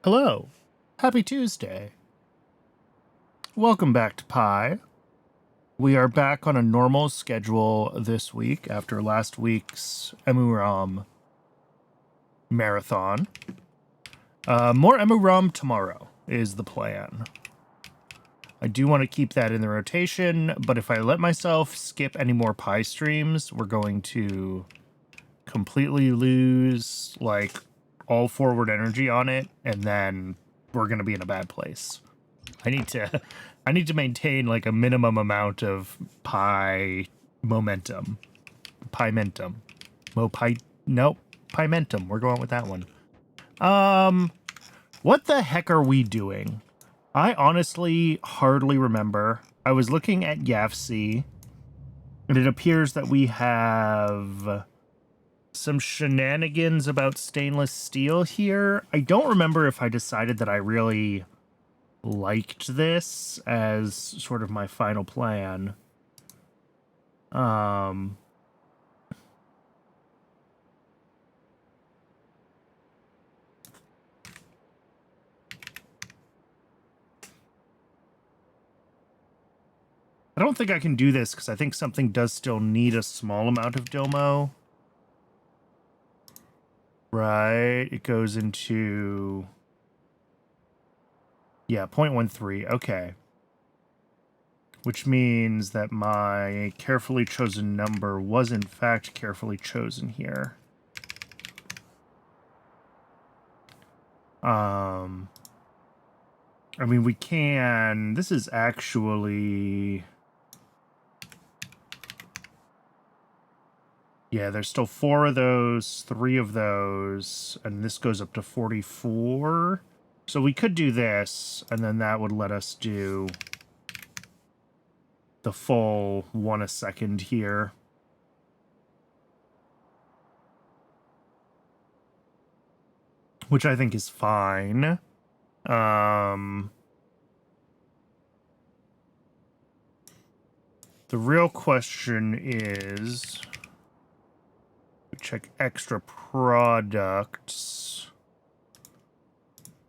Hello. Happy Tuesday. Welcome back to Pi. We are back on a normal schedule this week after last week's Emuram marathon. More Emuram tomorrow is the plan. I do want to keep that in the rotation, but if I let myself skip any more Pi streams, we're going to completely lose, like, all forward energy on it, and then we're going to be in a bad place. I need to maintain, like, a minimum amount of Pi momentum. Pimentum. Pimentum. We're going with that one. What the heck are we doing? I honestly hardly remember. I was looking at YAFC, and it appears that we have some shenanigans about stainless steel here. I don't remember if I decided that I really liked this as sort of my final plan. I don't think I can do this because I think something does still need a small amount of Domo. Right, it goes into... Yeah, 0.13, okay. Which means that my carefully chosen number was in fact carefully chosen here. I mean, we can... This is actually... Yeah, there's still 4 of those, 3 of those, and this goes up to 44. So we could do this, and then that would let us do the full 1 a second here. Which I think is fine. The real question is... Check extra products.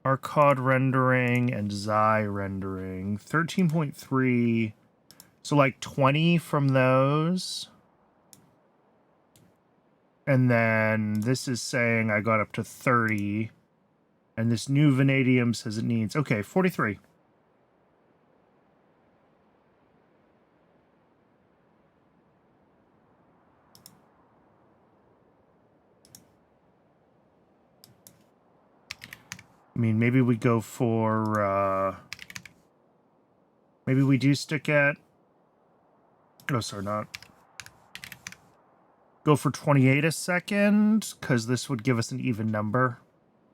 Arcod rendering and Xi rendering. 13.3. So like 20 from those. And then this is saying I got up to 30. And this new Vanadium says it needs... Okay, 43. I mean, maybe we go for, maybe we do stick at... Oh, sorry, not. Go for 28 a second, because this would give us an even number.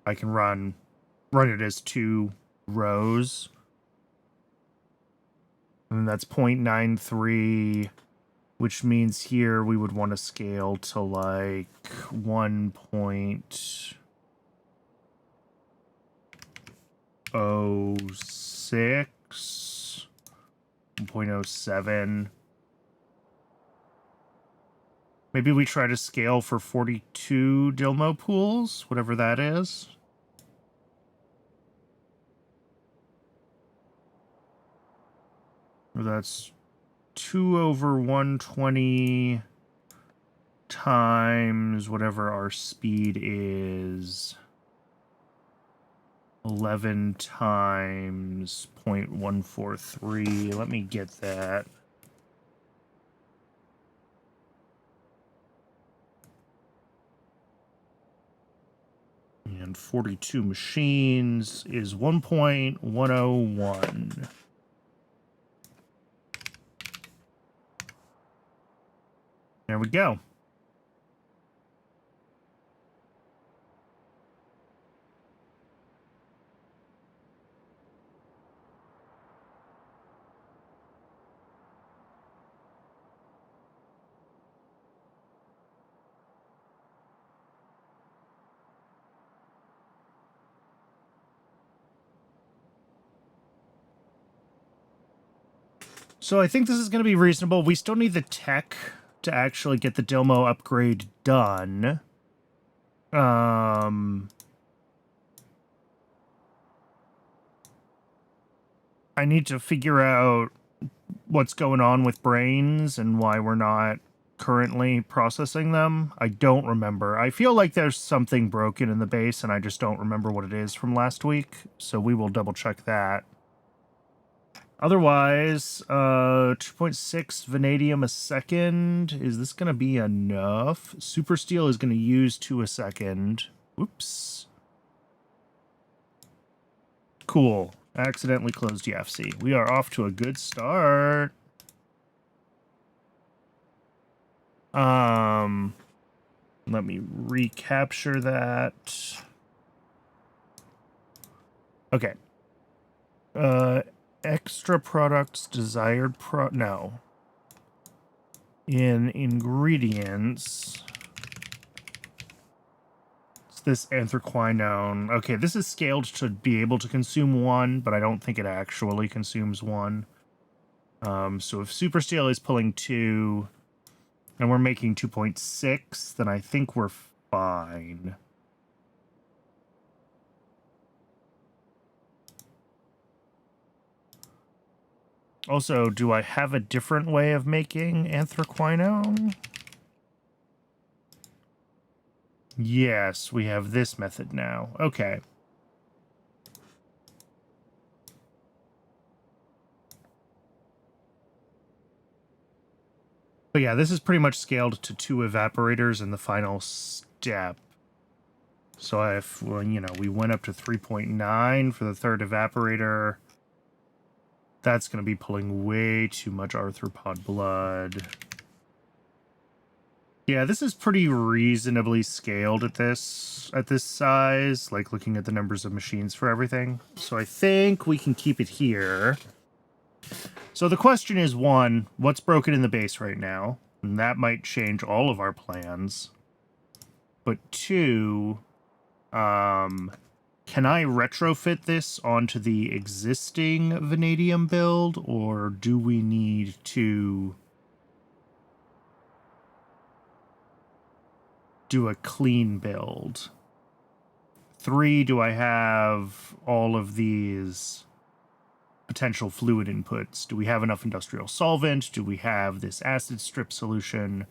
I can run it as 2 rows. And that's 0.93, which means here we would want to scale to like 1.06. 1.07. Maybe we try to scale for 42 Dilmo pools, whatever that is. That's 2 over 120 times whatever our speed is. 11 times 0.143. Let me get that. And 42 machines is 1.101. There we go. So I think this is going to be reasonable. We still need the tech to actually get the Dilmo upgrade done. I need to figure out what's going on with brains and why we're not currently processing them. I don't remember. I feel like there's something broken in the base and I just don't remember what it is from last week. So we will double check that. Otherwise, 2.6 Vanadium a second. Is this going to be enough? Super Steel is going to use 2 a second. Oops. Cool. Accidentally closed YAFC. We are off to a good start. Let me recapture that. Okay. Extra products, desired no. In ingredients, it's this anthraquinone. Okay, this is scaled to be able to consume 1, but I don't think it actually consumes 1. So if super steel is pulling 2, and we're making 2.6, then I think we're fine. Also, do I have a different way of making anthraquinone? Yes, we have this method now. Okay. But yeah, this is pretty much scaled to 2 evaporators in the final step. So if, well, you know, we went up to 3.9 for the 3rd evaporator, that's going to be pulling way too much arthropod blood. Yeah, this is pretty reasonably scaled at this size, like looking at the numbers of machines for everything. So I think we can keep it here. So the question is, 1, what's broken in the base right now? And that might change all of our plans. But 2, can I retrofit this onto the existing Vanadium build, or do we need to do a clean build? 3, do I have all of these potential fluid inputs? Do we have enough industrial solvent? Do we have this acid strip solution?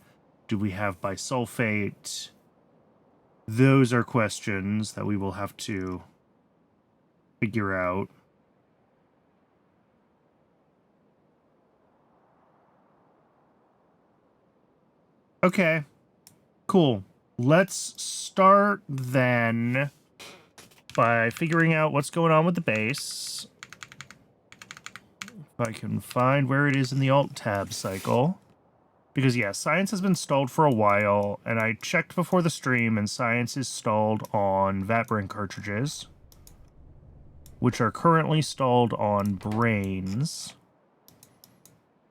Do we have bisulfate? Those are questions that we will have to figure out. Okay, cool. Let's start then by figuring out what's going on with the base. If I can find where it is in the Alt-Tab cycle. Because, yeah, science has been stalled for a while, and I checked before the stream, and science is stalled on Vatbring cartridges, which are currently stalled on brains.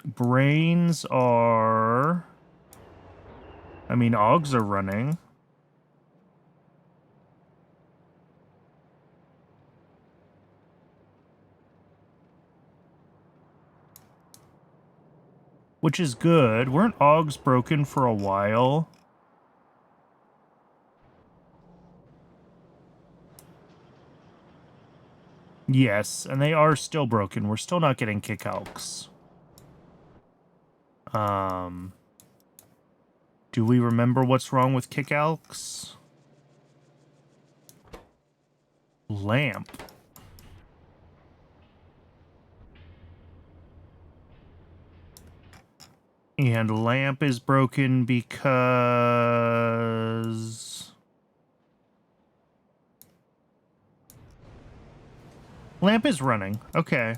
Brains are... I mean, AUGs are running. Which is good. Weren't AUGs broken for a while? Yes, and they are still broken. We're still not getting kickouts. Do we remember what's wrong with kickouts? Lamp. And lamp is broken because... Lamp is running. Okay.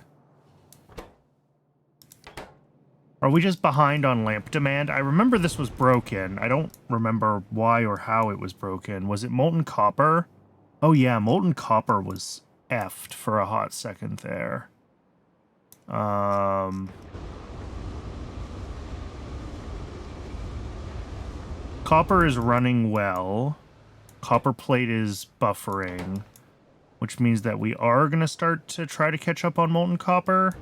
Are we just behind on lamp demand? I remember this was broken. I don't remember why or how it was broken. Was it molten copper? Oh yeah, molten copper was effed for a hot second there. Copper is running well. Copper plate is buffering, which means that we are going to start to try to catch up on molten copper.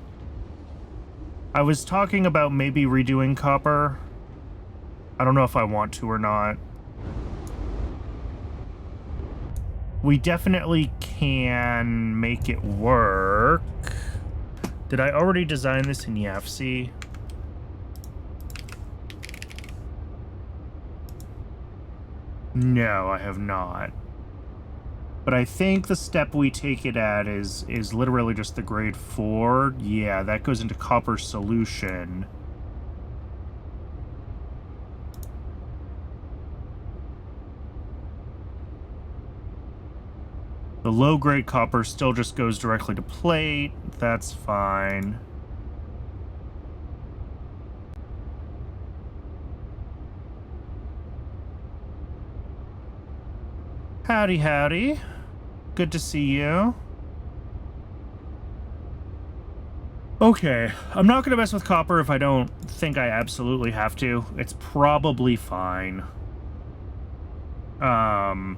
I was talking about maybe redoing copper. I don't know if I want to or not. We definitely can make it work. Did I already design this in YAFC? No, I have not. But I think the step we take it at is literally just the grade 4. Yeah, that goes into copper solution. The low-grade copper still just goes directly to plate. That's fine. Howdy, howdy. Good to see you. Okay, I'm not going to mess with copper if I don't think I absolutely have to. It's probably fine. I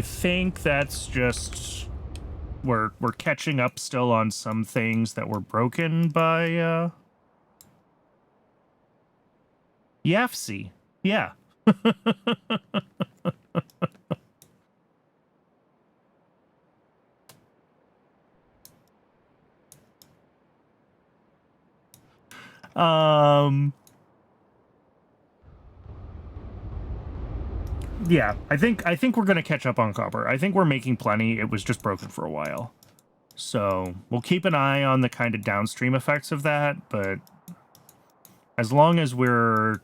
think that's just we're catching up still on some things that were broken by YAFC. Yeah. Yeah, I think we're gonna catch up on copper. I think we're making plenty. It was just broken for a while. So we'll keep an eye on the kind of downstream effects of that, but as long as we're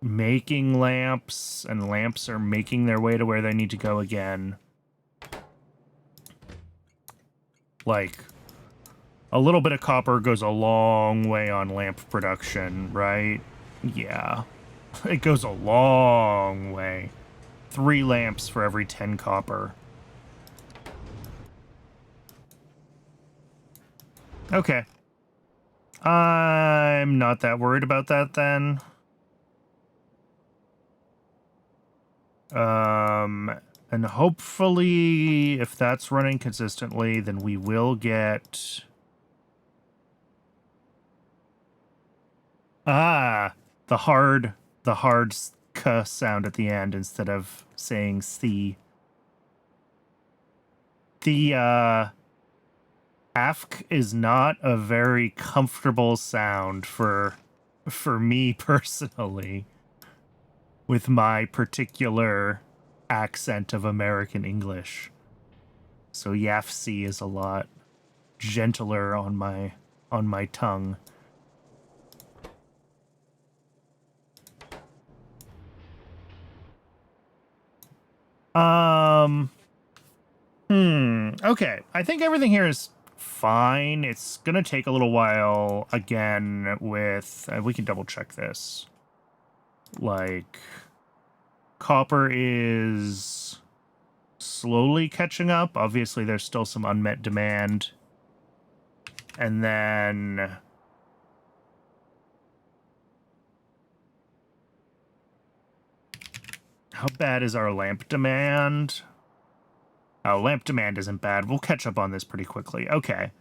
making lamps and lamps are making their way to where they need to go again, like a little bit of copper goes a long way on lamp production, right? Yeah, it goes a long way. 3 lamps for every 10 copper. Okay. I'm not that worried about that then. And hopefully if that's running consistently, then we will get... the hard k sound at the end instead of saying C. The, AFK is not a very comfortable sound for me personally, with my particular accent of American English. So YAFC is a lot gentler on my tongue. Okay. I think everything here is fine. It's gonna take a little while again with... we can double check this. Like, copper is slowly catching up. Obviously, there's still some unmet demand. And then... how bad is our lamp demand? Oh, lamp demand isn't bad. We'll catch up on this pretty quickly. Okay.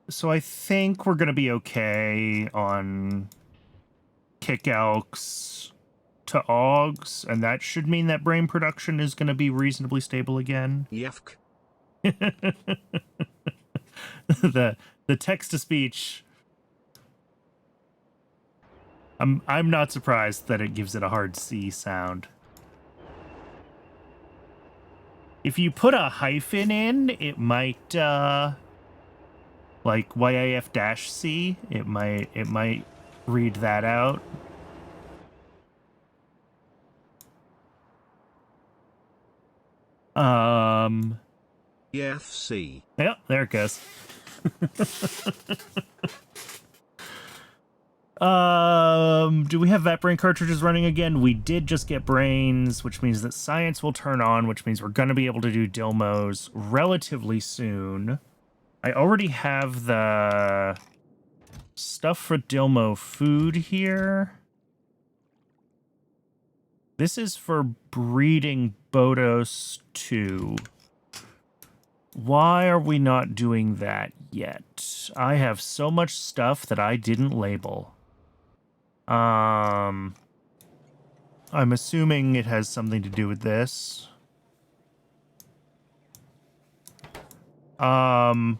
So I think we're going to be okay on kick elks to augs, and that should mean that brain production is going to be reasonably stable again. Yefk. the text-to-speech... I'm not surprised that it gives it a hard C sound. If you put a hyphen in, it might, like YAF-C, it might read that out. YFC. Yep, there it goes. Do we have vat brain cartridges running again? We did just get brains, which means that science will turn on, which means we're going to be able to do Dilmos relatively soon. I already have the stuff for Dilmo food here. This is for breeding Bodos 2. Why are we not doing that yet? I have so much stuff that I didn't label. I'm assuming it has something to do with this. I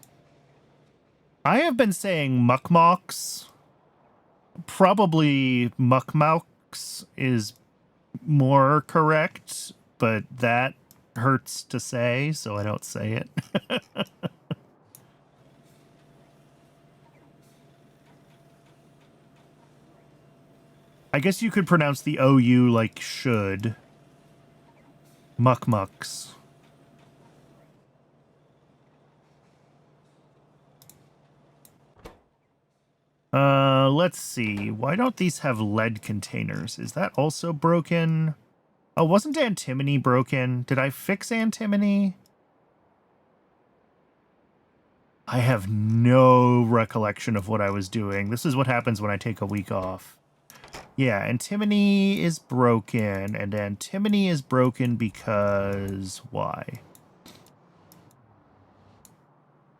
have been saying muckmocks. Probably muckmouks is more correct, but that hurts to say, so I don't say it. I guess you could pronounce the OU like should. Muckmucks. Let's see. Why don't these have lead containers? Is that also broken? Oh, wasn't antimony broken? Did I fix antimony? I have no recollection of what I was doing. This is what happens when I take a week off. Yeah, antimony is broken, and antimony is broken because why?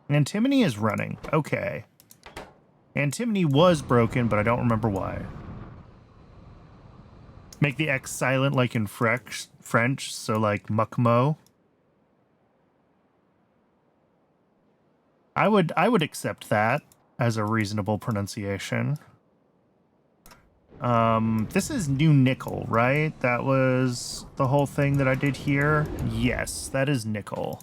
Antimony is running. Okay. Antimony was broken, but I don't remember why. Make the X silent like in French, so like muckmo. I would accept that as a reasonable pronunciation. This is new nickel, right? That was the whole thing that I did here. Yes, that is nickel.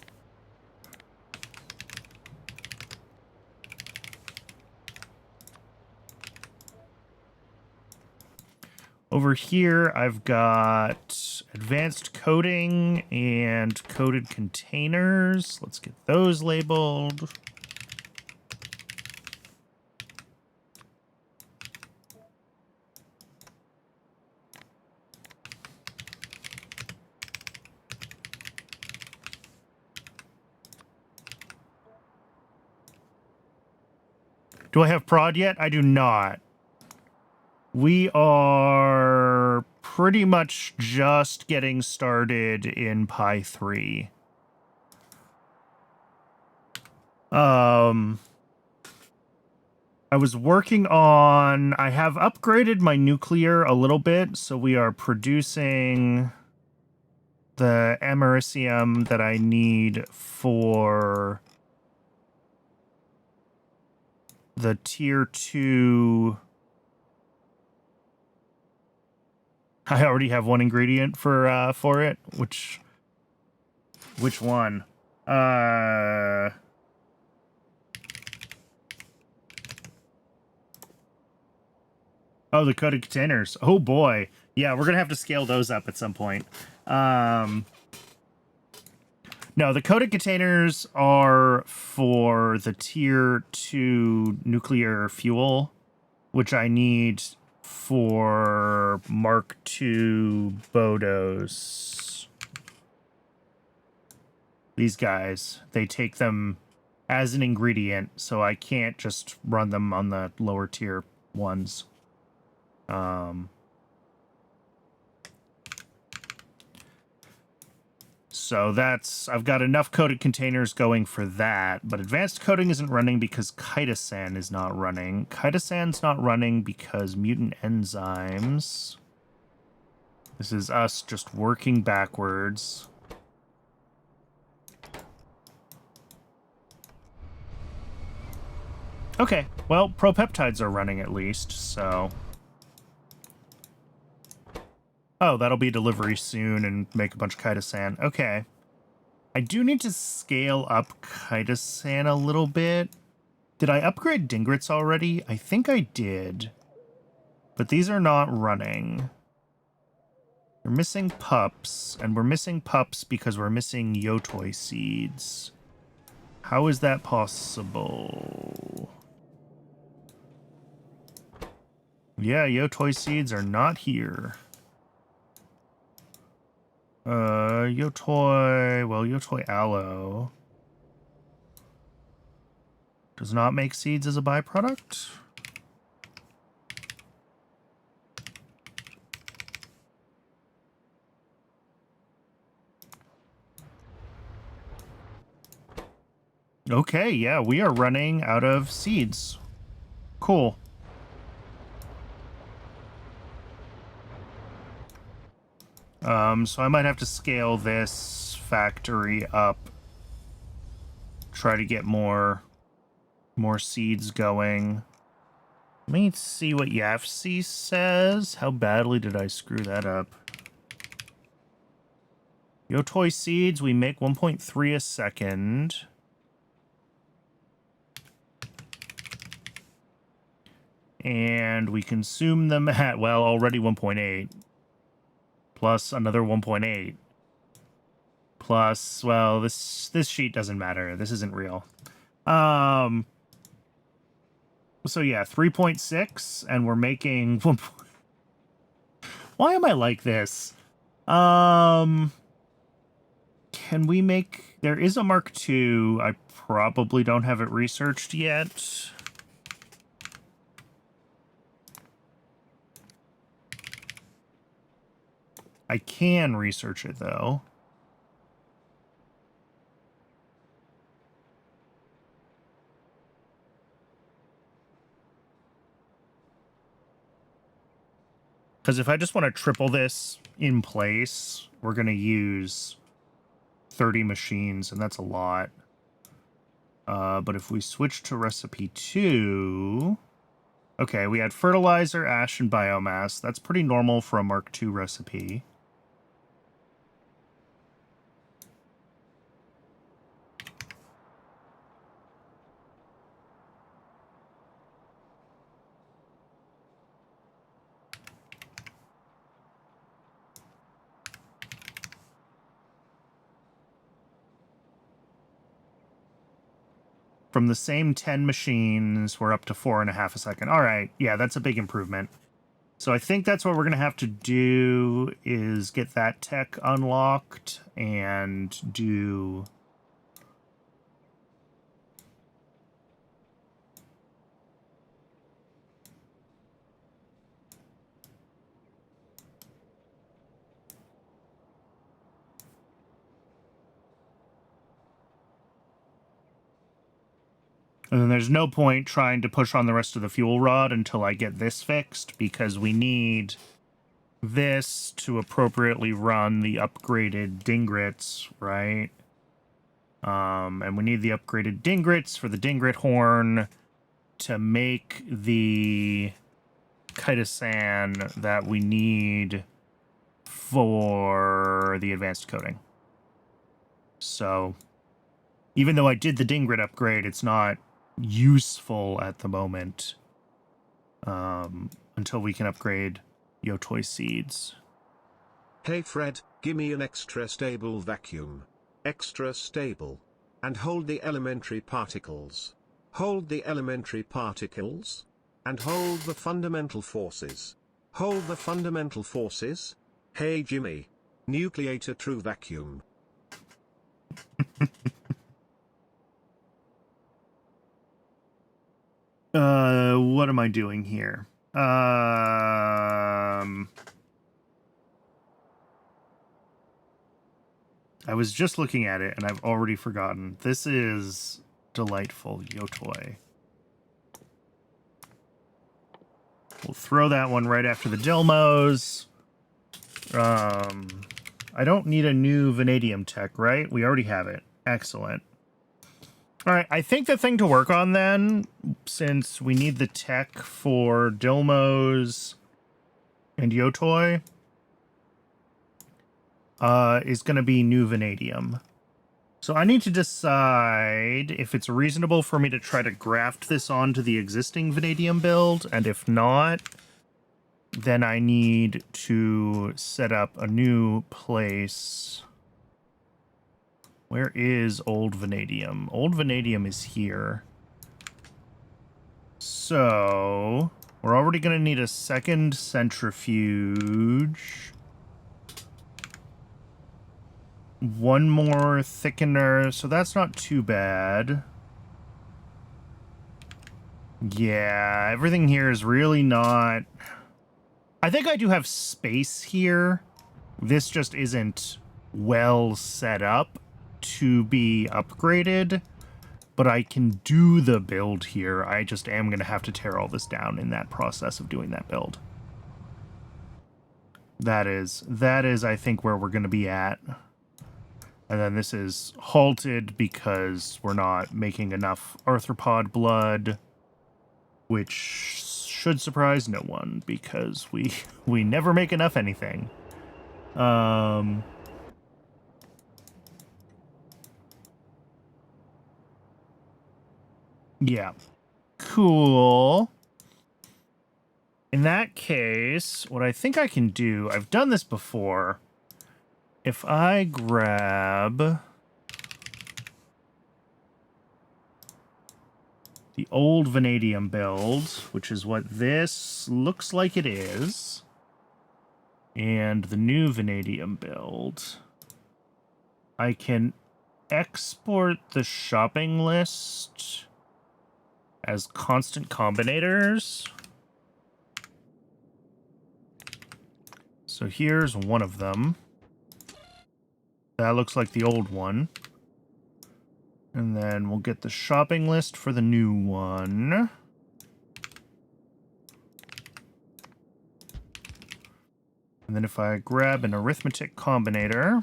Over here, I've got advanced coating and coated containers. Let's get those labeled. Do I have prod yet? I do not. We are pretty much just getting started in Pi 3. I was working on... I have upgraded my nuclear a little bit, so we are producing the americium that I need for the tier 2... I already have one ingredient for it. Which one? Oh, the coated containers. Oh boy. Yeah, we're gonna have to scale those up at some point. No, the coated containers are for the tier 2 nuclear fuel, which I need for Mark II Bodos. These guys, they take them as an ingredient, so I can't just run them on the lower tier ones. So that's... I've got enough coated containers going for that, but advanced coating isn't running because chitosan is not running. Chitosan's not running because mutant enzymes. This is us just working backwards. Okay, well, propeptides are running at least, so... Oh, that'll be delivery soon and make a bunch of chitosan. Okay. I do need to scale up chitosan a little bit. Did I upgrade dingrits already? I think I did. But these are not running. We're missing pups, and we're missing pups because we're missing yotoi seeds. How is that possible? Yeah, yotoi seeds are not here. Yotoi... Well, yotoi aloe does not make seeds as a byproduct. Okay, yeah, we are running out of seeds. Cool. So I might have to scale this factory up. Try to get more seeds going. Let me see what Yafsi says. How badly did I screw that up? Yotoi seeds, we make 1.3 a second. And we consume them at, well, already 1.8. Plus another 1.8. Plus, well, this sheet doesn't matter. This isn't real. So yeah, 3.6, and we're making 1. Why am I like this? Can we make... There is a Mark II. I probably don't have it researched yet. I can research it, though. Because if I just want to triple this in place, we're going to use 30 machines, and that's a lot. But if we switch to recipe 2... Okay, we had fertilizer, ash, and biomass. That's pretty normal for a Mark II recipe. From the same 10 machines, we're up to 4.5 a second. All right, yeah, that's a big improvement. So I think that's what we're going to have to do is get that tech unlocked and do... And then there's no point trying to push on the rest of the fuel rod until I get this fixed, because we need this to appropriately run the upgraded dingrits, right? And we need the upgraded dingrits for the dingrit horn to make the chitosan that we need for the advanced coating. So even though I did the dingrit upgrade, it's not useful at the moment until we can upgrade Yotoi seeds. Hey Fred, gimme an extra stable vacuum. Extra stable. And hold the elementary particles. Hold the elementary particles. And hold the fundamental forces. Hold the fundamental forces. Hey Jimmy. Nucleator true vacuum. What am I doing here? I was just looking at it and I've already forgotten. This is delightful, Yotoi. We'll throw that one right after the Dilmos. I don't need a new Vanadium tech, right? We already have it. Excellent. All right, I think the thing to work on then, since we need the tech for Dilmos and Yotoi, is going to be new Vanadium. So I need to decide if it's reasonable for me to try to graft this onto the existing Vanadium build, and if not, then I need to set up a new place. Where is old Vanadium? Old Vanadium is here. So we're already going to need a second centrifuge. One more thickener, so that's not too bad. Yeah, everything here is really not... I think I do have space here. This just isn't well set up to be upgraded, but I can do the build here. I just am going to have to tear all this down in that process of doing that build. That is, I think, where we're going to be at. And then this is halted because we're not making enough arthropod blood, which should surprise no one because we never make enough anything. Yeah. Cool. In that case, what I think I can do, I've done this before. If I grab the old Vanadium build, which is what this looks like it is, and the new Vanadium build, I can export the shopping list as constant combinators. So here's one of them. That looks like the old one. And then we'll get the shopping list for the new one. And then if I grab an arithmetic combinator,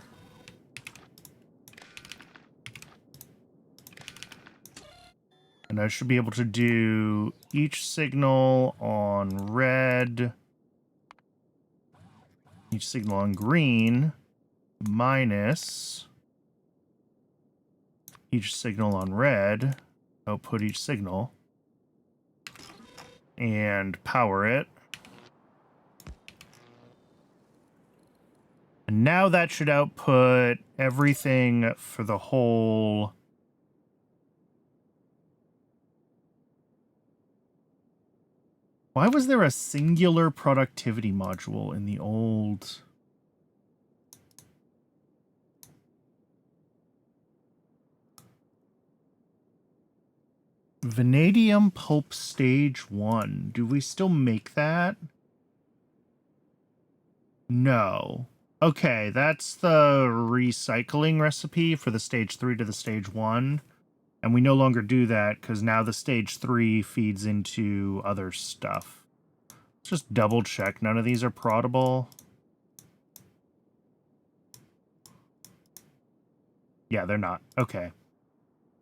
and I should be able to do each signal on red, each signal on green, minus each signal on red, output each signal, and power it. And now that should output everything for the whole... Why was there a singular productivity module in the old... Vanadium Pulp Stage 1. Do we still make that? No. Okay, that's the recycling recipe for the Stage 3 to the Stage 1. And we no longer do that because now the Stage 3 feeds into other stuff. Let's just double check. None of these are proddable. Yeah, they're not. Okay.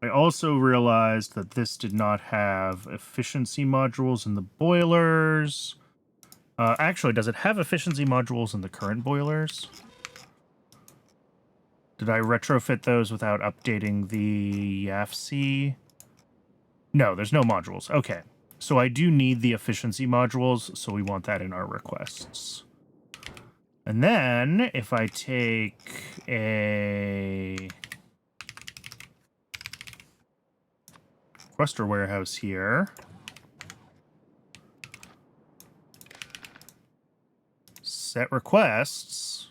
I also realized that this did not have efficiency modules in the boilers. Actually, does it have efficiency modules in the current boilers? Did I retrofit those without updating the YAFC? No, there's no modules. Okay. So I do need the efficiency modules, so we want that in our requests. And then, if I take a... cluster warehouse here. Set requests.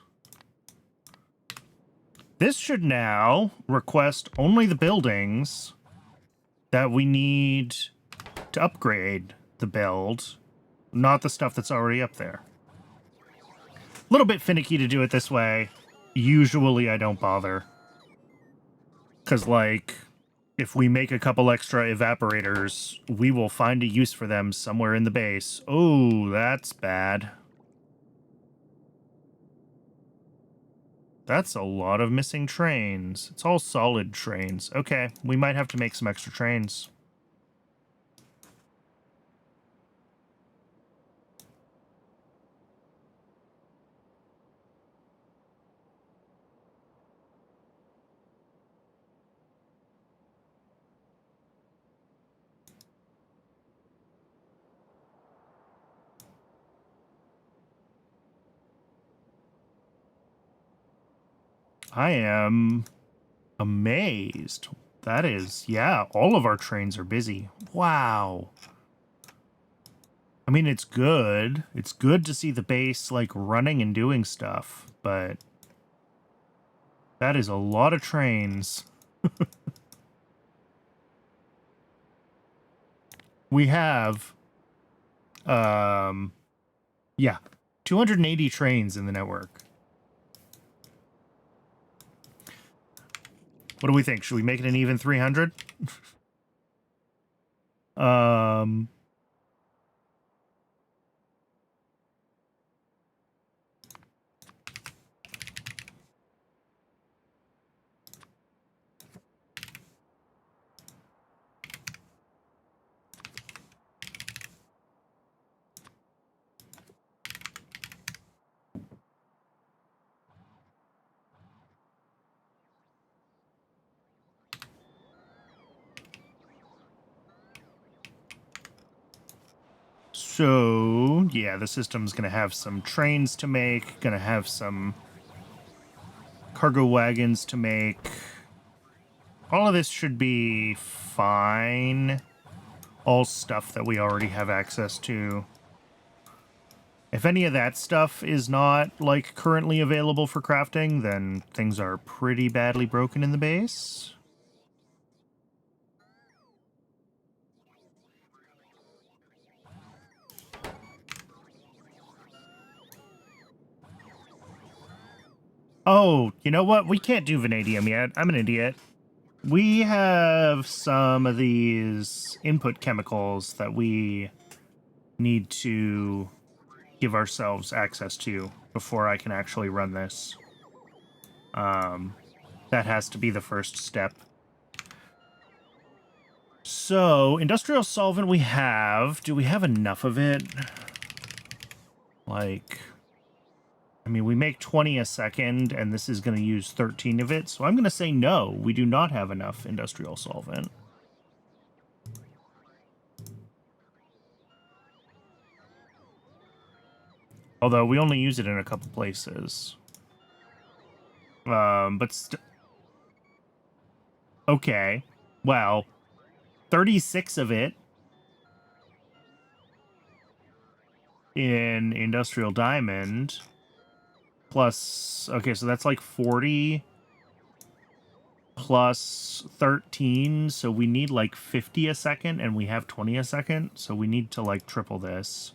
This should now request only the buildings that we need to upgrade the build, not the stuff that's already up there. A little bit finicky to do it this way. Usually I don't bother. Because, like... if we make a couple extra evaporators, we will find a use for them somewhere in the base. Oh, that's bad. That's a lot of missing trains. It's all solid trains. Okay, we might have to make some extra trains. I am amazed. That is, yeah, all of our trains are busy. Wow. I mean, it's good. It's good to see the base, like, running and doing stuff, but that is a lot of trains. We have, yeah, 280 trains in the network. What do we think? Should we make it an even 300? So, yeah, the system's going to have some trains to make, going to have some cargo wagons to make. All of this should be fine. All stuff that we already have access to. If any of that stuff is not, like, currently available for crafting, then things are pretty badly broken in the base. Oh, you know what? We can't do vanadium yet. I'm an idiot. We have some of these input chemicals that we need to give ourselves access to before I can actually run this. That has to be the first step. So, industrial solvent we have. Do we have enough of it? Like, I mean, we make 20 a second, and this is going to use 13 of it. So I'm going to say no, we do not have enough industrial solvent. Although we only use it in a couple places. But okay. Well, 36 of it in industrial diamond. Plus, okay, so that's like 40 plus 13. So we need like 50 a second, and we have 20 a second. So we need to like triple this.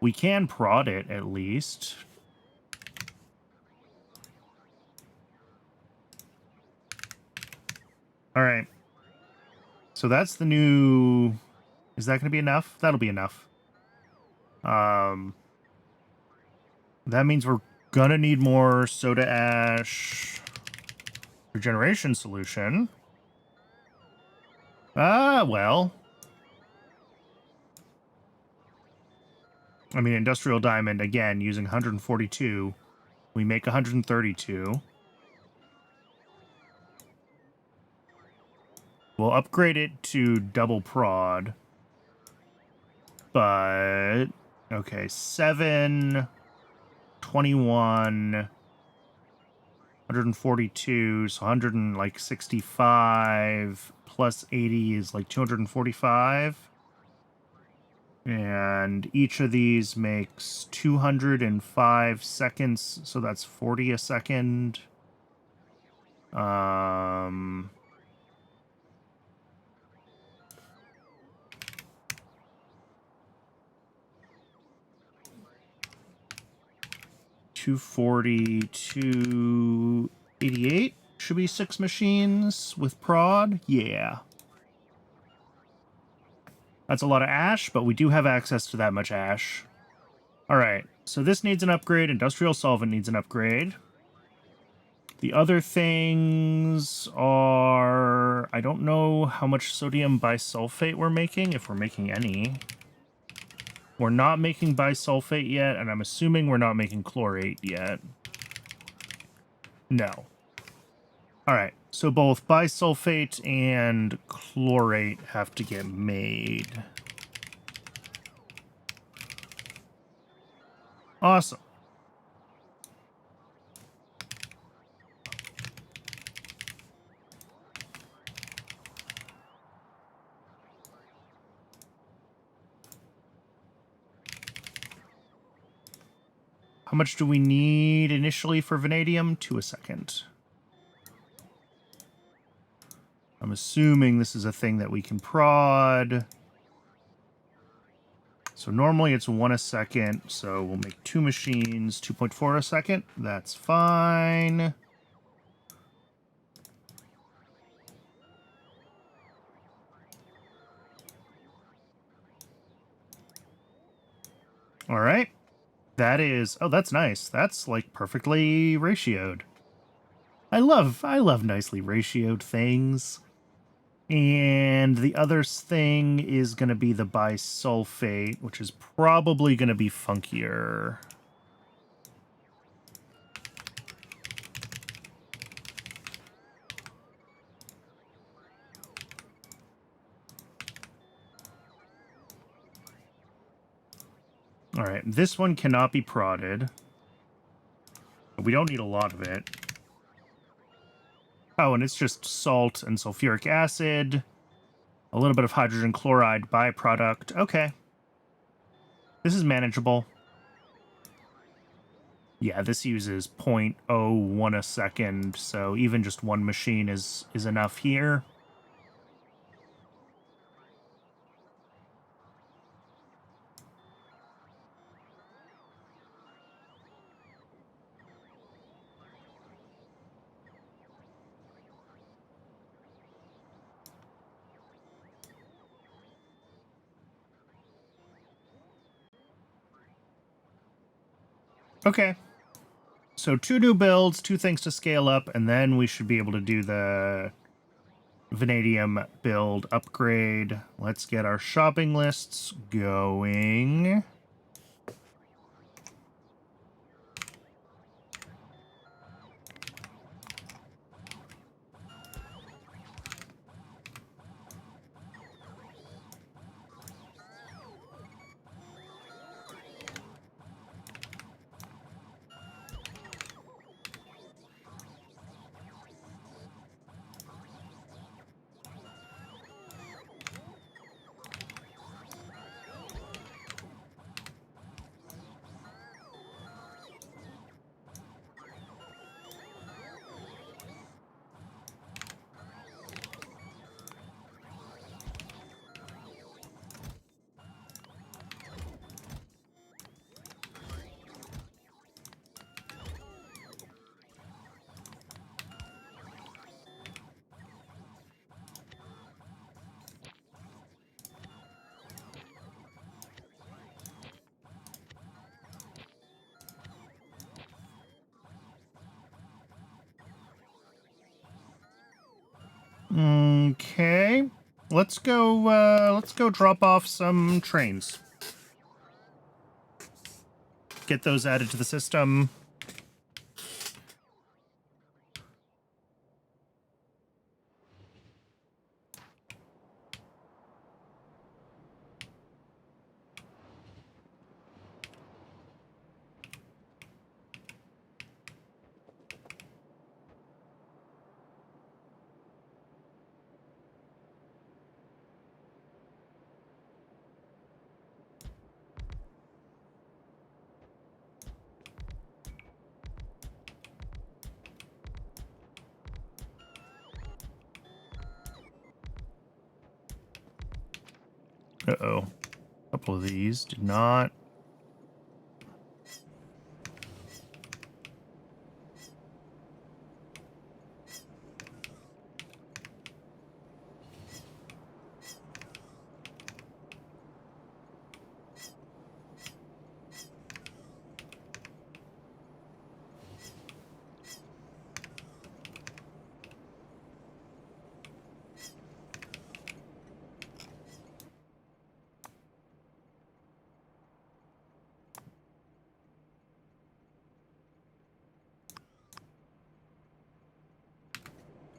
We can prod it at least. All right. So that's the new... Is that going to be enough? That'll be enough. That means we're going to need more soda ash regeneration solution. Well. I mean, industrial diamond, again, using 142. We make 132. We'll upgrade it to double prod. But, okay, 7, 21, 142, so 165 plus 80 is like 245. And each of these makes 205 seconds, so that's 40 a second. 240, 288 should be 6 machines with prod. Yeah. That's a lot of ash, but we do have access to that much ash. All right, so this needs an upgrade. Industrial solvent needs an upgrade. The other things are... I don't know how much sodium bisulfate we're making, if we're making any. We're not making bisulfate yet, and I'm assuming we're not making chlorate yet. No. All right, so both bisulfate and chlorate have to get made. Awesome. How much do we need initially for vanadium? 2 a second. I'm assuming this is a thing that we can prod. So normally it's 1 a second, so we'll make 2 machines, 2.4 a second. That's fine. All right. That is... Oh, that's nice. That's, like, perfectly ratioed. I love nicely ratioed things. And the other thing is going to be the bisulfate, which is probably going to be funkier. All right, this one cannot be prodded. But we don't need a lot of it. Oh, and it's just salt and sulfuric acid. A little bit of hydrogen chloride byproduct. Okay. This is manageable. Yeah, this uses 0.01 a second, so even just one machine is enough here. Okay. So 2 new builds, 2 things to scale up, and then we should be able to do the Vanadium build upgrade. Let's get our shopping lists going. Okay. Let's go drop off some trains. Get those added to the system. Uh-oh. A couple of these did not.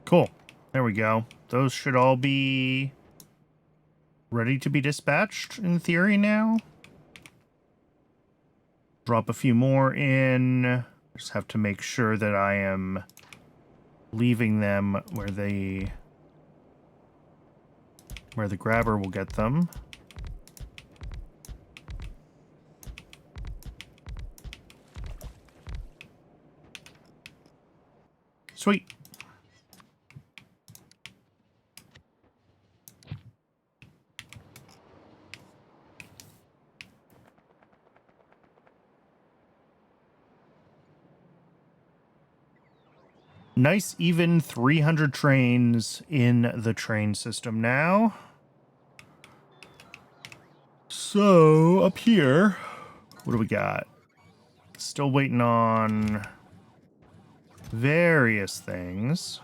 Cool. There we go. Those should all be ready to be dispatched in theory now. Drop a few more in. Just have to make sure that I am leaving them where the grabber will get them. Sweet. Nice even 300 trains in the train system now. So, up here, what do we got? Still waiting on various things.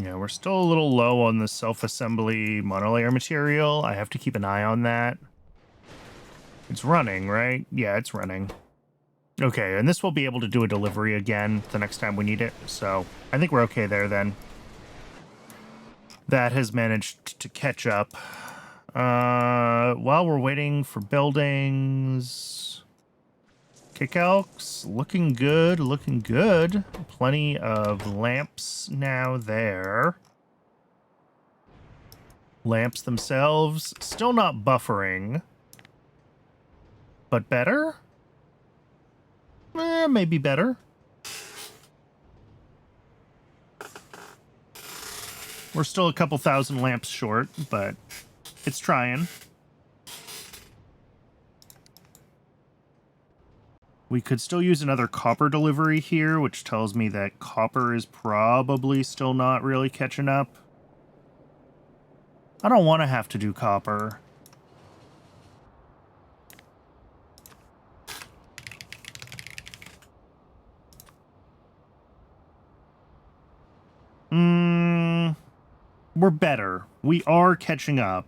Yeah, we're still a little low on the self-assembly monolayer material. I have to keep an eye on that. It's running, right? Yeah, it's running. Okay, and this will be able to do a delivery again the next time we need it, so I think we're okay there then. That has managed to catch up. While we're waiting for buildings, kick elks, looking good, looking good. Plenty of lamps now there. Lamps themselves, still not buffering, but better? Maybe better. We're still a couple thousand lamps short, but it's trying. We could still use another copper delivery here, which tells me that copper is probably still not really catching up. I don't want to have to do copper. We're better. We are catching up.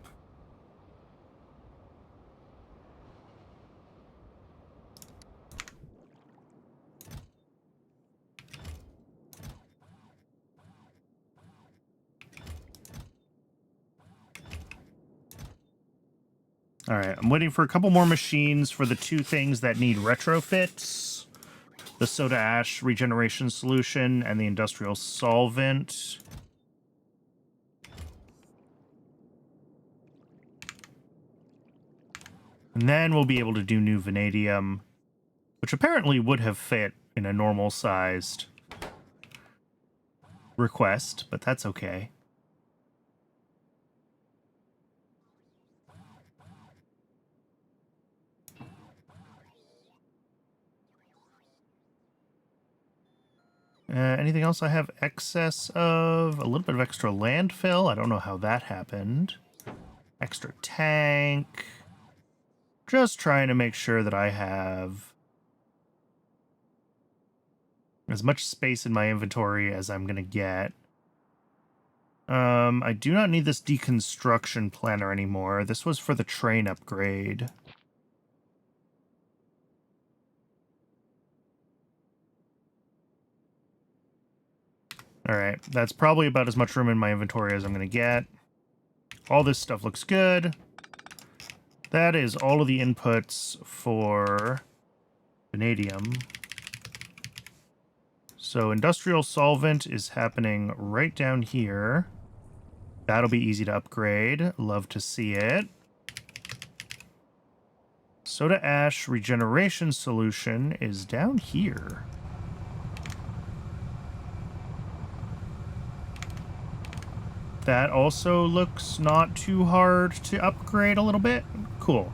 All right, I'm waiting for a couple more machines for the two things that need retrofits. The soda ash regeneration solution and the industrial solvent. And then we'll be able to do new vanadium, which apparently would have fit in a normal-sized request, but that's okay. Anything else I have excess of? A little bit of extra landfill. I don't know how that happened. Extra tank. Just trying to make sure that I have as much space in my inventory as I'm going to get. I do not need this deconstruction planner anymore. This was for the train upgrade. Alright, that's probably about as much room in my inventory as I'm going to get. All this stuff looks good. That is all of the inputs for vanadium. So industrial solvent is happening right down here. That'll be easy to upgrade. Love to see it. Soda ash regeneration solution is down here. That also looks not too hard to upgrade a little bit. Cool.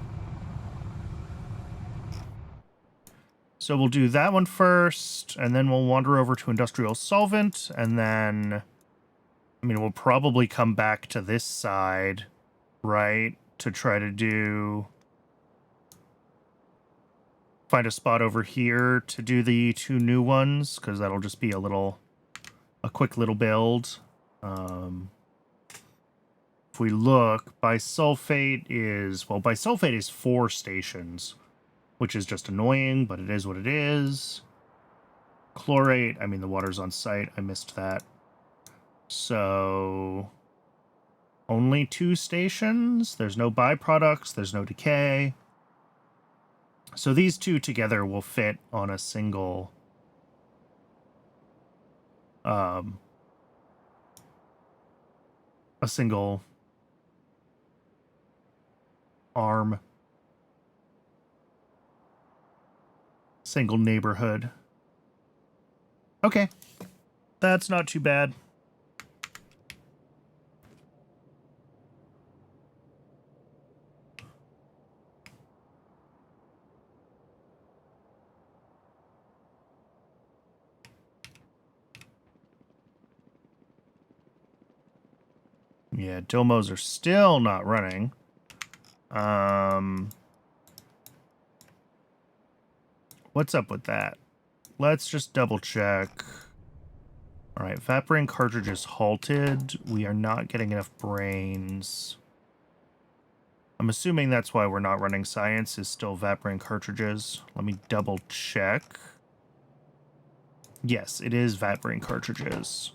So we'll do that one first, and then we'll wander over to industrial solvent, and then, I mean, we'll probably come back to this side, right, to try to find a spot over here to do the two new ones, because that'll just be a quick little build. If we look, bisulfate is 4 stations, which is just annoying, but it is what it is. Chlorate, I mean, the water's on site. I missed that. So, only 2 stations. There's no byproducts. There's no decay. So these two together will fit on a single arm, single neighborhood. Okay, that's not too bad. Yeah, Dilmos are still not running. What's up with that? Let's just double check. All right, Vaporating cartridge is halted. We are not getting enough brains. I'm assuming that's why we're not running science, is still Vaporating cartridges. Let me double check. Yes, it is Vaporating cartridges.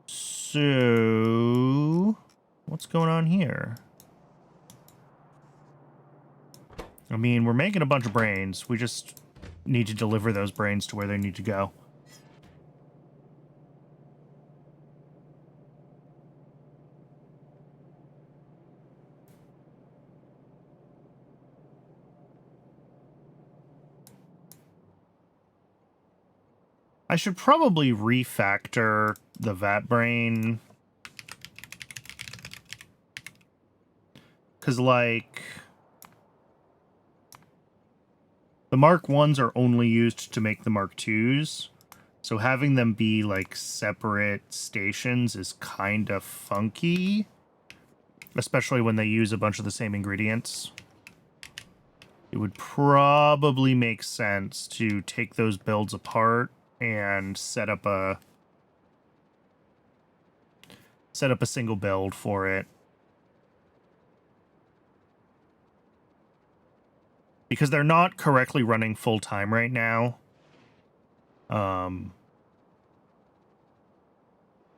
So, what's going on here? I mean, we're making a bunch of brains. We just need to deliver those brains to where they need to go. I should probably refactor the vat brain. Because, like, the Mark 1s are only used to make the Mark 2s. So having them be, like, separate stations is kind of funky. Especially when they use a bunch of the same ingredients. It would probably make sense to take those builds apart and set up a single build for it. Because they're not correctly running full time right now. And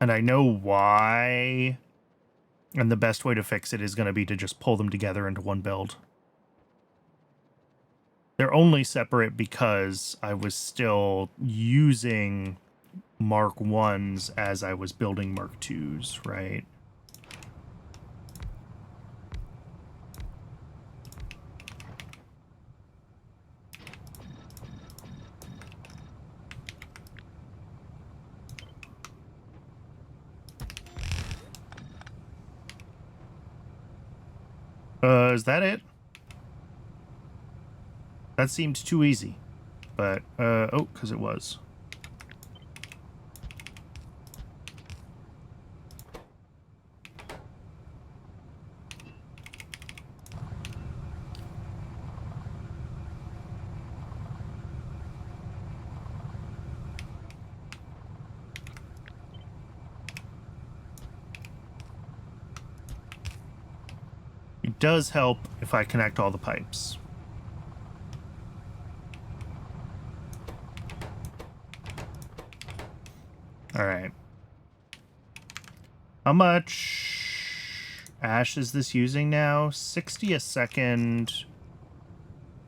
I know why. And the best way to fix it is going to be to just pull them together into one build. They're only separate because I was still using Mark 1s as I was building Mark 2s, right? Is that it? That seemed too easy. But, oh, because it was. It does help if I connect all the pipes. All right. How much ash is this using now? 60 a second.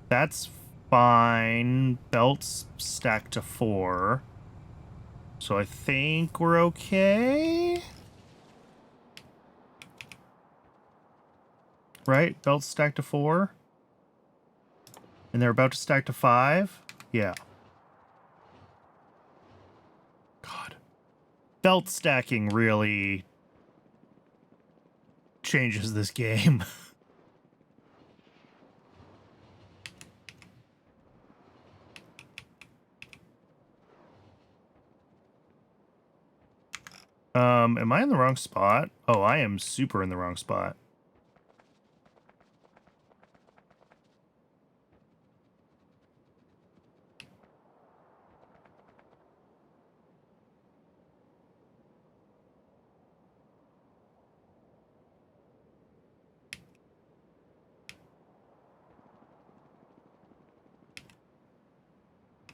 That's fine. Belts stacked to 4. So I think we're okay. Right? Belts stacked to 4. And they're about to stack to 5. Yeah. God. Belt stacking really changes this game. Am I in the wrong spot? Oh, I am super in the wrong spot.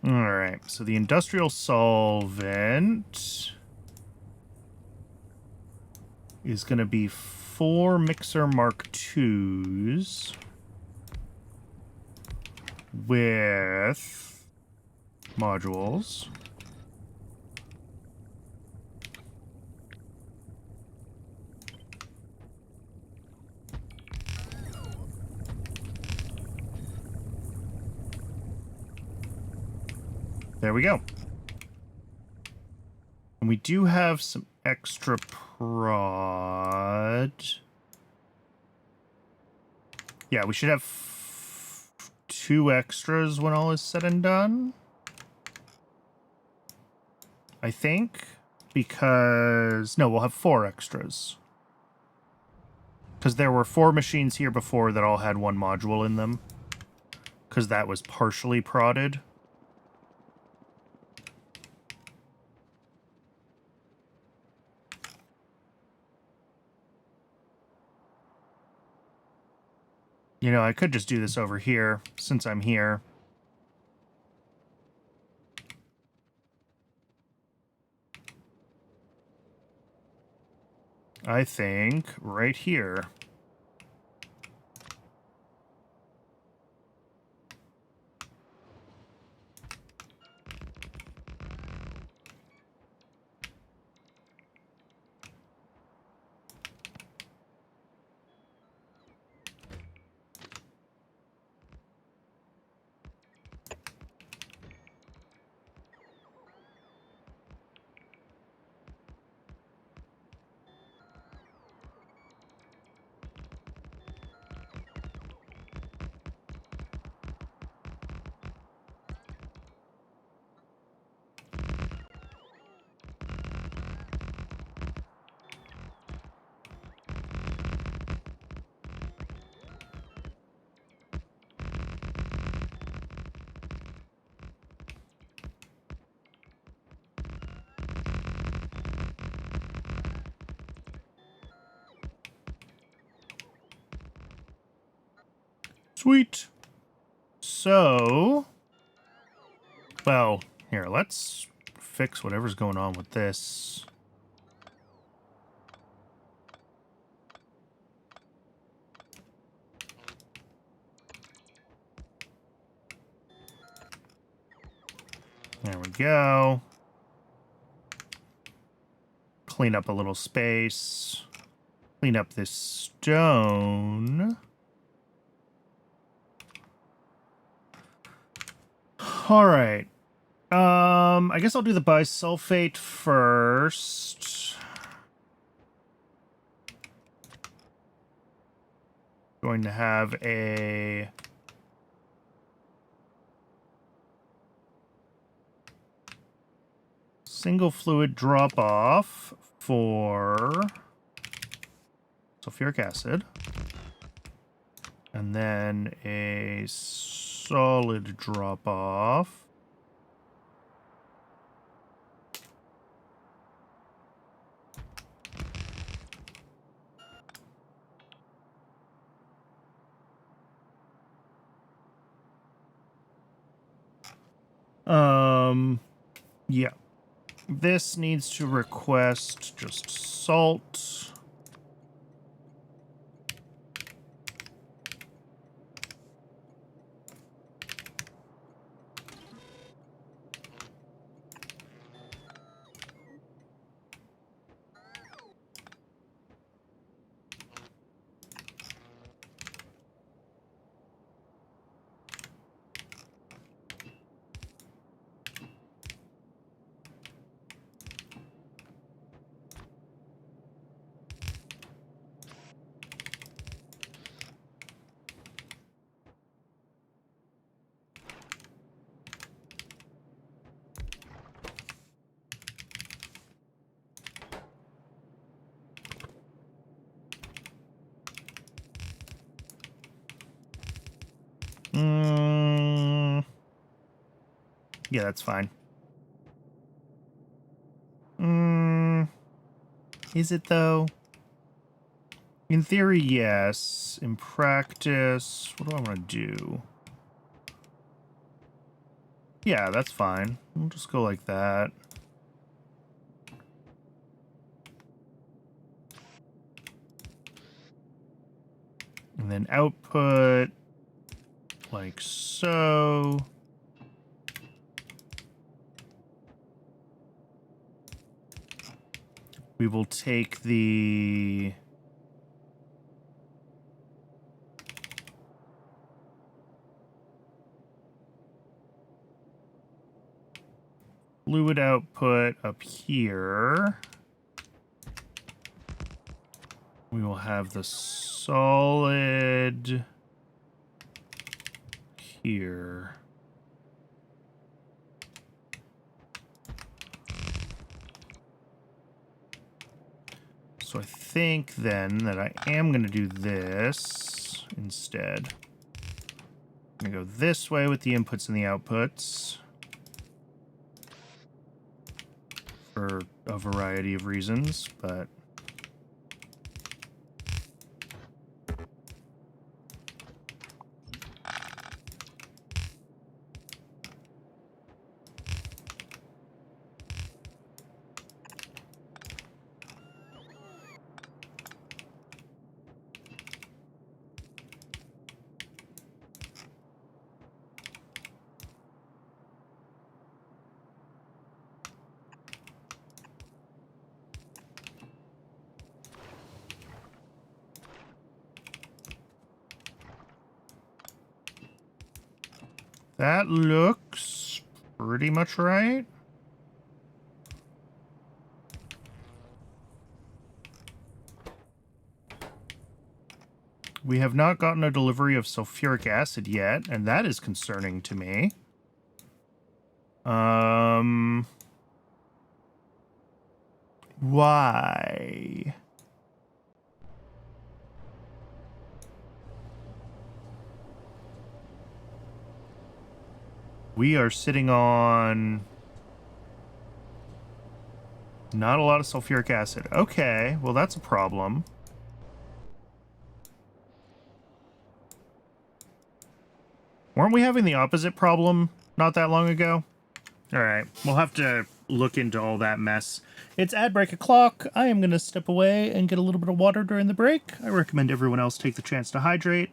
All right, so the industrial solvent is going to be 4 mixer Mark 2s with modules. There we go. And we do have some extra prod. Yeah, we should have 2 extras when all is said and done. I think. Because... no, we'll have 4 extras. Because there were 4 machines here before that all had 1 module in them. Because that was partially prodded. You know, I could just do this over here, since I'm here. I think right here. Sweet. So, well, here, let's fix whatever's going on with this. There we go. Clean up a little space. Clean up this stone. All right. I guess I'll do the bisulfate first. Going to have a single fluid drop off for sulfuric acid. And then a solid drop off. Yeah. This needs to request just salt. Yeah, that's fine. Is it though? In theory, yes. In practice, what do I want to do? Yeah, that's fine. We'll just go like that. And then output like so. We will take the fluid output up here. We will have the solid here. So I think then that I am going to do this instead. I'm going to go this way with the inputs and the outputs for a variety of reasons, but that looks pretty much right. We have not gotten a delivery of sulfuric acid yet, and that is concerning to me. Why? We are sitting on not a lot of sulfuric acid. Okay, well that's a problem. Weren't we having the opposite problem not that long ago? All right, we'll have to look into all that mess. It's ad break o'clock. I am going to step away and get a little bit of water during the break. I recommend everyone else take the chance to hydrate.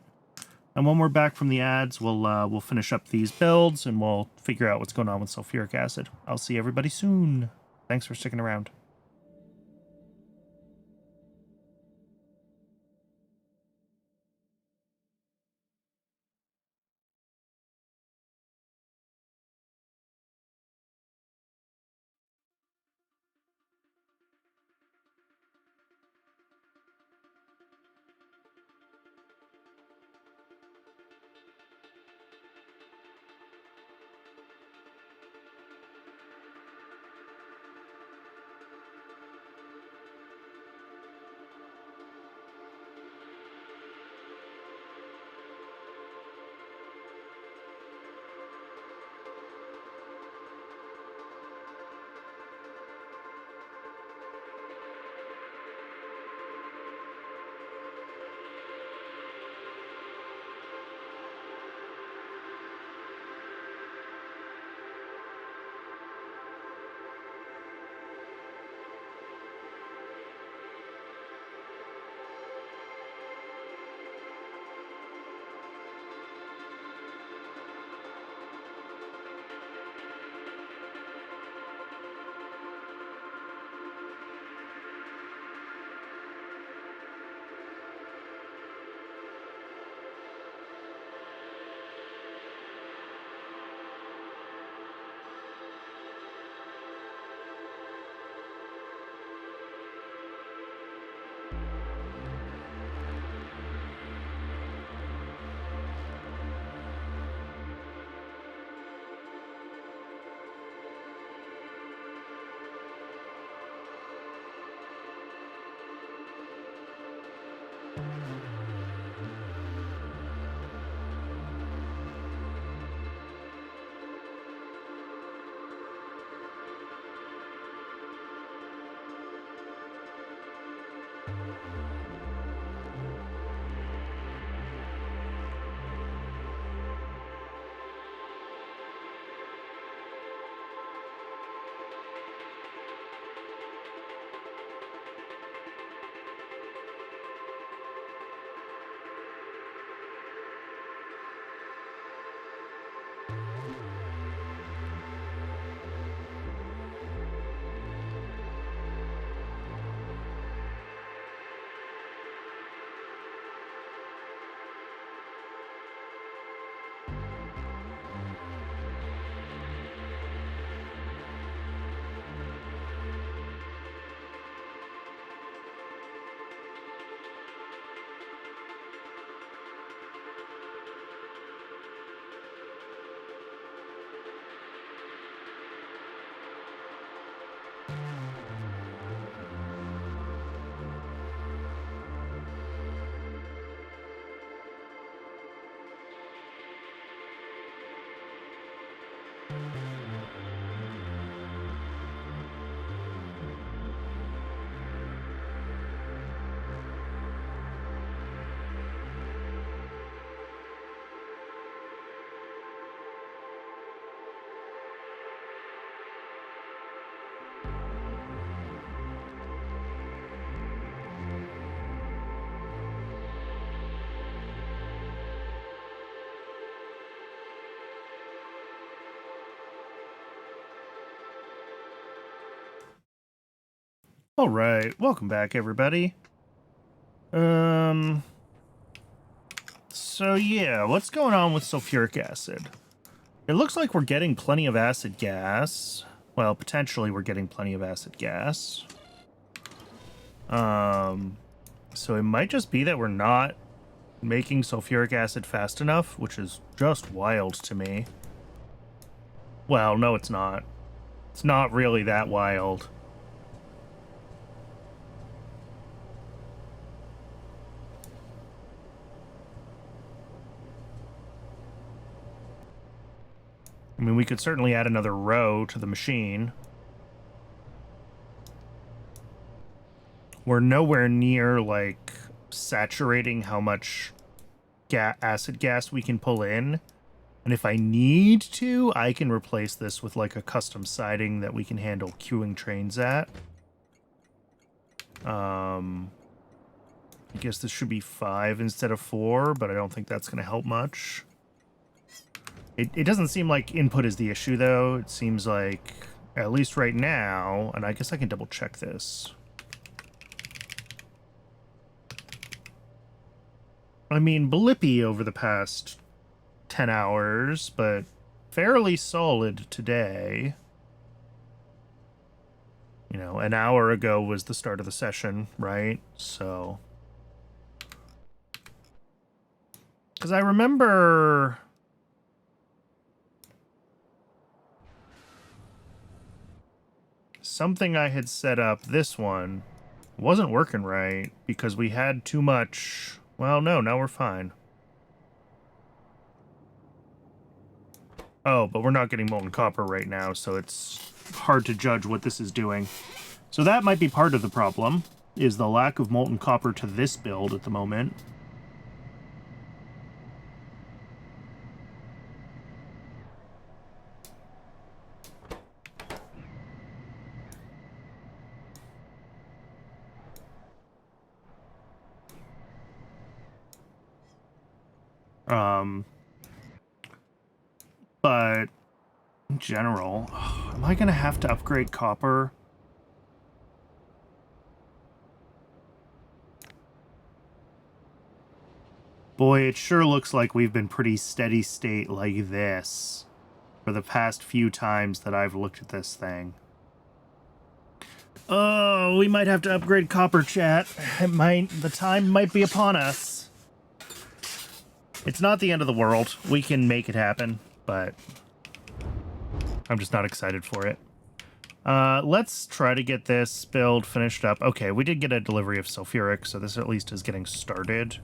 And when we're back from the ads, we'll finish up these builds and we'll figure out what's going on with sulfuric acid. I'll see everybody soon. Thanks for sticking around. All right, welcome back, everybody. So yeah, what's going on with sulfuric acid? It looks like we're getting plenty of acid gas. Well, potentially we're getting plenty of acid gas. So it might just be that we're not making sulfuric acid fast enough, which is just wild to me. Well, no, it's not. It's not really that wild. I mean, we could certainly add another row to the machine. We're nowhere near, like, saturating how much acid gas we can pull in. And if I need to, I can replace this with like a custom siding that we can handle queuing trains at. I guess this should be 5 instead of 4, but I don't think that's going to help much. It doesn't seem like input is the issue, though. It seems like, at least right now, and I guess I can double check this. I mean, blippy over the past 10 hours, but fairly solid today. You know, an hour ago was the start of the session, right? So... because I remember... something I had set up, this one, wasn't working right because we had too much... well, no, now we're fine. Oh, but we're not getting molten copper right now, so it's hard to judge what this is doing. So that might be part of the problem, is the lack of molten copper to this build at the moment. But in general, am I gonna have to upgrade copper? Boy, it sure looks like we've been pretty steady state like this for the past few times that I've looked at this thing. Oh, we might have to upgrade copper, chat. The time might be upon us. It's not the end of the world. We can make it happen, but I'm just not excited for it. Let's try to get this build finished up. Okay, we did get a delivery of sulfuric, so this at least is getting started.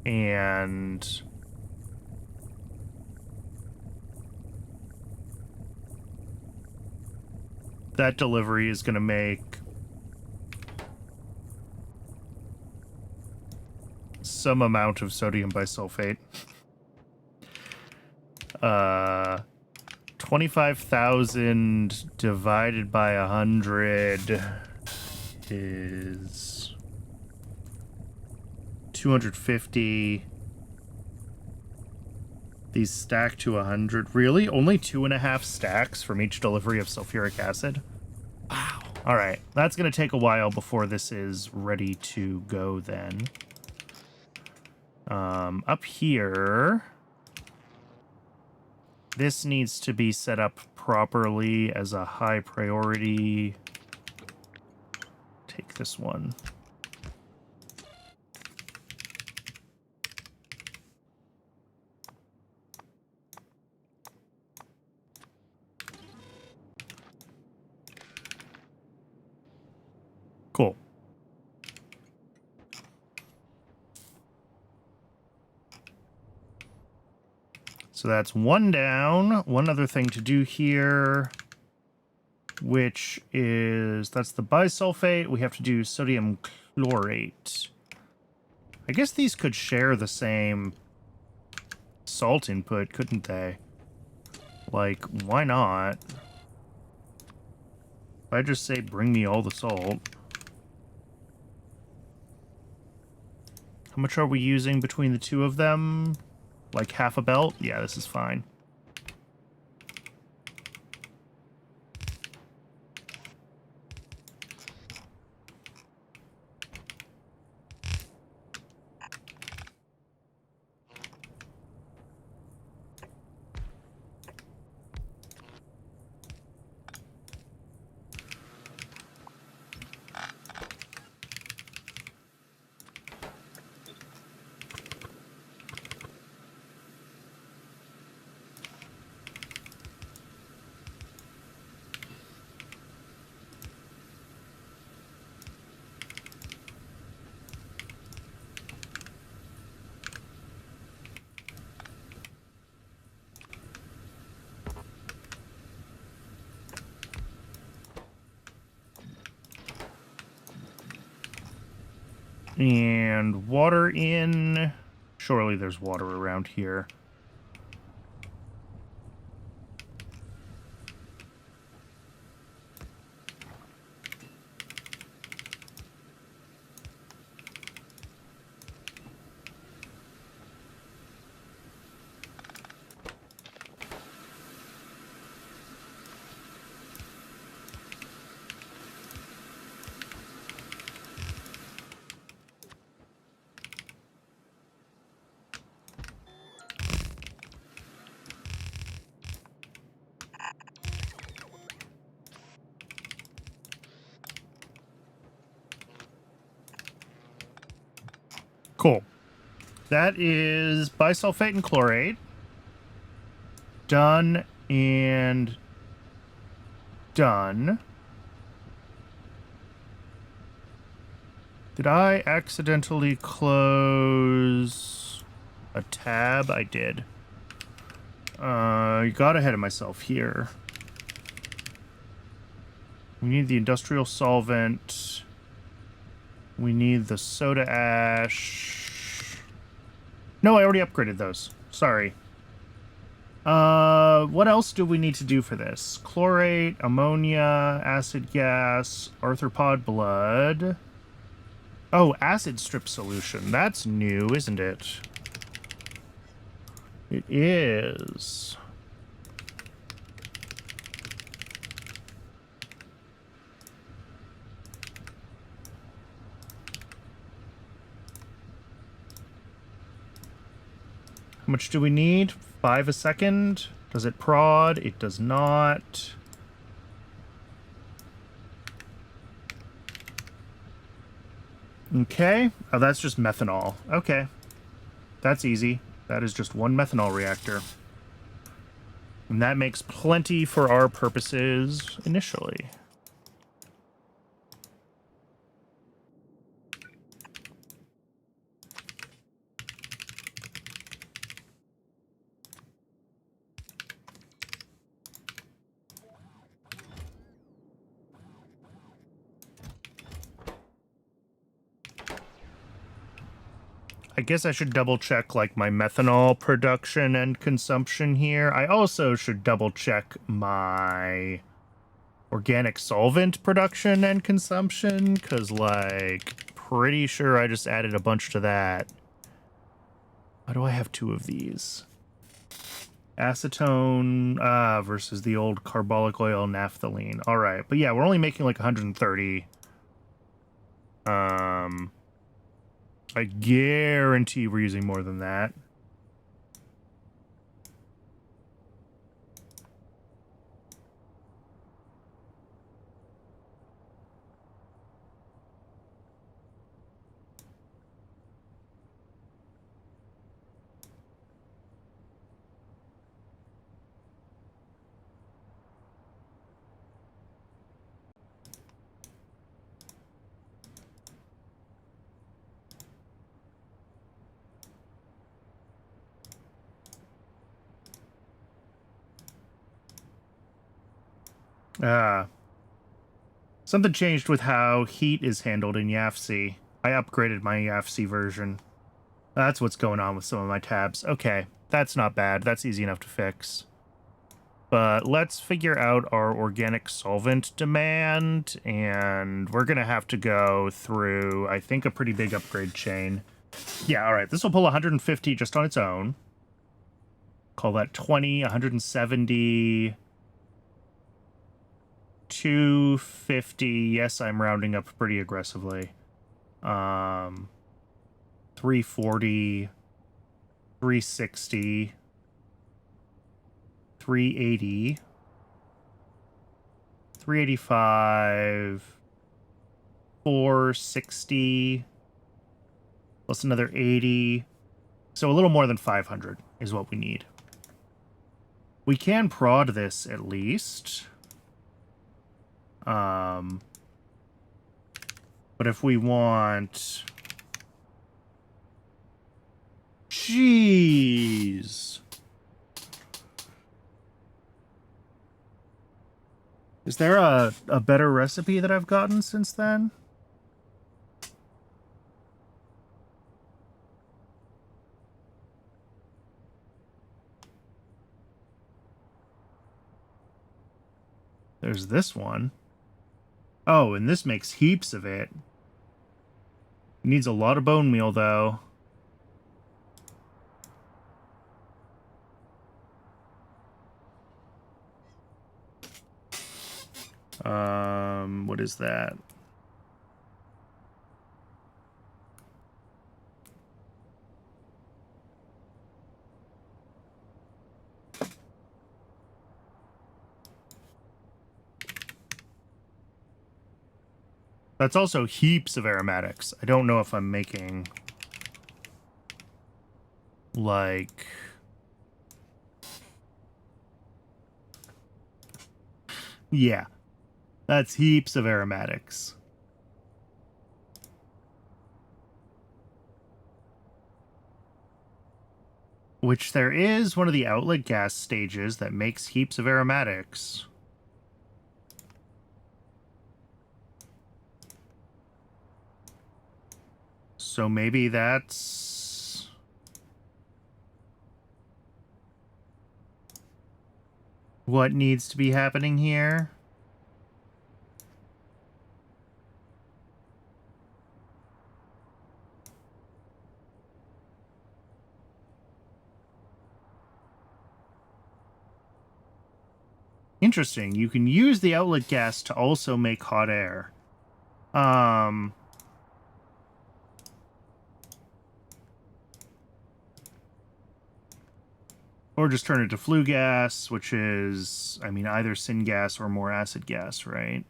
And... that delivery is going to make some amount of sodium bisulfate. 25,000 divided by 100 is 250. These stack to 100. Really? Only 2.5 stacks from each delivery of sulfuric acid? Wow. All right. That's going to take a while before this is ready to go then. Up here... this needs to be set up properly as a high priority. Take this one. Cool. So that's one down. One other thing to do here, which is, that's the bisulfate. We have to do sodium chlorate. I guess these could share the same salt input, couldn't they? Like, why not? If I just say, bring me all the salt. How much are we using between the two of them? Like half a belt? Yeah, this is fine. And water in. Surely there's water around here. That is bisulfate and chlorate. Done and done. Did I accidentally close a tab? I did. I got ahead of myself here. We need the industrial solvent. We need the soda ash. No, I already upgraded those. Sorry. What else do we need to do for this? Chlorate, ammonia, acid gas, arthropod blood. Oh, acid strip solution. That's new, isn't it? It is. How much do we need? 5 a second? Does it prod? It does not. Okay. Oh, that's just methanol. Okay. That's easy. That is just one methanol reactor. And that makes plenty for our purposes initially. I guess I should double check like my methanol production and consumption here. I also should double check my organic solvent production and consumption, because like pretty sure I just added a bunch to that. Why do I have 2 of these? Acetone versus the old carbolic oil naphthalene. All right, but yeah, we're only making like 130. I guarantee we're using more than that. Something changed with how heat is handled in YAFC. I upgraded my YAFC version. That's what's going on with some of my tabs. Okay, that's not bad. That's easy enough to fix. But let's figure out our organic solvent demand, and we're going to have to go through, I think, a pretty big upgrade chain. Yeah, all right, this will pull 150 just on its own. Call that 20, 170... 250. Yes, I'm rounding up pretty aggressively. 340, 360, 380, 385, 460, plus another 80. So a little more than 500 is what we need. We can prod this at least. But if we want... Jeez. Is there a better recipe that I've gotten since then? There's this one. Oh, and this makes heaps of it. Needs a lot of bone meal, though. What is that? That's also heaps of aromatics. I don't know if I'm making... like... Yeah, that's heaps of aromatics. Which there is one of the outlet gas stages that makes heaps of aromatics. So maybe that's... what needs to be happening here? Interesting. You can use the outlet gas to also make hot air. Or just turn it to flue gas, which is, I mean, either syngas or more acid gas, right?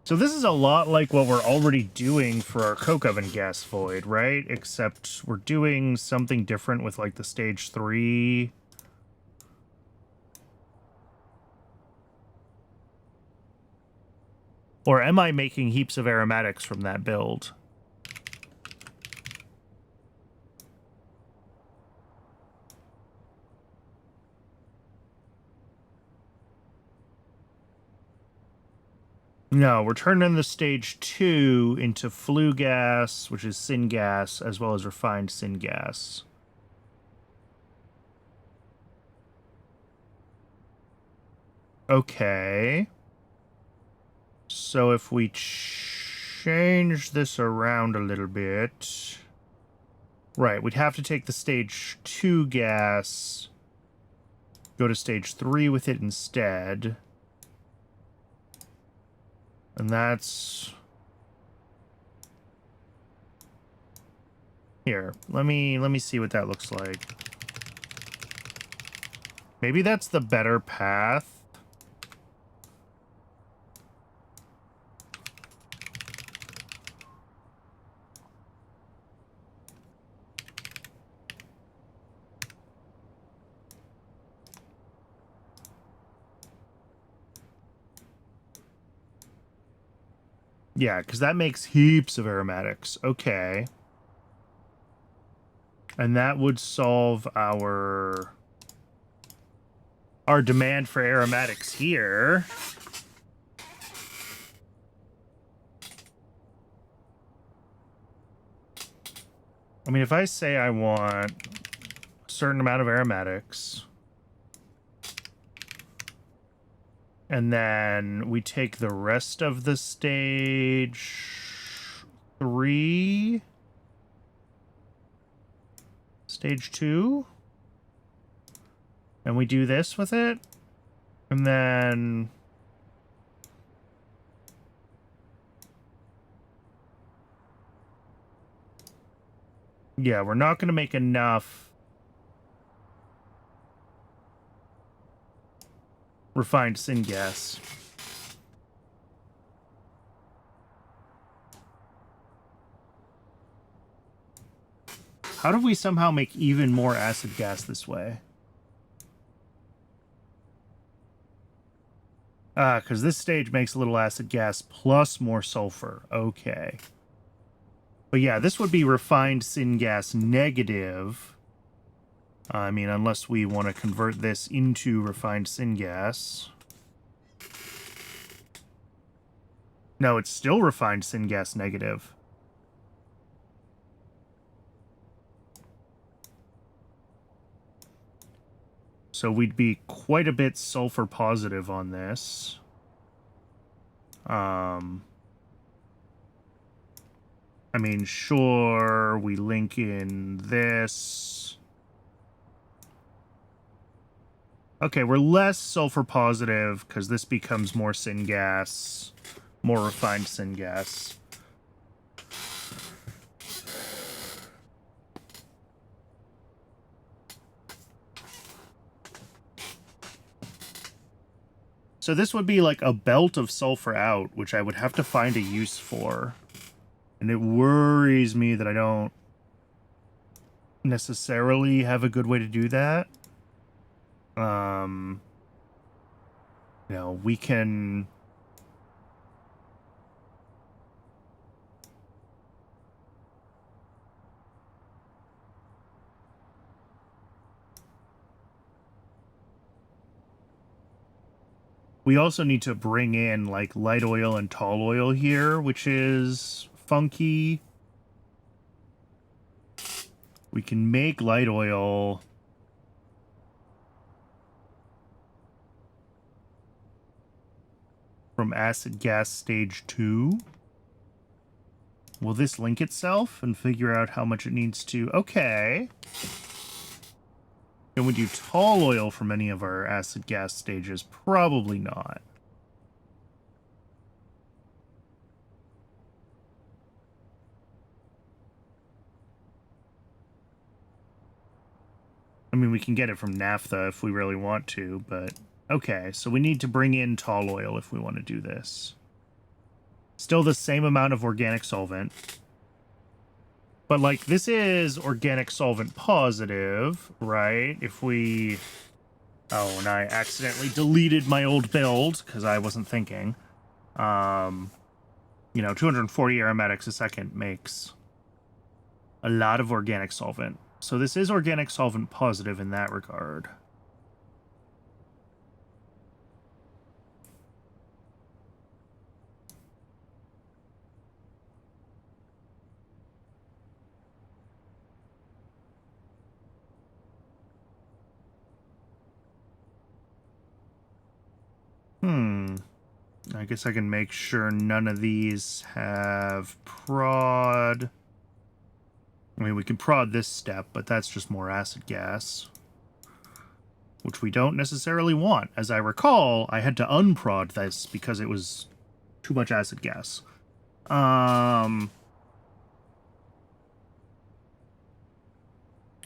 So this is a lot like what we're already doing for our coke oven gas void, right? Except we're doing something different with, like, the stage 3. Or am I making heaps of aromatics from that build? No, we're turning the stage 2 into flue gas, which is syngas, as well as refined syngas. Okay. So if we change this around a little bit... Right, we'd have to take the stage 2 gas, go to stage 3 with it instead. And that's... Here, let me see what that looks like. Maybe that's the better path. Yeah, because that makes heaps of aromatics. Okay. And that would solve our demand for aromatics here. I mean, if I say I want a certain amount of aromatics, and then we take the rest of the stage 3, stage 2, and we do this with it, and then... Yeah, we're not going to make enough refined syngas. How do we somehow make even more acid gas this way? Ah, because this stage makes a little acid gas plus more sulfur. Okay. But yeah, this would be refined syngas negative. I mean, unless we want to convert this into refined syngas. No, it's still refined syngas negative. So we'd be quite a bit sulfur positive on this. I mean, sure, we link in this. Okay, we're less sulfur positive because this becomes more syngas, more refined syngas. So this would be like a belt of sulfur out, which I would have to find a use for. And it worries me that I don't necessarily have a good way to do that. You know, we can... We also need to bring in, like, light oil and tall oil here, which is funky. We can make light oil... from acid gas stage 2. Will this link itself and figure out how much it needs to... Okay. Can we do tall oil from any of our acid gas stages? Probably not. I mean, we can get it from naphtha if we really want to, but... Okay, so we need to bring in tall oil if we want to do this. Still the same amount of organic solvent. But, like, this is organic solvent positive, right? If we... Oh, and I accidentally deleted my old build, because I wasn't thinking. You know, 240 aromatics a second makes a lot of organic solvent. So this is organic solvent positive in that regard. I guess I can make sure none of these have prod. I mean, we can prod this step, but that's just more acid gas, which we don't necessarily want. As I recall, I had to unprod this because it was too much acid gas.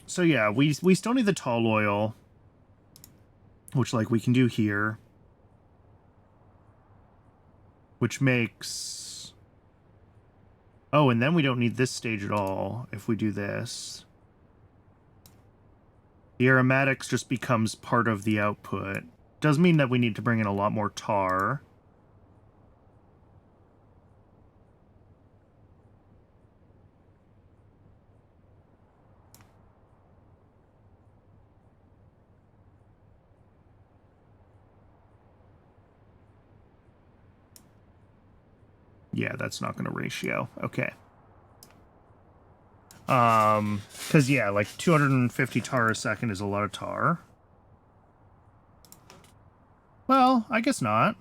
So yeah, we still need the tall oil, which, like, we can do here. Which makes... Oh, and then we don't need this stage at all if we do this. The aromatics just becomes part of the output. Does mean that we need to bring in a lot more tar. Yeah, that's not going to ratio. Okay. Because, yeah, like 250 tar a second is a lot of tar. Well, I guess not.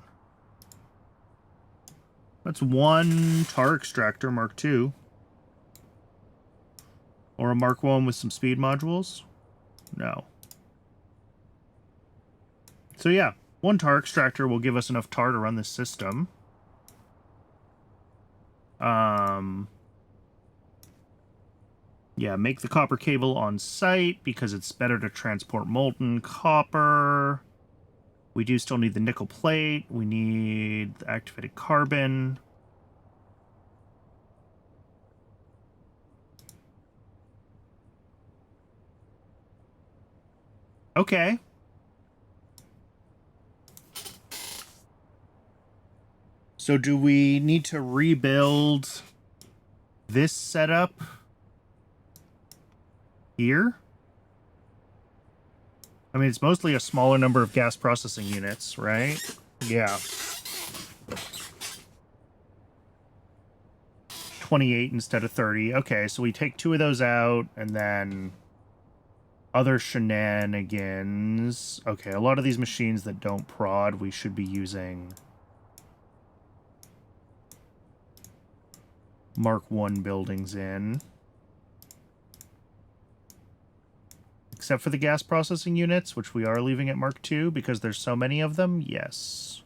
That's one tar extractor, Mark II. Or a Mark I with some speed modules? No. So, yeah, one tar extractor will give us enough tar to run this system. Yeah, make the copper cable on site because it's better to transport molten copper. We do still need the nickel plate. We need the activated carbon. Okay. So do we need to rebuild this setup here? I mean, it's mostly a smaller number of gas processing units, right? Yeah. 28 instead of 30. Okay, so we take 2 of those out, and then other shenanigans. Okay, a lot of these machines that don't prod, we should be using Mark I buildings in. Except for the gas processing units, which we are leaving at Mark II because there's so many of them, yes.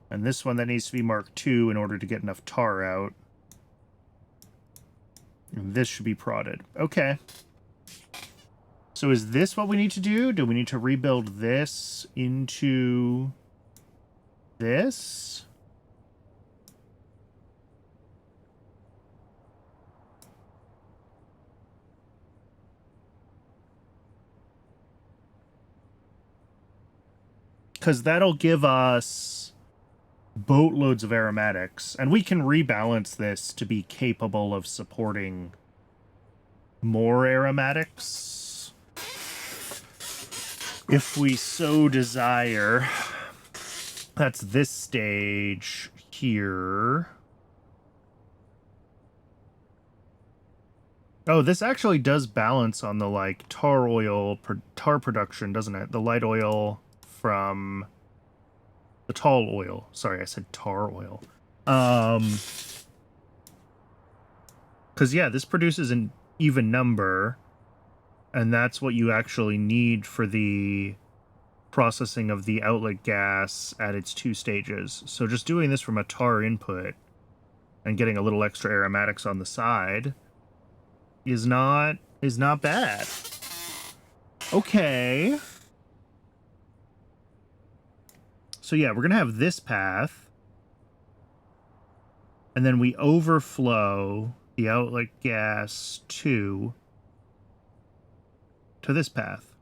And this one that needs to be Mark II in order to get enough tar out. And this should be prodded. Okay. So is this what we need to do? Do we need to rebuild this into this? Because that'll give us boatloads of aromatics, and we can rebalance this to be capable of supporting more aromatics if we so desire. That's this stage here. Oh, this actually does balance on the like tar production, doesn't it? The light oil from the tall oil. Sorry, I said tar oil. Because yeah, this produces an even number, and that's what you actually need for the processing of the outlet gas at its 2 stages. So just doing this from a tar input and getting a little extra aromatics on the side is not bad. Okay. So yeah, we're gonna have this path, and then we overflow the outlet gas to this path.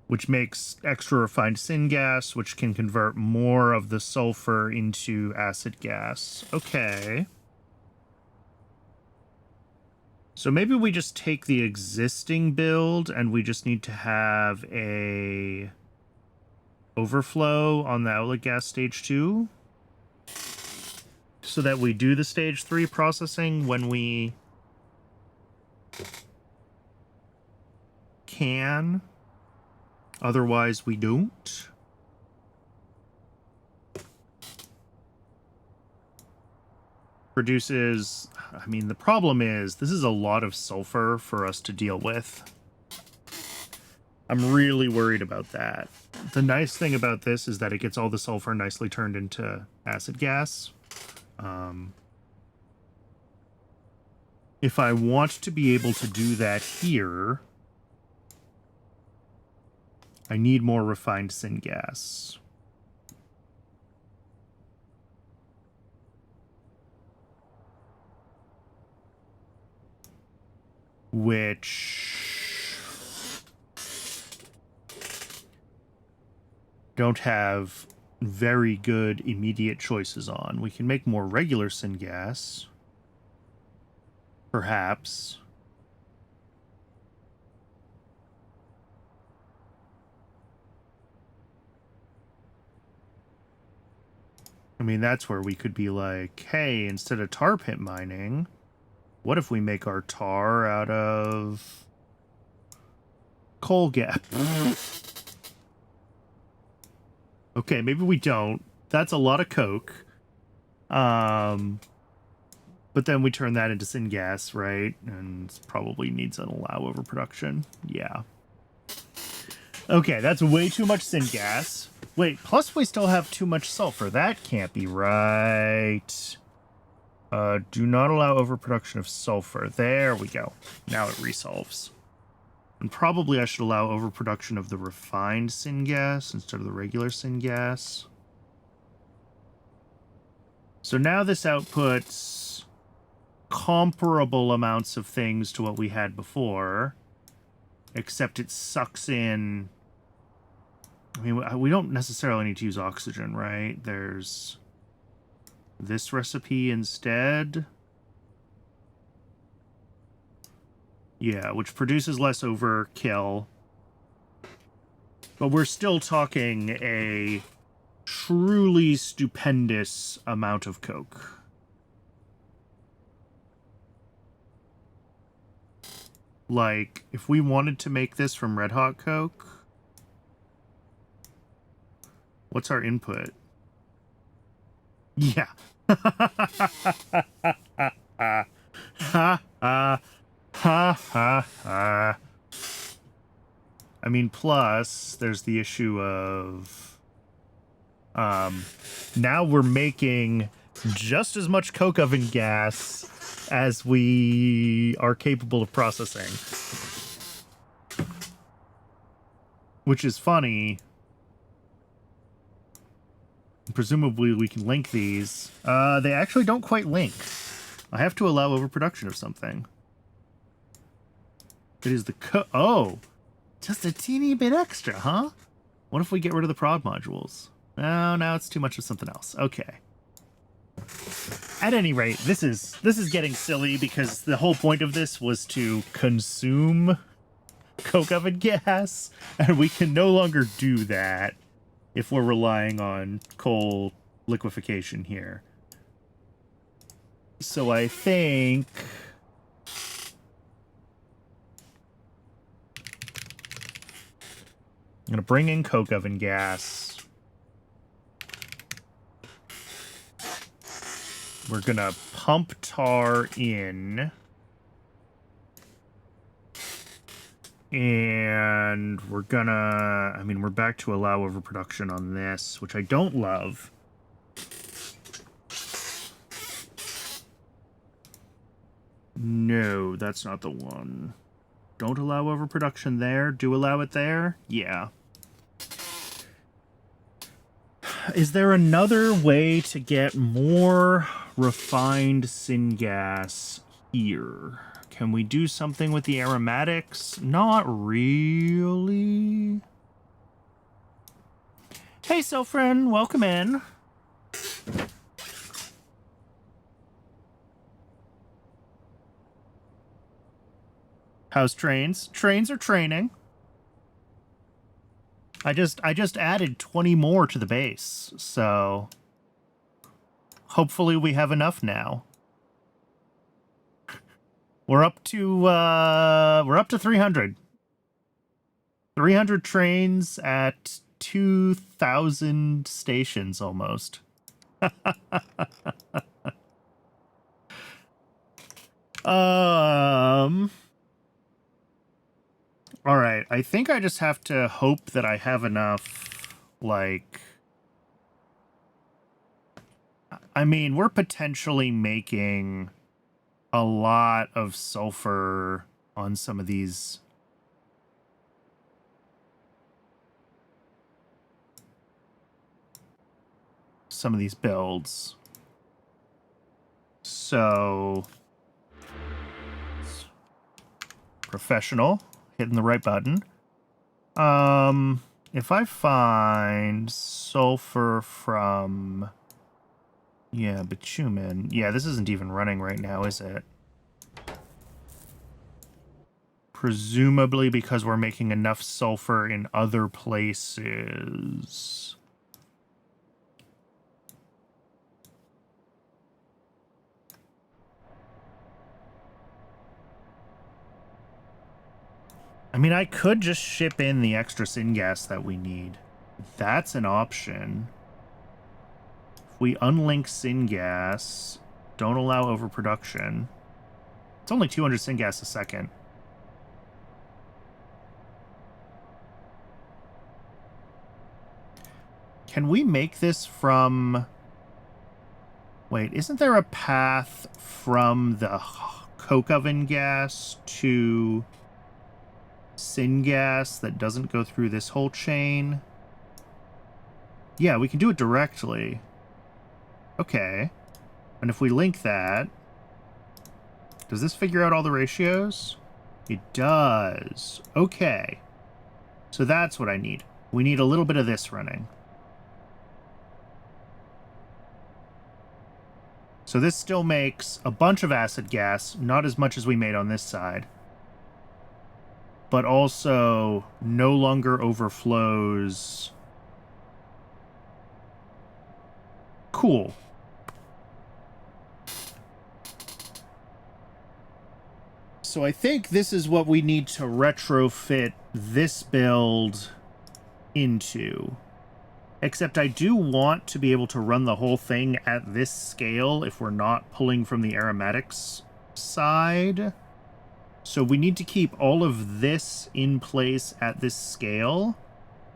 Which makes extra refined syngas, which can convert more of the sulfur into acid gas. Okay. So maybe we just take the existing build and we just need to have a overflow on the outlet gas stage 2 so that we do the stage 3 processing when we can. Otherwise, we don't. Produces... I mean, the problem is, this is a lot of sulfur for us to deal with. I'm really worried about that. The nice thing about this is that it gets all the sulfur nicely turned into acid gas. If I want to be able to do that here, I need more refined syngas. Which don't have very good immediate choices on. We can make more regular syngas, perhaps. I mean, that's where we could be like, hey, instead of tar pit mining, what if we make our tar out of coal gas? Okay, maybe we don't. That's a lot of coke. But then we turn that into syngas, right? And probably needs an allow overproduction. Yeah. Okay, that's way too much syngas. Wait, plus we still have too much sulfur. That can't be right. Do not allow overproduction of sulfur. There we go. Now it resolves. And probably I should allow overproduction of the refined syngas instead of the regular syngas. So now this outputs comparable amounts of things to what we had before, except it sucks in... I mean, we don't necessarily need to use oxygen, right? There's this recipe instead. Yeah, which produces less overkill. But we're still talking a truly stupendous amount of coke. Like, if we wanted to make this from red hot coke, what's our input? Yeah. Ha ha ha. I mean, plus, there's the issue of Now we're making just as much coke oven gas as we are capable of processing. Which is funny. Presumably we can link these. They actually don't quite link. I have to allow overproduction of something. It is the oh! Just a teeny bit extra, huh? What if we get rid of the prod modules? Oh, now it's too much of something else. Okay. At any rate, this is getting silly because the whole point of this was to consume coke oven gas, and we can no longer do that if we're relying on coal liquefaction here. So I think I'm gonna bring in coke oven gas. We're gonna pump tar in. And we're gonna, I mean, we're back to allow overproduction on this, which I don't love. No, that's not the one. Don't allow overproduction there. Do allow it there? Yeah. Is there another way to get more refined syngas here? Can we do something with the aromatics? Not really. Hey, Sofren, welcome in. How's trains? Trains are training. I just added 20 more to the base, so hopefully we have enough now. We're up to 300. 300 trains at 2,000 stations almost. All right, I think I just have to hope that I have enough, like... I mean, we're potentially making a lot of sulfur on some of these. Some of these builds. So... Professional. Hitting the right button. If I find sulfur from... Yeah, bitumen. Yeah, this isn't even running right now, is it? Presumably because we're making enough sulfur in other places. I mean, I could just ship in the extra syngas that we need. That's an option. If we unlink syngas, don't allow overproduction. It's only 200 syngas a second. Can we make this from... Wait, isn't there a path from the coke oven gas to syngas that doesn't go through this whole chain? Yeah, we can do it directly. Okay. And if we link that, does this figure out all the ratios? It does. Okay. So that's what I need. We need a little bit of this running. So this still makes a bunch of acid gas, not as much as we made on this side. But also no longer overflows. Cool. So I think this is what we need to retrofit this build into. Except I do want to be able to run the whole thing at this scale if we're not pulling from the aromatics side. So we need to keep all of this in place at this scale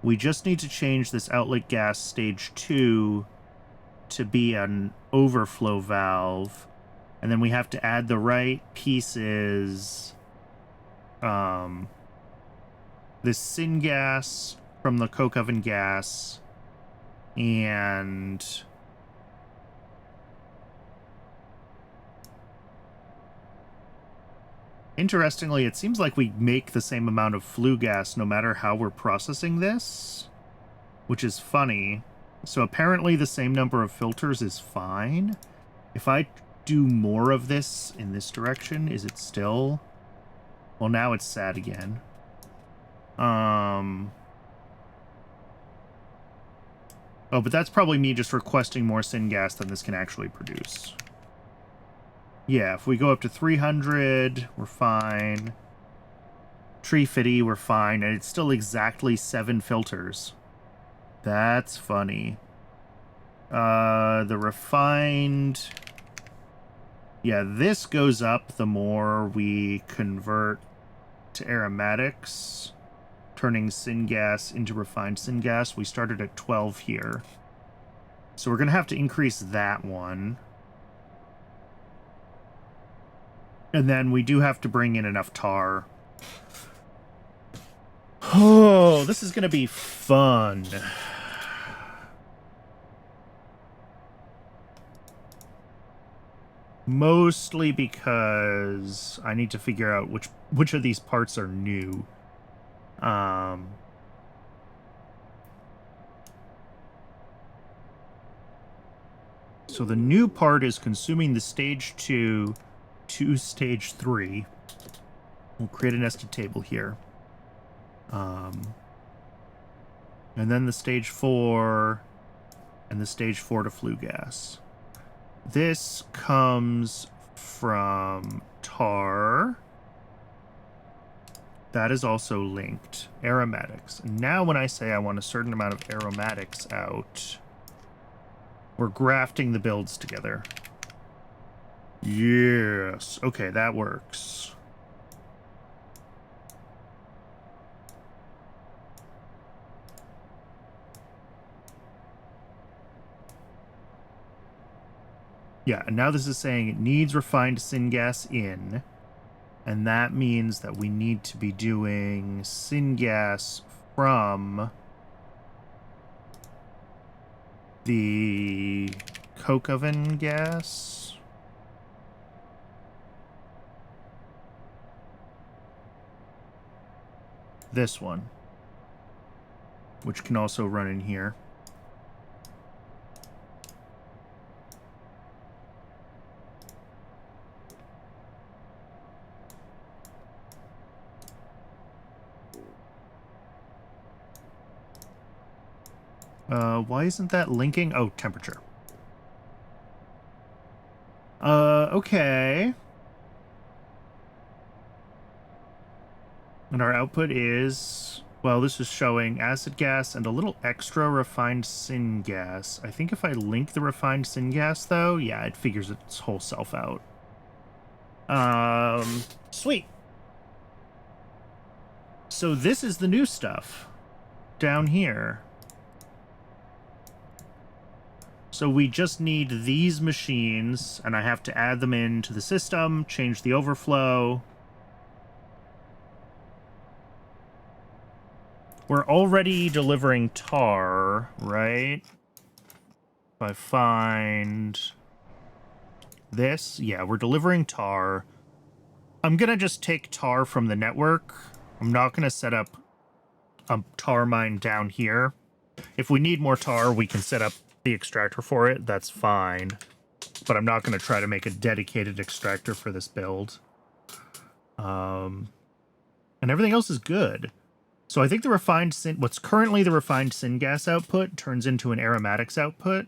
We just need to change this outlet gas stage 2 to be an overflow valve. And then we have to add the right pieces. This syngas from the coke oven gas. And interestingly, it seems like we make the same amount of flue gas no matter how we're processing this, which is funny. So apparently the same number of filters is fine. If I do more of this in this direction, is it still... Well, now it's sad again. Oh, but that's probably me just requesting more syngas than this can actually produce. Yeah, if we go up to 300, we're fine. Tree fitty, we're fine. And it's still exactly 7 filters. That's funny. The refined... Yeah, this goes up the more we convert to aromatics, turning syngas into refined syngas. We started at 12 here. So we're going to have to increase that one. And then we do have to bring in enough tar. Oh, this is going to be fun. Mostly because I need to figure out which of these parts are new. So the new part is consuming the stage 2 to stage 3. We'll create a nested table here. And then the stage 4 and the stage 4 to flue gas. This comes from tar. That is also linked. Aromatics. And now when I say I want a certain amount of aromatics out, we're grafting the builds together. Yes. Okay, that works. Yeah, and now this is saying it needs refined syngas in, and that means that we need to be doing syngas from the coke oven gas. This one, which can also run in here. Why isn't that linking? Oh, temperature. Okay. And our output is, well, this is showing acid gas and a little extra refined syngas. I think if I link the refined syngas, though, yeah, it figures its whole self out. Sweet. So this is the new stuff down here. So we just need these machines, and I have to add them into the system, change the overflow. We're already delivering tar, right? If I find this, yeah, we're delivering tar. I'm gonna just take tar from the network. I'm not gonna set up a tar mine down here. If we need more tar, we can set up the extractor for it. That's fine. But I'm not gonna try to make a dedicated extractor for this build. And everything else is good. So I think the refined what's currently the refined syngas output turns into an aromatics output.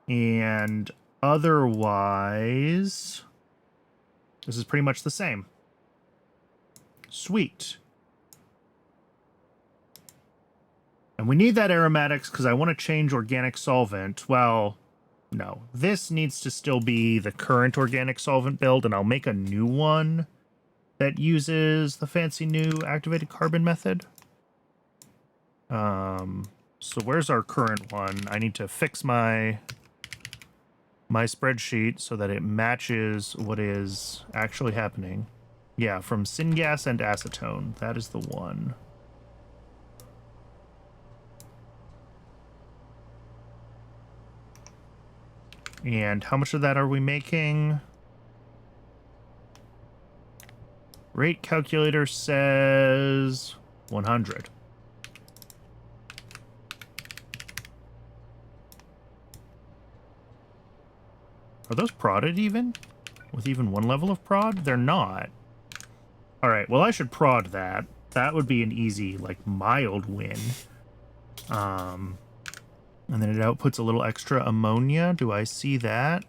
And otherwise, this is pretty much the same. Sweet. And we need that aromatics because I want to change organic solvent. Well, no. This needs to still be the current organic solvent build, and I'll make a new one that uses the fancy new activated carbon method. So where's our current one? I need to fix my spreadsheet so that it matches what is actually happening. Yeah, from syngas and acetone. That is the one. And how much of that are we making? Rate calculator says 100. Are those prodded even? With even one level of prod? They're not. Alright, well I should prod that. That would be an easy, like, mild win. And then it outputs a little extra ammonia. Do I see that?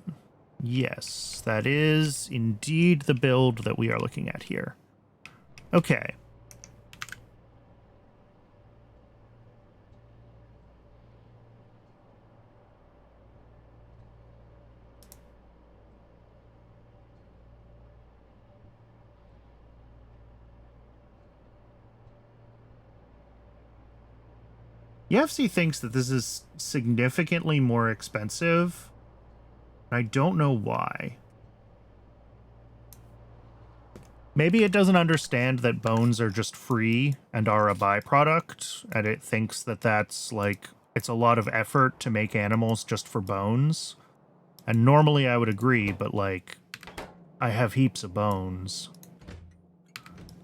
Yes, that is indeed the build that we are looking at here. Okay. UFC thinks that this is significantly more expensive. I don't know why. Maybe it doesn't understand that bones are just free and are a byproduct, and it thinks that that's, like, it's a lot of effort to make animals just for bones. And normally I would agree, but, like, I have heaps of bones.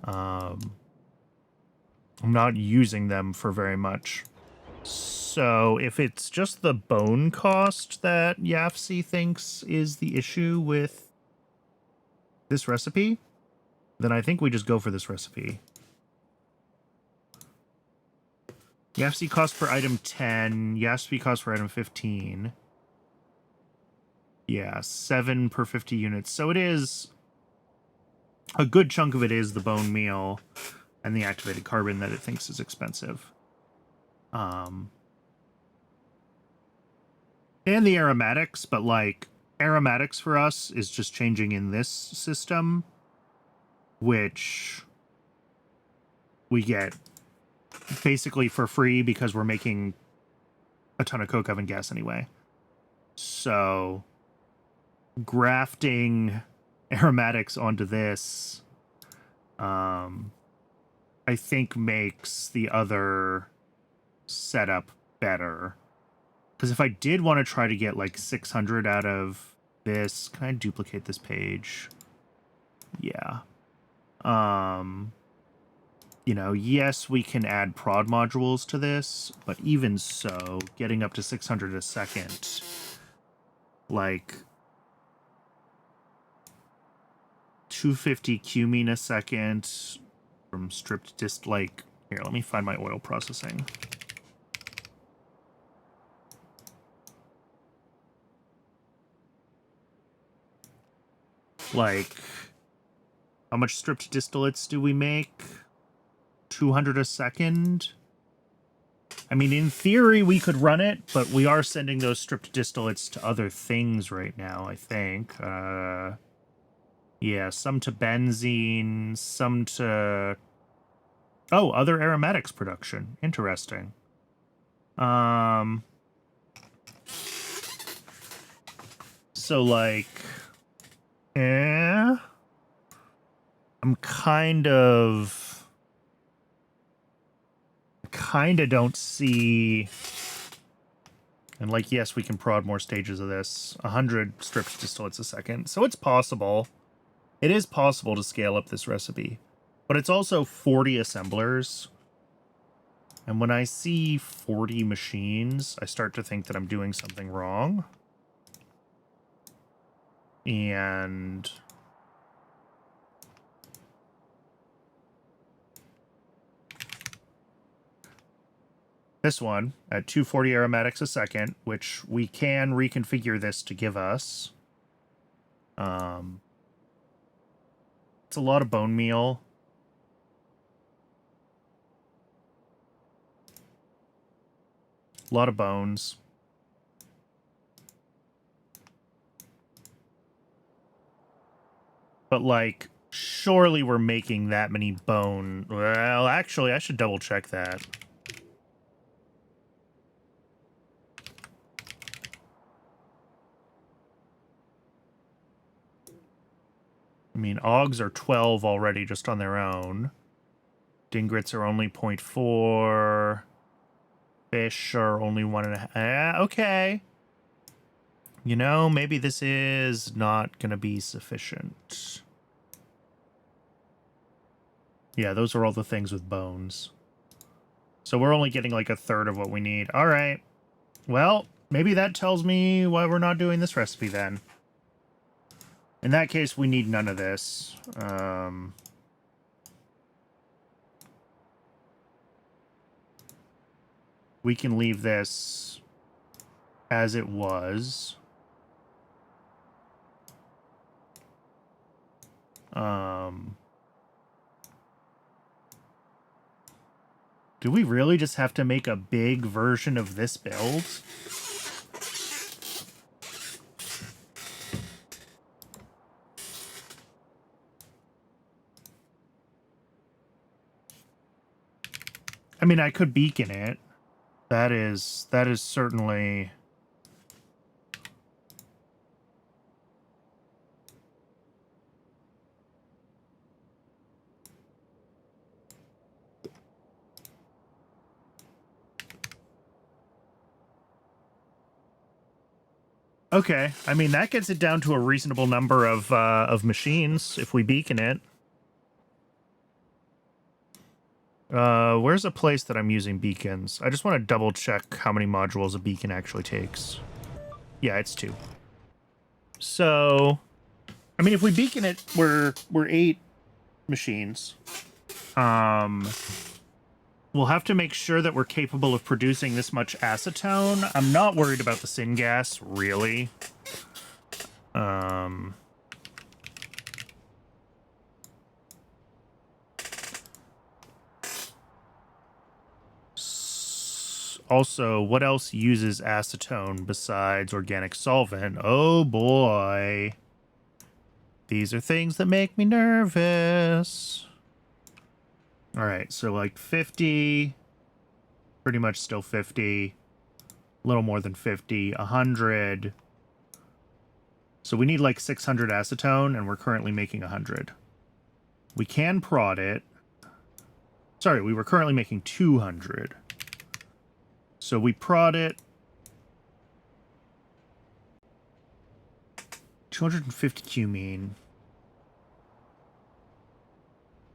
I'm not using them for very much. So if it's just the bone cost that Yafsi thinks is the issue with this recipe, then I think we just go for this recipe. Yafsi cost per item 10, Yafsi cost per item 15. Yeah, 7 per 50 units. So it is... a good chunk of it is the bone meal and the activated carbon that it thinks is expensive. And the aromatics, but, like, aromatics for us is just changing in this system, which we get basically for free because we're making a ton of coke oven gas anyway. So grafting aromatics onto this, I think makes the other setup better. Because if I did want to try to get like 600 out of this, can I duplicate this page? Yeah. You know, yes, we can add prod modules to this, but even so, getting up to 600 a second, like 250 cumene a second from stripped dist, like, here, let me find my oil processing. Like, how much stripped distillates do we make? 200 a second? I mean, in theory, we could run it, but we are sending those stripped distillates to other things right now, I think. Yeah, some to benzene, some to... oh, other aromatics production. Interesting. So, like... I'm kind of don't see... and, like, yes, we can prod more stages of this. 100 stripped distillates a second. So it's possible. It is possible to scale up this recipe. But it's also 40 assemblers. And when I see 40 machines, I start to think that I'm doing something wrong. And... this one at 240 aromatics a second, which we can reconfigure this to give us. It's a lot of bone meal. A lot of bones. But, like, surely we're making that many bone... well, actually, I should double check that. mean, Augs are 12 already just on their own. Dingrits are only 0.4. Fish are only 1.5. Okay. You know, maybe this is not going to be sufficient. Yeah, those are all the things with bones. So we're only getting like a third of what we need. All right. Well, maybe that tells me why we're not doing this recipe then. In that case, we need none of this. We can leave this as it was. Do we really just have to make a big version of this build? I mean, I could beacon it. That is certainly... Okay, I mean, that gets it down to a reasonable number of machines if we beacon it. Where's a place that I'm using beacons? I just want to double check how many modules a beacon actually takes. Yeah, it's 2. So, I mean, if we beacon it, we're 8 machines. We'll have to make sure that we're capable of producing this much acetone. I'm not worried about the syngas, really. Also, what else uses acetone besides organic solvent? Oh boy. These are things that make me nervous. All right, so like 50, pretty much still 50, a little more than 50, 100. So we need like 600 acetone, and we're currently making 100. We can prod it. Sorry, we were currently making 200. So we prod it. 250 cumene.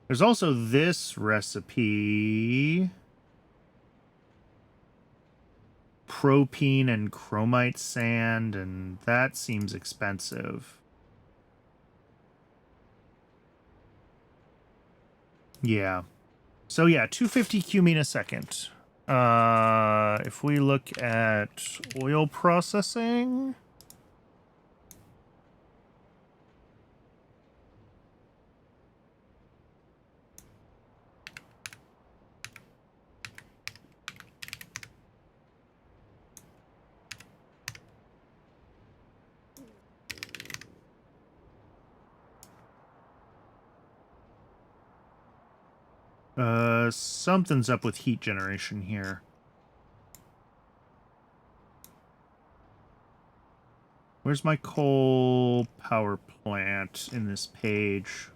There's also this recipe. Propene and chromite sand, and that seems expensive. Yeah. So yeah, 250 cumene a second. If we look at oil processing... something's up with heat generation here. Where's my coal power plant in this page?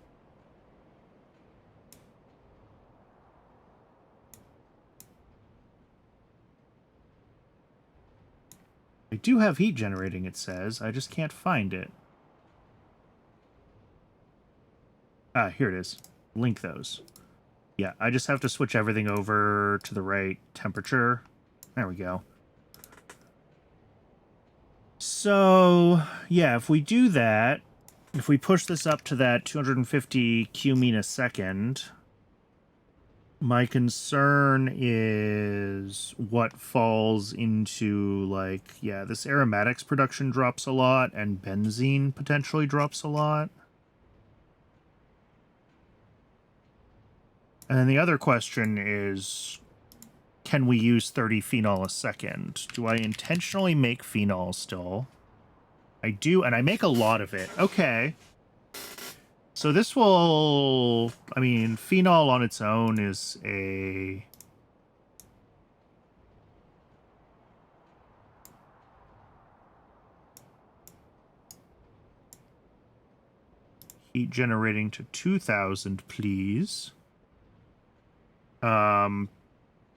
I do have heat generating, it says. I just can't find it. Ah, here it is. Link those. Yeah, I just have to switch everything over to the right temperature. There we go. So, yeah, if we do that, if we push this up to that 250 cumene a second, my concern is what falls into, like, yeah, this aromatics production drops a lot, and benzene potentially drops a lot. And then the other question is, can we use 30 phenol a second? Do I intentionally make phenol still? I do, and I make a lot of it. Okay. So this will... I mean, phenol on its own is a... Heat generating to 2,000, please.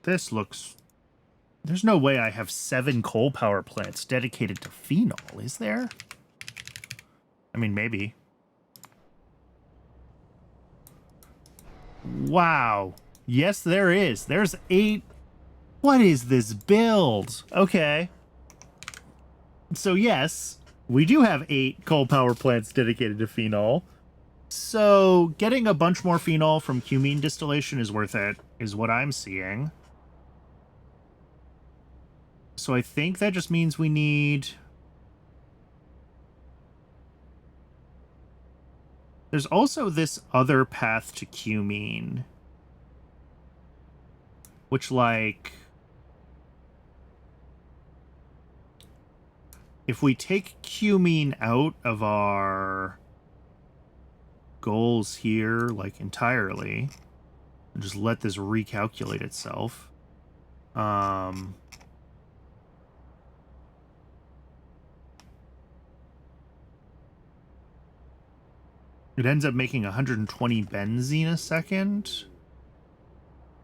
This looks... There's no way I have 7 coal power plants dedicated to phenol, is there? I mean, maybe. Wow. Yes, there is. There's 8. What is this build? Okay. So yes, we do have 8 coal power plants dedicated to phenol. So getting a bunch more phenol from cumene distillation is worth it, is what I'm seeing. So I think that just means we need... There's also this other path to cumene. Which, like... If we take cumene out of our goals here, like, entirely, and just let this recalculate itself... It ends up making 120 benzene a second.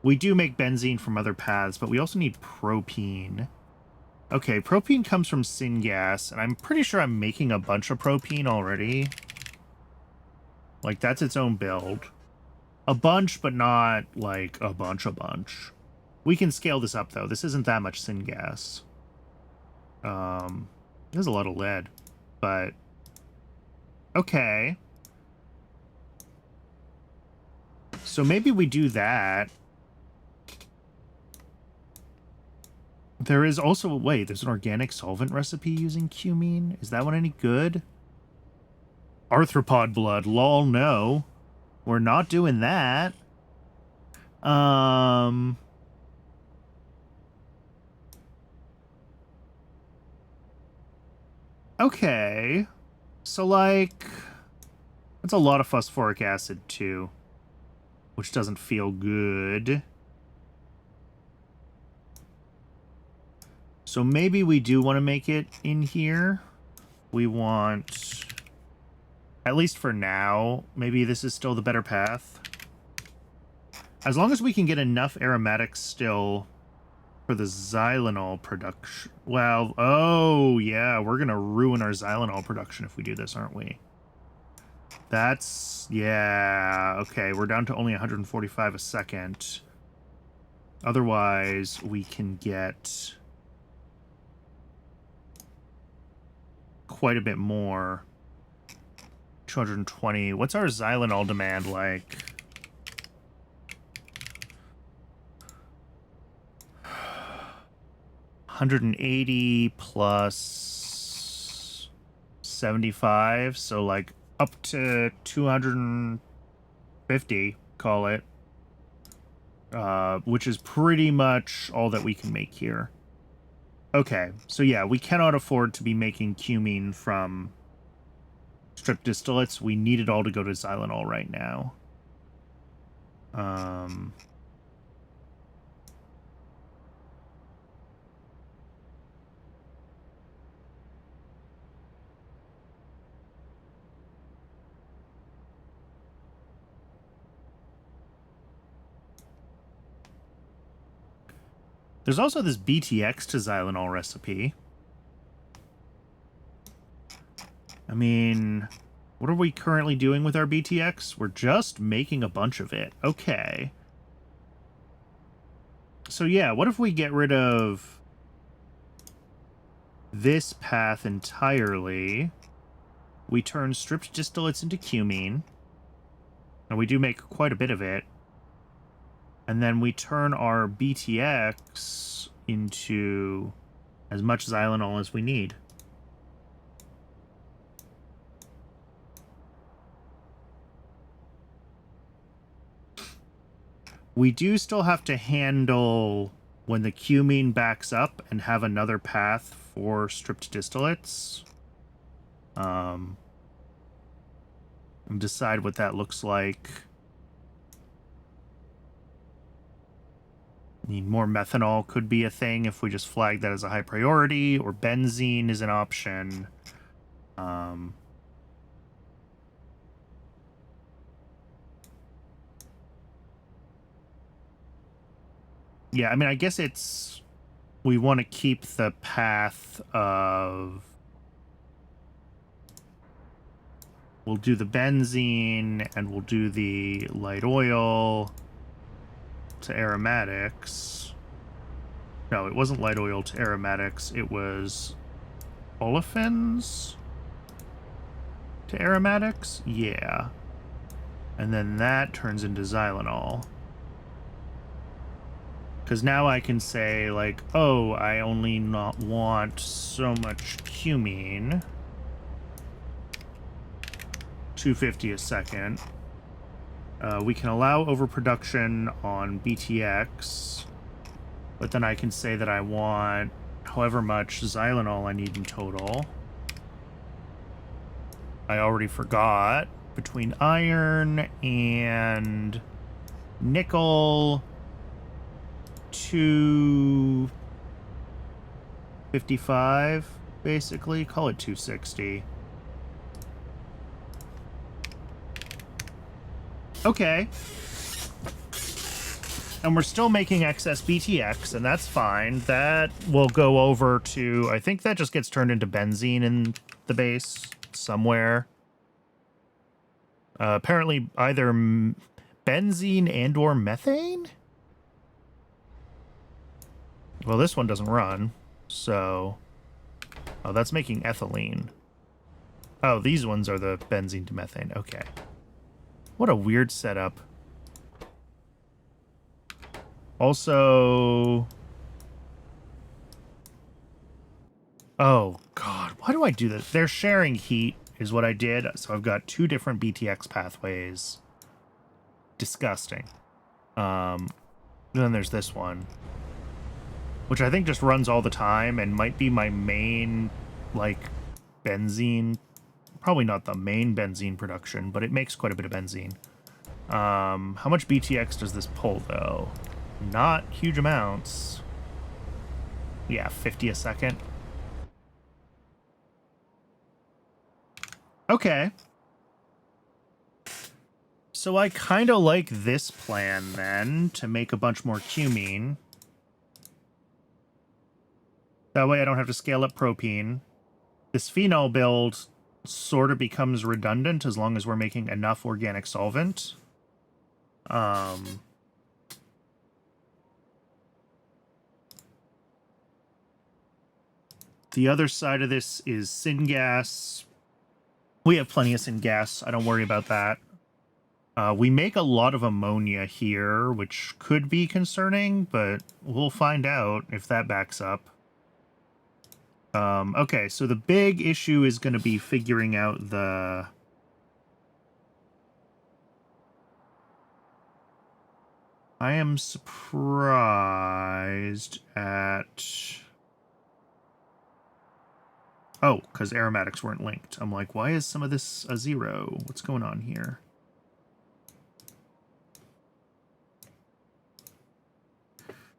We do make benzene from other paths, but we also need propene. Okay, propene comes from syngas, and I'm pretty sure I'm making a bunch of propene already. Like, that's its own build. A bunch, but not, like, a bunch. We can scale this up, though. This isn't that much syngas. There's a lot of lead, but... Okay. So maybe we do that. There is also... Wait, there's an organic solvent recipe using cumene? Is that one any good? Arthropod blood. Lol, no. We're not doing that. Okay. So, like... That's a lot of phosphoric acid, too. Which doesn't feel good. So maybe we do want to make it in here. We want... At least for now, maybe this is still the better path. As long as we can get enough aromatics still for the xylanol production. Well, oh, yeah, we're going to ruin our xylanol production if we do this, aren't we? That's... yeah, okay, we're down to only 145 a second. Otherwise, we can get quite a bit more. 220. What's our xylanol demand like? $180 plus 75, so like up to 250, call it. Which is pretty much all that we can make here. Okay, so yeah, we cannot afford to be making cumene from strip distillates. We need it all to go to xylanol right now. There's also this BTX to xylanol recipe. I mean, what are we currently doing with our BTX? We're just making a bunch of it. Okay. So yeah, what if we get rid of this path entirely? We turn stripped distillates into cumene. And we do make quite a bit of it. And then we turn our BTX into as much xylanol as we need. We do still have to handle when the cumene backs up and have another path for stripped distillates. And decide what that looks like. Need more methanol could be a thing if we just flag that as a high priority, or benzene is an option. Yeah, I mean, I guess we want to keep the path of... We'll do the benzene, and we'll do the light oil to aromatics. No, it wasn't light oil to aromatics. It was olefins to aromatics? Yeah. And then that turns into xylenol. Because now I can say, like, oh, I only not want so much cumene. 250 a second. We can allow overproduction on BTX, but then I can say that I want however much xylenol I need in total. I already forgot. Between iron and nickel, 255, basically. Call it 260. Okay. And we're still making excess BTX, and that's fine. That will go over to... I think that just gets turned into benzene in the base somewhere. Apparently either benzene and or methane? Well, this one doesn't run, so... Oh, that's making ethylene. Oh, these ones are the benzene to methane. Okay. What a weird setup. Also... Oh, God. Why do I do this? They're sharing heat is what I did. So I've got two different BTX pathways. Disgusting. And then there's this one, which I think just runs all the time and might be my main, like, benzene. Probably not the main benzene production, but it makes quite a bit of benzene. How much BTX does this pull, though? Not huge amounts. Yeah, 50 a second. Okay. So I kind of like this plan, then, to make a bunch more cumene. That way I don't have to scale up propene. This phenol build sort of becomes redundant as long as we're making enough organic solvent. The other side of this is syngas. We have plenty of syngas. I don't worry about that. We make a lot of ammonia here, which could be concerning, but we'll find out if that backs up. Okay, so the big issue is going to be figuring out the... I am surprised at... Oh, because aromatics weren't linked. I'm like, why is some of this a 0? What's going on here?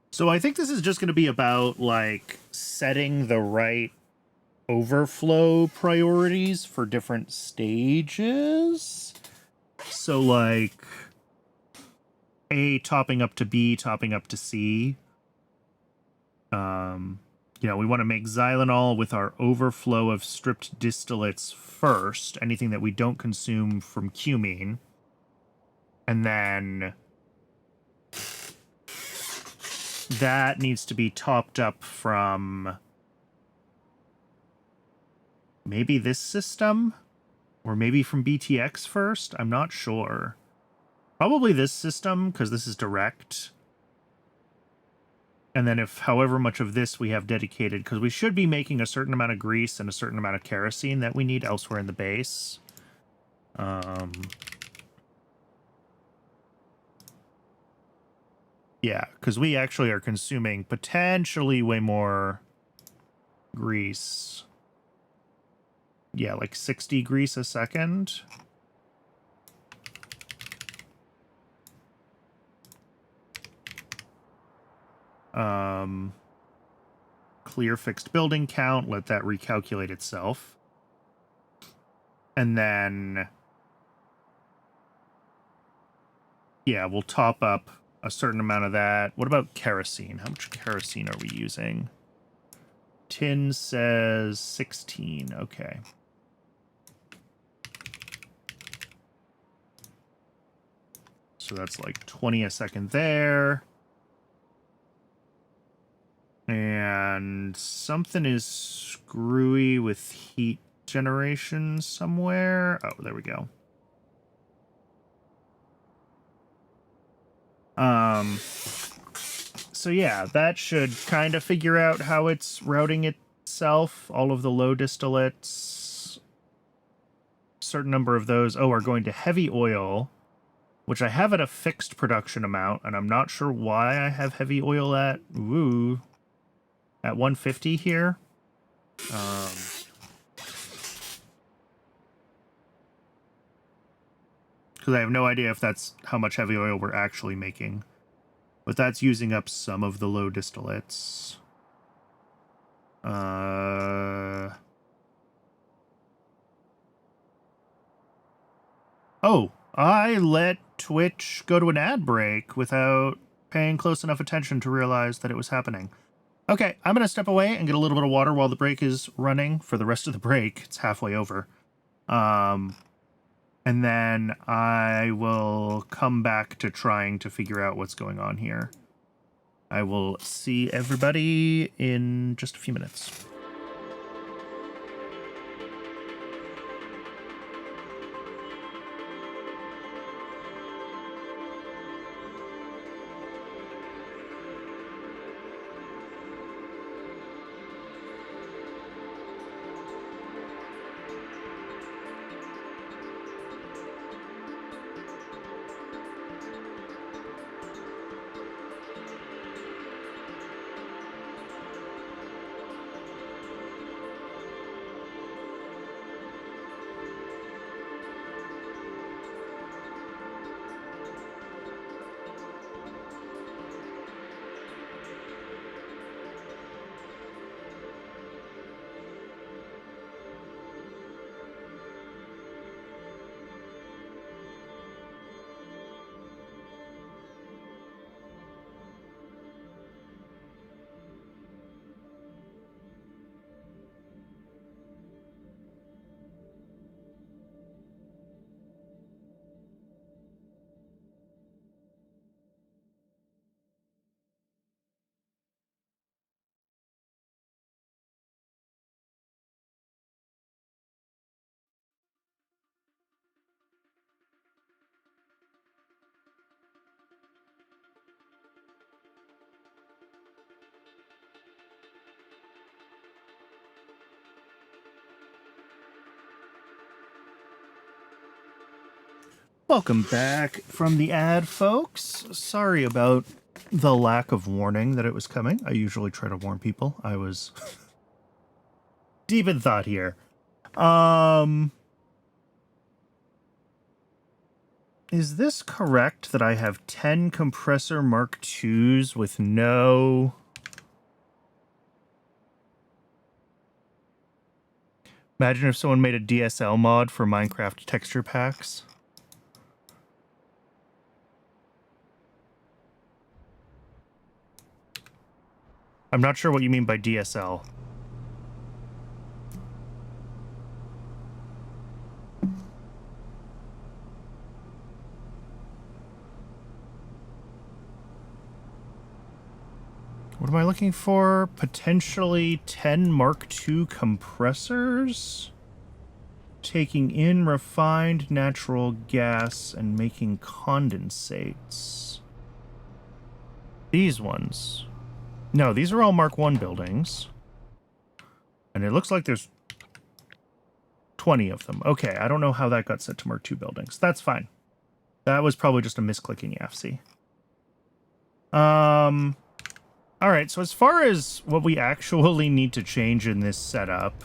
So I think this is just going to be about, like, setting the right overflow priorities for different stages. So, like, A topping up to B, topping up to C. You know, we want to make xylenol with our overflow of stripped distillates first, anything that we don't consume from cumene. And then that needs to be topped up from maybe this system? Or maybe from BTX first? I'm not sure. Probably this system, because this is direct. And then if however much of this we have dedicated, because we should be making a certain amount of grease and a certain amount of kerosene that we need elsewhere in the base. Yeah, because we actually are consuming potentially way more grease. Yeah, like 60 grease a second. Clear fixed building count, let that recalculate itself. And then, yeah, we'll top up a certain amount of that. What about kerosene? How much kerosene are we using? Tin says 16. Okay. So that's like 20 a second there. And something is screwy with heat generation somewhere. Oh, there we go. So yeah, that should kind of figure out how it's routing itself. All of the low distillates, certain number of those, are going to heavy oil, which I have at a fixed production amount, and I'm not sure why I have heavy oil at 150 here. Because I have no idea if that's how much heavy oil we're actually making. But that's using up some of the low distillates. Oh, I let Twitch go to an ad break without paying close enough attention to realize that it was happening. Okay, I'm going to step away and get a little bit of water while the break is running for the rest of the break. It's halfway over. And then I will come back to trying to figure out what's going on here. I will see everybody in just a few minutes. Welcome back from the ad, folks. Sorry about the lack of warning that it was coming. I usually try to warn people. I was deep in thought here. Is this correct that I have 10 compressor Mark IIs with no... Imagine if someone made a DSL mod for Minecraft texture packs. I'm not sure what you mean by DSL. What am I looking for? Potentially 10 Mark II compressors? Taking in refined natural gas and making condensates. These ones. No, these are all Mark I buildings. And it looks like there's 20 of them. Okay, I don't know how that got set to Mark II buildings. That's fine. That was probably just a misclick in YAFC. Alright, so as far as what we actually need to change in this setup,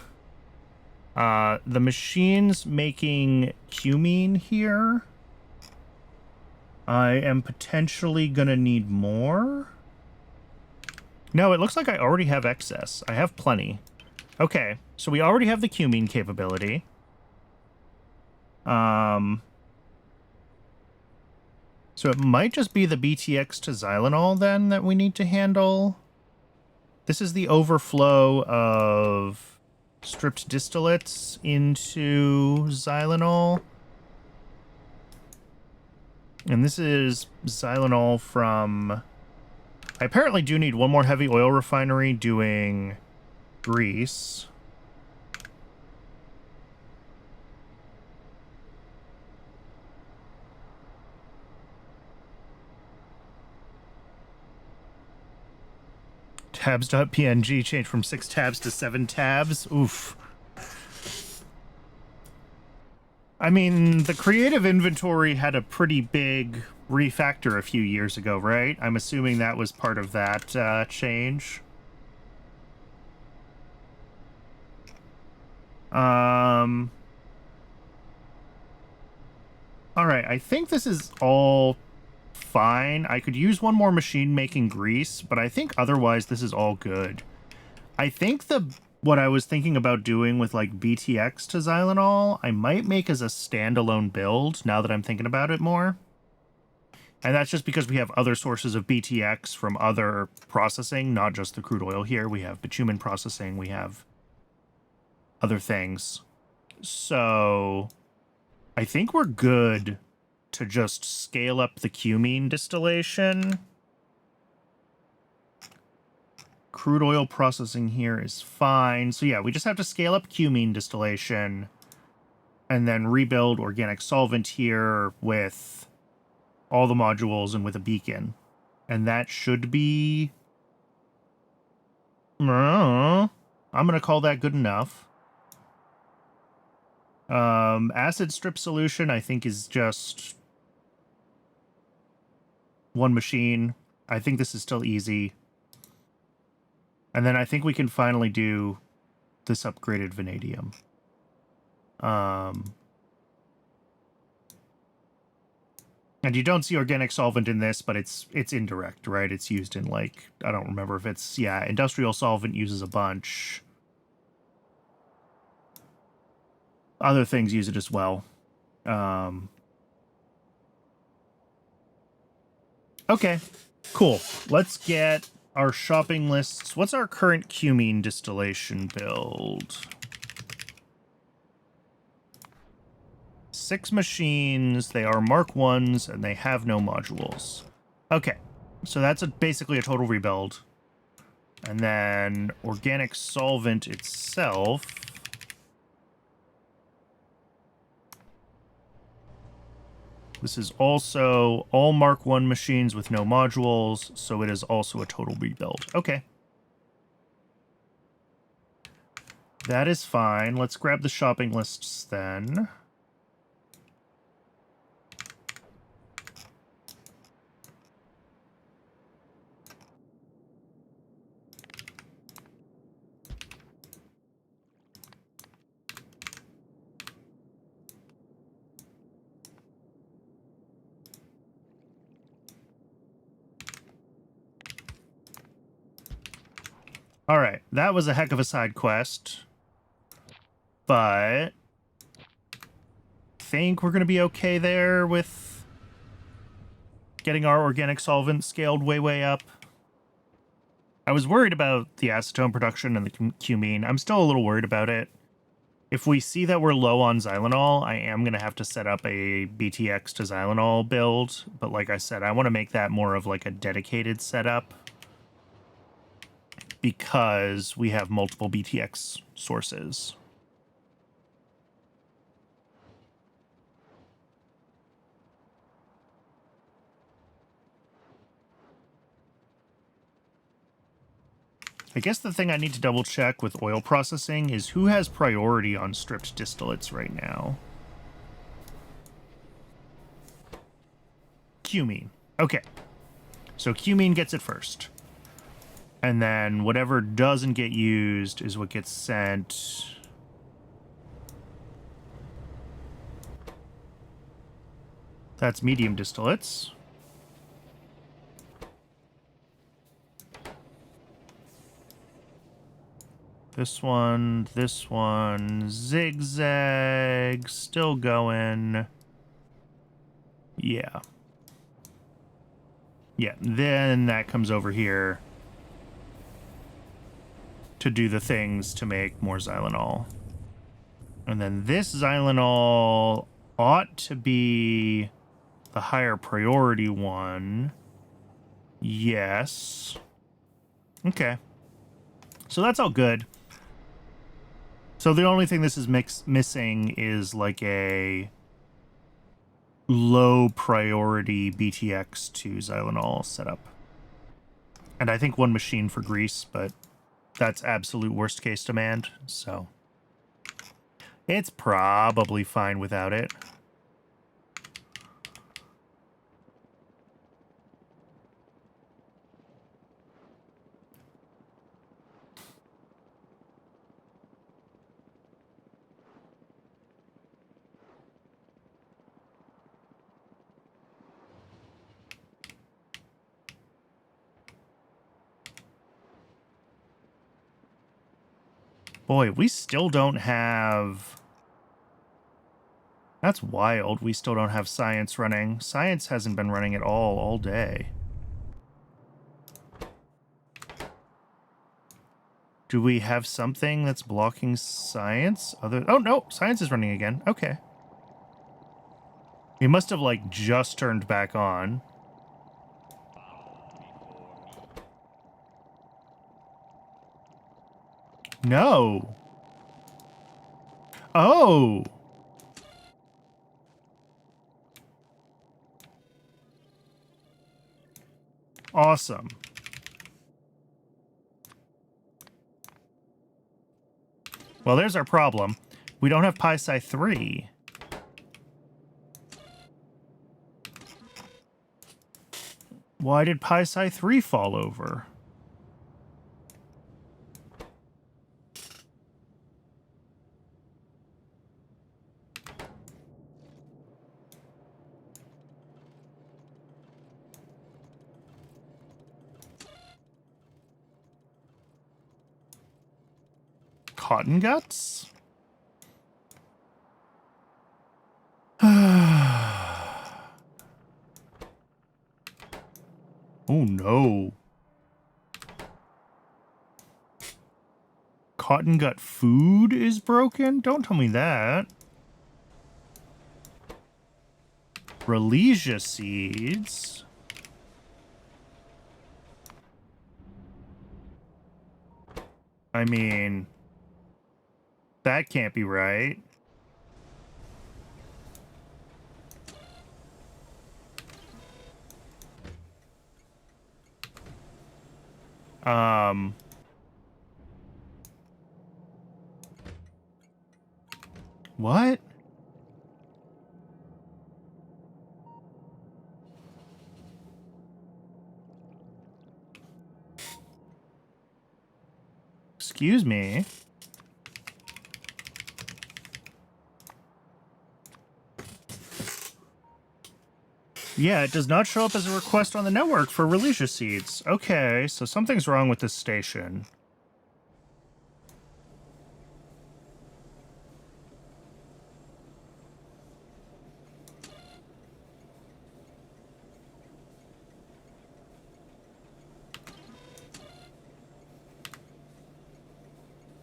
the machine's making cumene here. I am potentially gonna need more. No, it looks like I already have excess. I have plenty. Okay, so we already have the cumene capability. So it might just be the BTX to xylanol then that we need to handle. This is the overflow of stripped distillates into xylanol. And this is xylanol from... I apparently do need one more heavy oil refinery doing grease. Tabs.png changed from 6 tabs to 7 tabs. Oof. I mean, the creative inventory had a pretty big refactor a few years ago, right? I'm assuming that was part of that change. All right, I think this is all fine. I could use one more machine making grease, but I think otherwise this is all good. I think what I was thinking about doing with like BTX to xylanol, I might make as a standalone build now that I'm thinking about it more. And that's just because we have other sources of BTX from other processing, not just the crude oil here. We have bitumen processing, we have other things. So I think we're good to just scale up the cumene distillation. Crude oil processing here is fine. So yeah, we just have to scale up cumene distillation and then rebuild organic solvent here with all the modules and with a beacon. And that should be... I'm going to call that good enough. Acid strip solution, I think, is just one machine. I think this is still easy. And then I think we can finally do this upgraded vanadium. And you don't see organic solvent in this, but it's indirect, right? It's used in, like, I don't remember if it's, yeah, industrial solvent uses a bunch. Other things use it as well. Okay, cool. Let's get our shopping lists. What's our current cumene distillation build? 6 machines, they are Mark 1s, and they have no modules. Okay, so that's basically a total rebuild. And then organic solvent itself... This is also all Mark 1 machines with no modules, so it is also a total rebuild. Okay. That is fine. Let's grab the shopping lists then. All right, that was a heck of a side quest, but I think we're going to be okay there with getting our organic solvent scaled way up. I was worried about the acetone production and the cumene. I'm still a little worried about it. If we see that we're low on xylanol, I am going to have to set up a BTX to xylanol build, but like I said, I want to make that more of like a dedicated setup, because we have multiple BTX sources. I guess the thing I need to double check with oil processing is who has priority on stripped distillates right now. Cumene. Okay. So cumene gets it first. And then whatever doesn't get used is what gets sent. That's medium distillates. This one, zigzag, still going. Yeah. Yeah, then that comes over here to do the things to make more xylanol. And then this xylanol ought to be the higher priority one. Yes. Okay. So that's all good. So the only thing this is missing is like a low priority BTX to xylanol setup. And I think one machine for grease, but that's absolute worst case demand, so it's probably fine without it. Boy, we still don't have... That's wild. We still don't have science running. Science hasn't been running at all day. Do we have something that's blocking science? Oh, no. Science is running again. Okay. It must have, like, just turned back on. No. Oh. Awesome. Well, there's our problem. We don't have Pi-Sci 3. Why did Pi-Sci 3 fall over? Cotton guts? Oh no. Cotton gut food is broken? Don't tell me that. Relesia seeds. I mean, that can't be right. What? Excuse me. Yeah, it does not show up as a request on the network for Relesia seeds. Okay, so something's wrong with this station.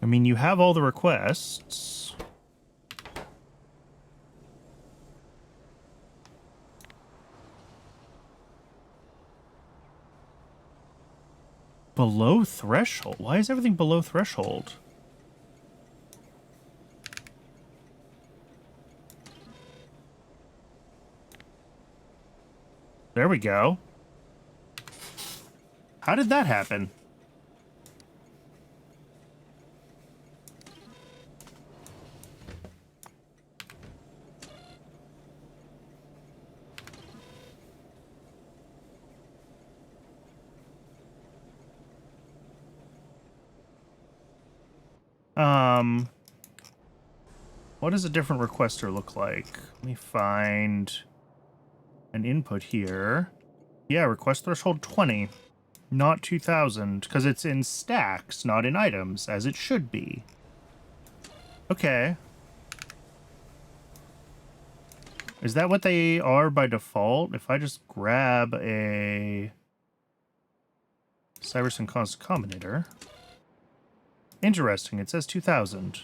I mean, you have all the requests. Below threshold? Why is everything below threshold? There we go. How did that happen? What does a different requester look like? Let me find an input here. Yeah, request threshold 20, not 2000, because it's in stacks, not in items, as it should be. Okay. Is that what they are by default? If I just grab a Cyberson caused Combinator. Interesting, it says 2000.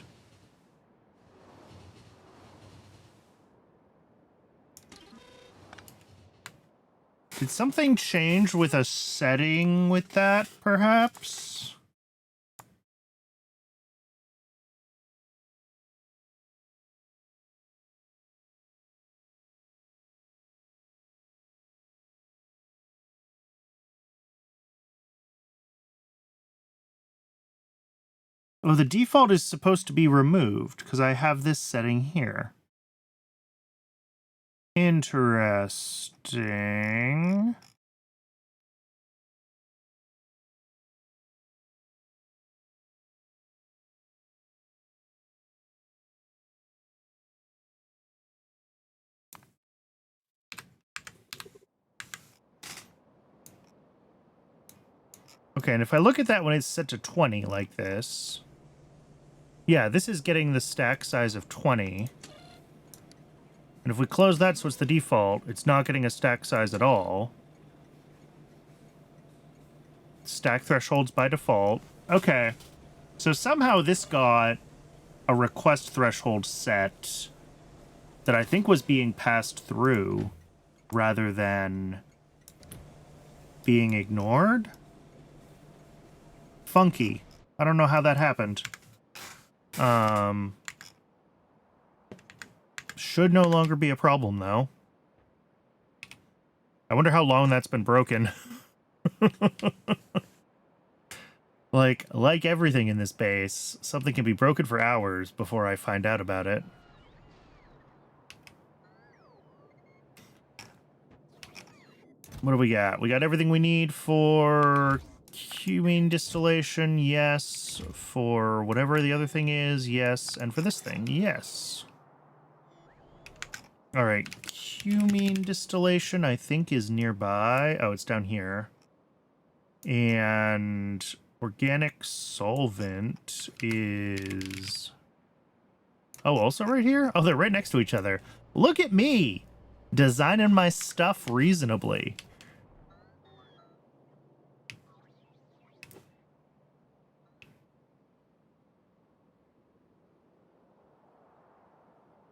Did something change with a setting with that, perhaps? Oh, the default is supposed to be removed, because I have this setting here. Interesting. Okay, and if I look at that when it's set to 20 like this... Yeah, this is getting the stack size of 20. And if we close that so it's the default, it's not getting a stack size at all. Stack thresholds by default. Okay. So somehow this got a request threshold set that I think was being passed through rather than being ignored. Funky. I don't know how that happened. Should no longer be a problem, though. I wonder how long that's been broken. Like everything in this base, something can be broken for hours before I find out about it. What do we got? We got everything we need for cumene distillation, yes. For whatever the other thing is, yes. And for this thing, yes. All right, cumene distillation, I think, is nearby. Oh, it's down here. And organic solvent is... Oh, also right here? Oh, they're right next to each other. Look at me! Designing my stuff reasonably.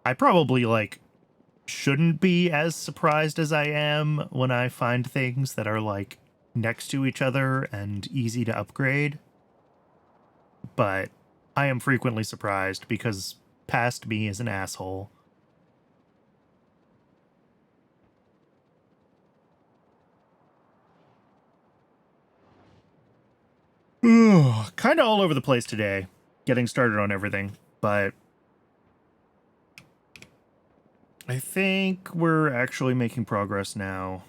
I probably, like, shouldn't be as surprised as I am when I find things that are, like, next to each other and easy to upgrade. But I am frequently surprised because past me is an asshole. Kind of all over the place today, getting started on everything, but I think we're actually making progress now.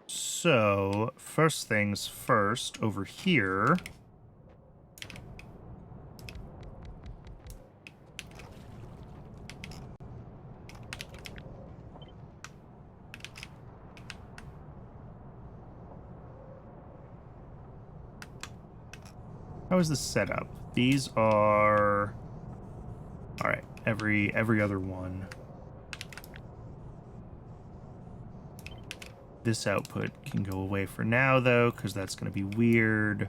So, first things first, over here. How is this set up? These are... Alright, every other one. This output can go away for now, though, because that's going to be weird.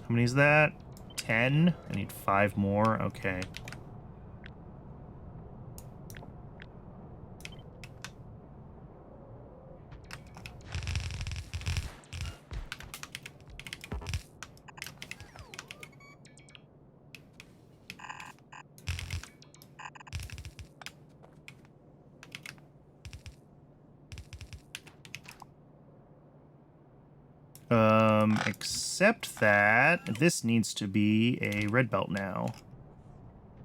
How many is that? 10? I need 5 more. Okay. Except that this needs to be a red belt now.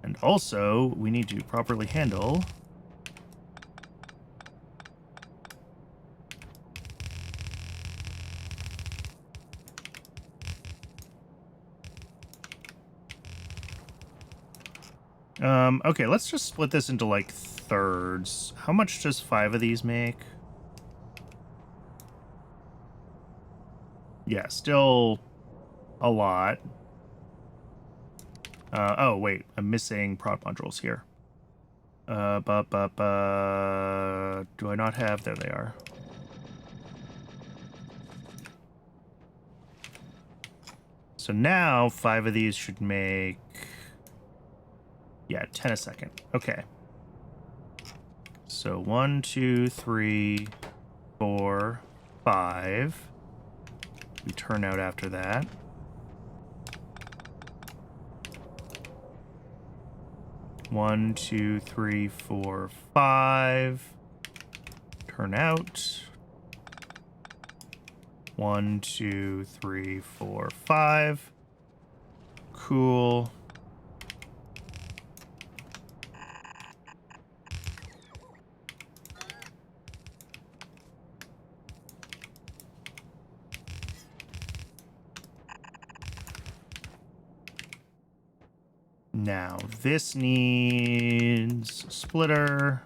And also, we need to properly handle... Okay, let's just split this into, like, thirds. How much does 5 of these make? Yeah, still a lot. Oh, wait. I'm missing prod modules here. Do I not have? There they are. So now 5 of these should make... Yeah, 10 a second. Okay. So 1, 2, 3, 4, 5. We turn out after that. One, 2, 3, 4, 5. Turn out. 1, 2, 3, 4, 5. Cool. Now, this needs a splitter.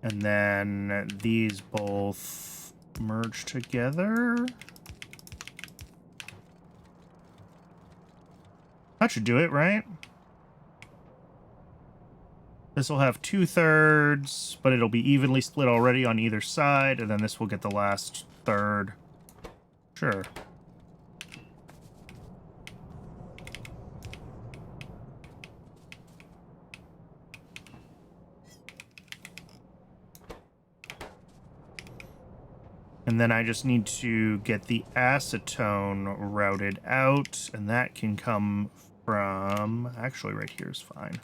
And then these both merge together. That should do it, right? This will have 2/3, but it'll be evenly split already on either side, and then this will get the last third. Sure. And then I just need to get the acetone routed out, and that can come from... Actually, right here is fine.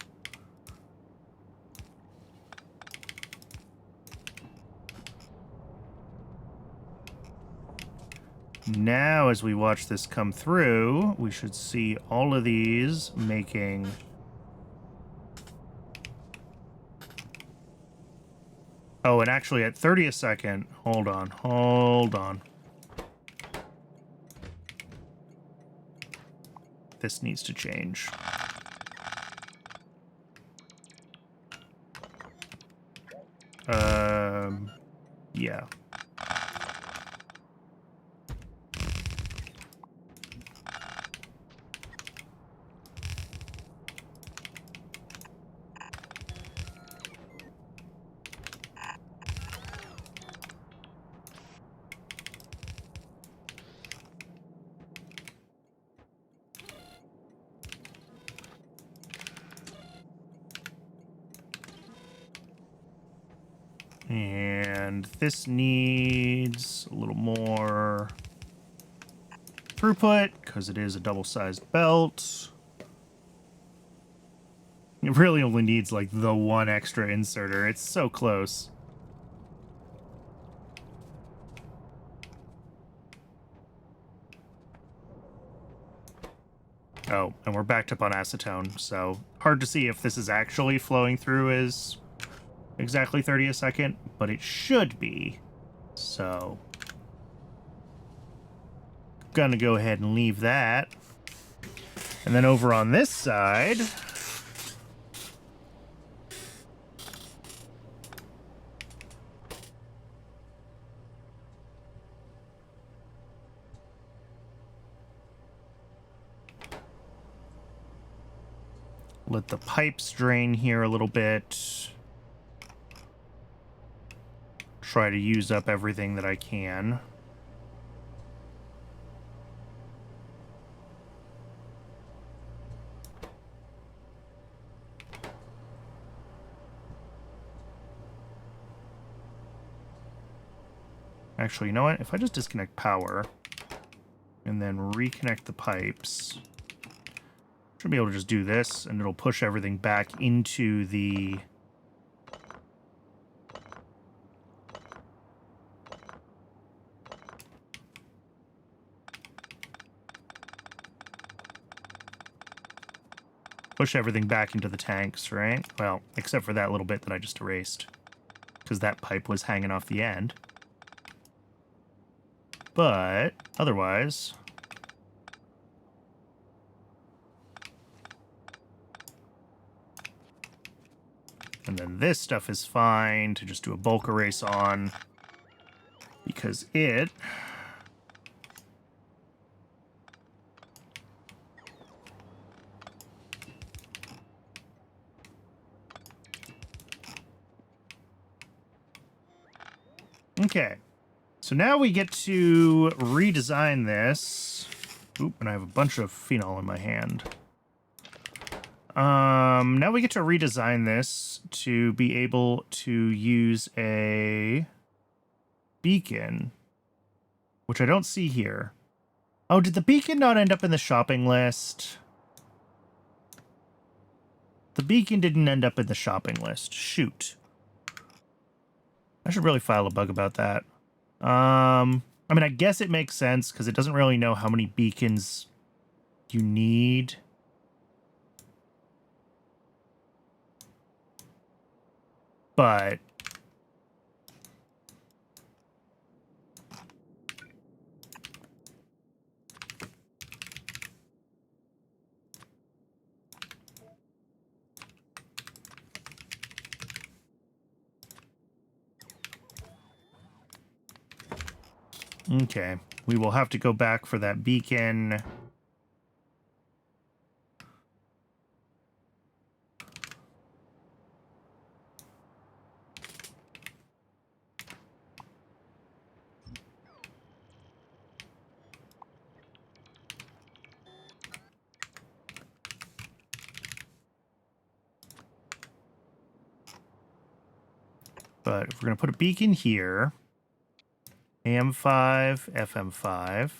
Now, as we watch this come through, we should see all of these making... Oh, and actually at 30 a second, hold on. This needs to change. Yeah. And this needs a little more throughput, because it is a double-sized belt. It really only needs, like, the one extra inserter. It's so close. Oh, and we're backed up on acetone, so hard to see if this is actually flowing through as exactly 30 a second, but it should be. So, gonna go ahead and leave that. And then over on this side, let the pipes drain here a little bit. Try to use up everything that I can. Actually, you know what? If I just disconnect power and then reconnect the pipes, should be able to just do this, and it'll push everything back into the... Push everything back into the tanks, right? Well, except for that little bit that I just erased, because that pipe was hanging off the end. But otherwise, And then this stuff is fine to just do a bulk erase on, because it... Okay, so now we get to redesign this. Oop, and I have a bunch of phenol in my hand. Now we get to redesign this to be able to use a beacon, which I don't see here. Oh, did the beacon not end up in the shopping list? The beacon didn't end up in the shopping list. Shoot. I should really file a bug about that. I mean, I guess it makes sense because it doesn't really know how many beacons you need. But okay, we will have to go back for that beacon. But if we're going to put a beacon here, AM5, FM5.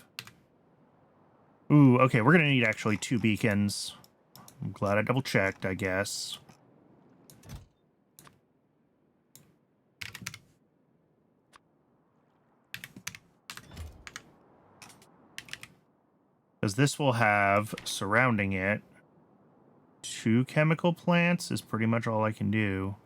Ooh, okay, we're going to need actually 2 beacons. I'm glad I double checked, I guess. Because this will have, surrounding it, 2 chemical plants is pretty much all I can do.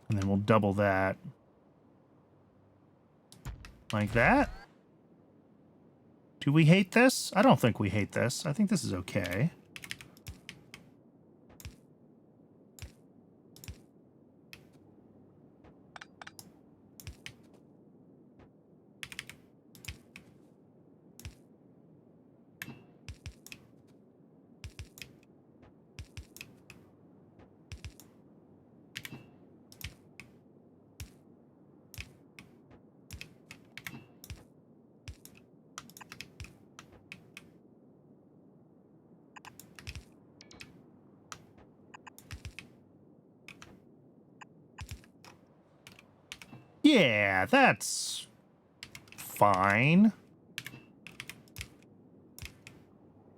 And then we'll double that. Like that. Do we hate this? I don't think we hate this. I think this is okay. Yeah, that's fine.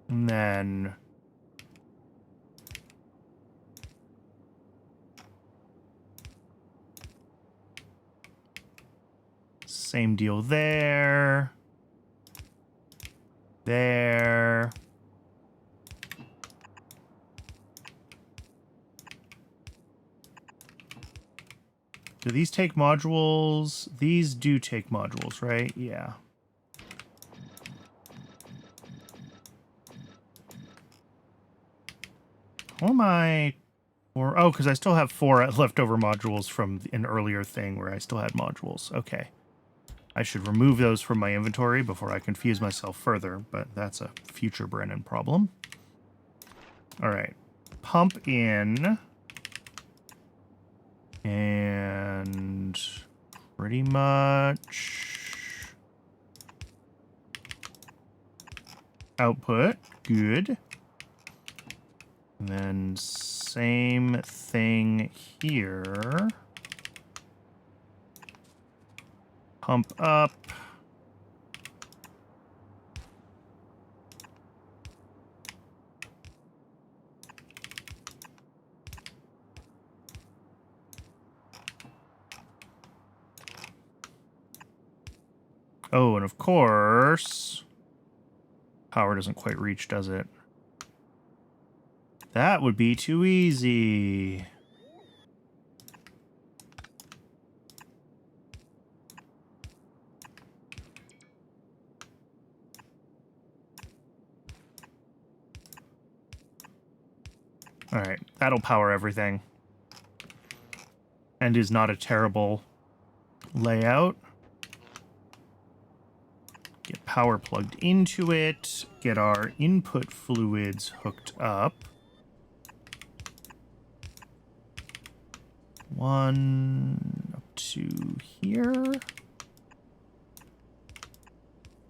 And then same deal there. There. Do these take modules? These do take modules, right? Yeah. How am I? Or oh, because I still have 4 leftover modules from an earlier thing where I still had modules. Okay. I should remove those from my inventory before I confuse myself further, but that's a future Brennan problem. All right. Pump in. And pretty much output. Good. And then same thing here. Pump up. Oh, and of course, power doesn't quite reach, does it? That would be too easy. All right, that'll power everything. And is not a terrible layout. Get power plugged into it. Get our input fluids hooked up. One up to here.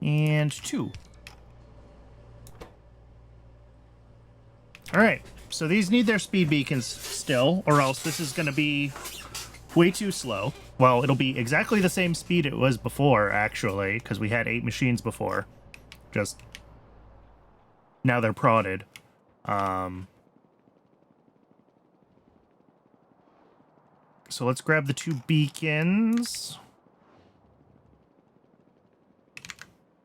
And 2. All right, so these need their speed beacons still, or else this is going to be way too slow. Well, it'll be exactly the same speed it was before, actually, because we had 8 machines before. Just now they're prodded. So let's grab the 2 beacons.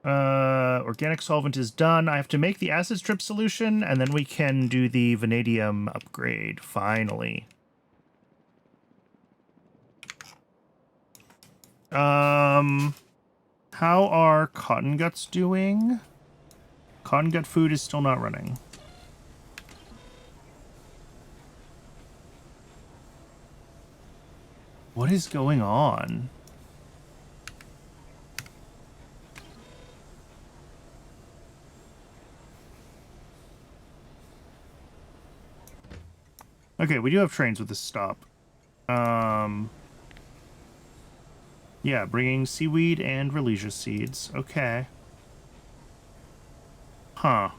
Organic solvent is done. I have to make the acid strip solution, and then we can do the vanadium upgrade, finally. How are cotton guts doing? Cotton gut food is still not running. What is going on? Okay, we do have trains with this stop. Yeah, bringing seaweed and Relesia seeds. Okay. Huh.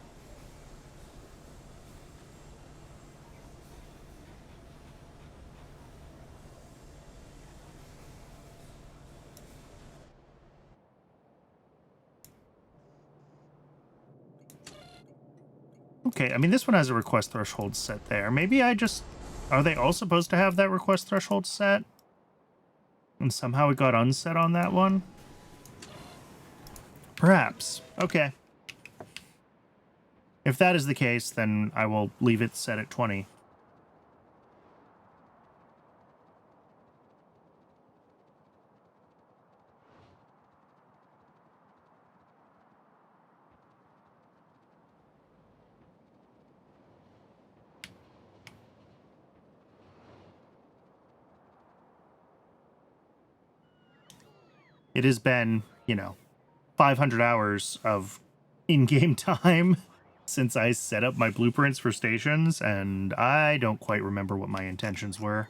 Okay, I mean, this one has a request threshold set there. Maybe I just... Are they all supposed to have that request threshold set? And somehow it got unset on that one? Perhaps. Okay. If that is the case, then I will leave it set at 20. It has been, 500 hours of in-game time since I set up my blueprints for stations, and I don't quite remember what my intentions were.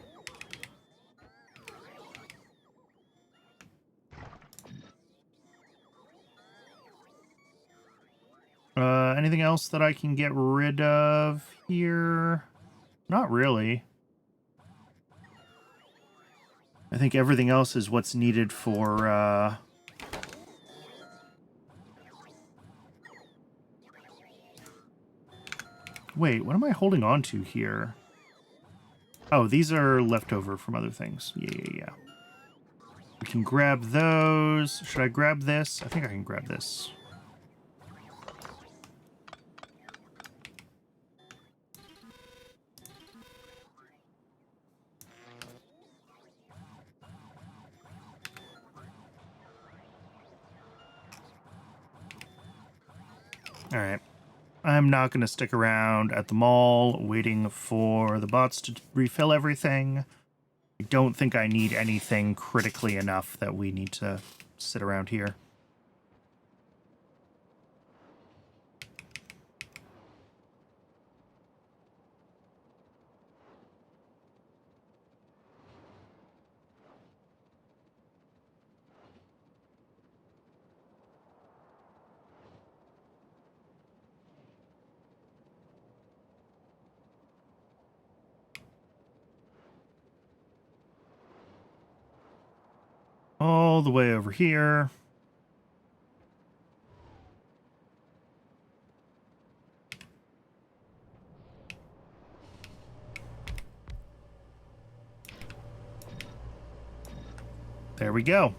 Anything else that I can get rid of here? Not really. I think everything else is what's needed for, Wait, what am I holding on to here? Oh, these are leftover from other things. Yeah. We can grab those. Should I grab this? I think I can grab this. All right. I'm not going to stick around at the mall waiting for the bots to refill everything. I don't think I need anything critically enough that we need to sit around here. All the way over here. There we go.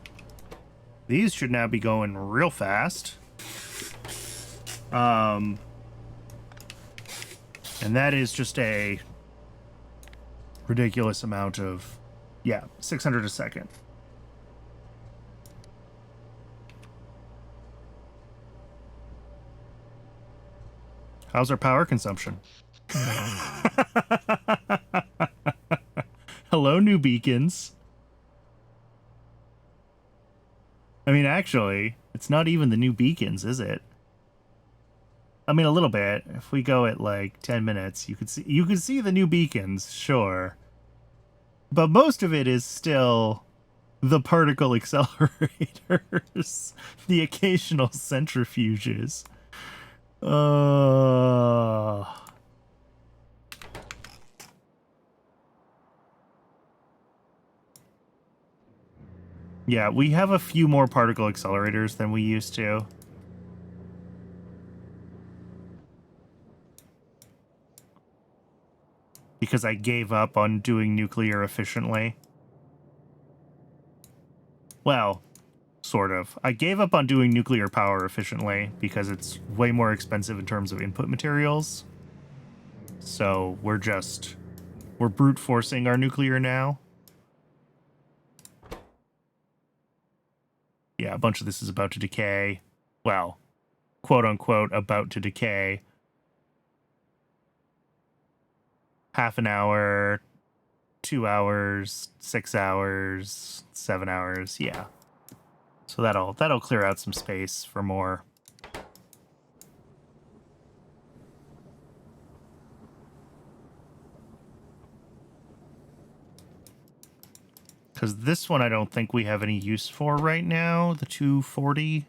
These should now be going real fast. And that is just a ridiculous amount of, yeah, 600 a second. How's our power consumption? Hello, new beacons. I mean, actually, it's not even the new beacons, is it? I mean, a little bit. If we go at like 10 minutes, you could see the new beacons, sure. But most of it is still the particle accelerators, the occasional centrifuges. Yeah, we have a few more particle accelerators than we used to. Because I gave up on doing nuclear efficiently. Well, sort of. I gave up on doing nuclear power efficiently because it's way more expensive in terms of input materials. So we're brute forcing our nuclear now. Yeah, a bunch of this is about to decay. Well, quote unquote, about to decay. Half an hour, 2 hours, 6 hours, 7 hours, yeah. So that'll clear out some space for more. Because this one I don't think we have any use for right now, the 240.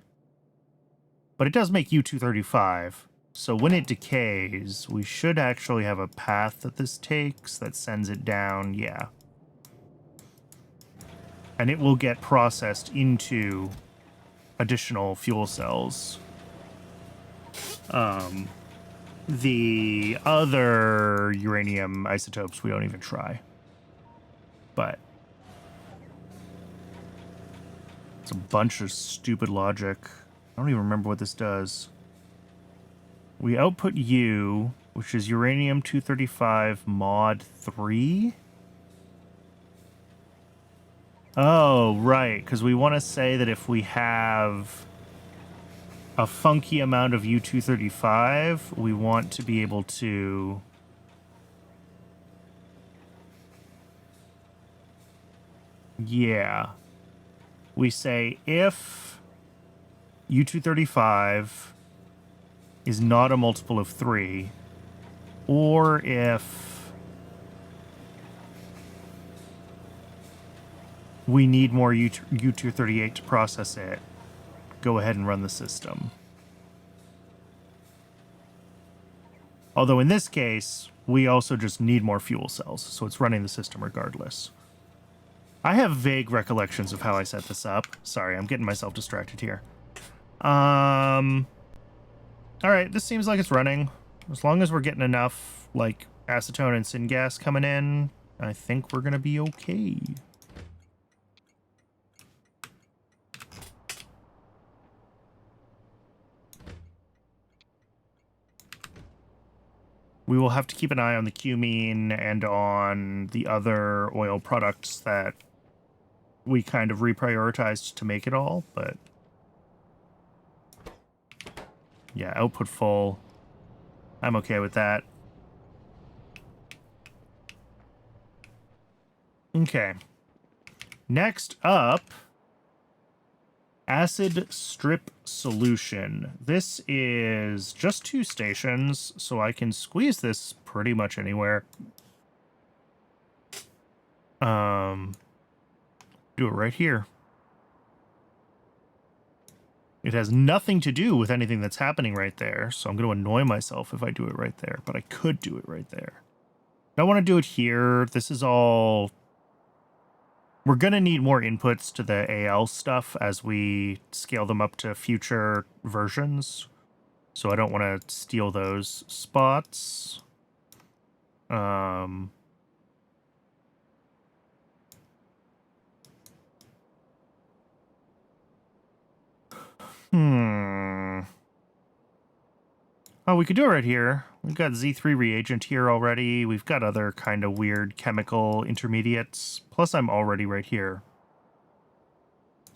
But it does make U235. So when it decays, we should actually have a path that this takes that sends it down, yeah. And it will get processed into additional fuel cells. The other uranium isotopes we don't even try. But it's a bunch of stupid logic. I don't even remember what this does. We output U, which is uranium-235 mod 3. Oh, right, because we want to say that if we have a funky amount of U-235, we want to be able to... Yeah. We say if U-235 is not a multiple of 3, or if we need more U-238 to process it, go ahead and run the system. Although in this case, we also just need more fuel cells, so it's running the system regardless. I have vague recollections of how I set this up. Sorry, I'm getting myself distracted here. Alright, this seems like it's running. As long as we're getting enough, like, acetone and syngas coming in, I think we're gonna be okay. We will have to keep an eye on the cumene and on the other oil products that we kind of reprioritized to make it all, but... Yeah, output full. I'm okay with that. Okay. Next up, acid strip solution. This is just 2 stations, so I can squeeze this pretty much anywhere. Do it right here. It has nothing to do with anything that's happening right there, so I'm going to annoy myself if I do it right there, but I could do it right there. I don't want to do it here. This is all... We're going to need more inputs to the AL stuff as we scale them up to future versions, so I don't want to steal those spots. Hmm. Oh, we could do it right here. We've got Z3 reagent here already. We've got other kind of weird chemical intermediates. Plus, I'm already right here.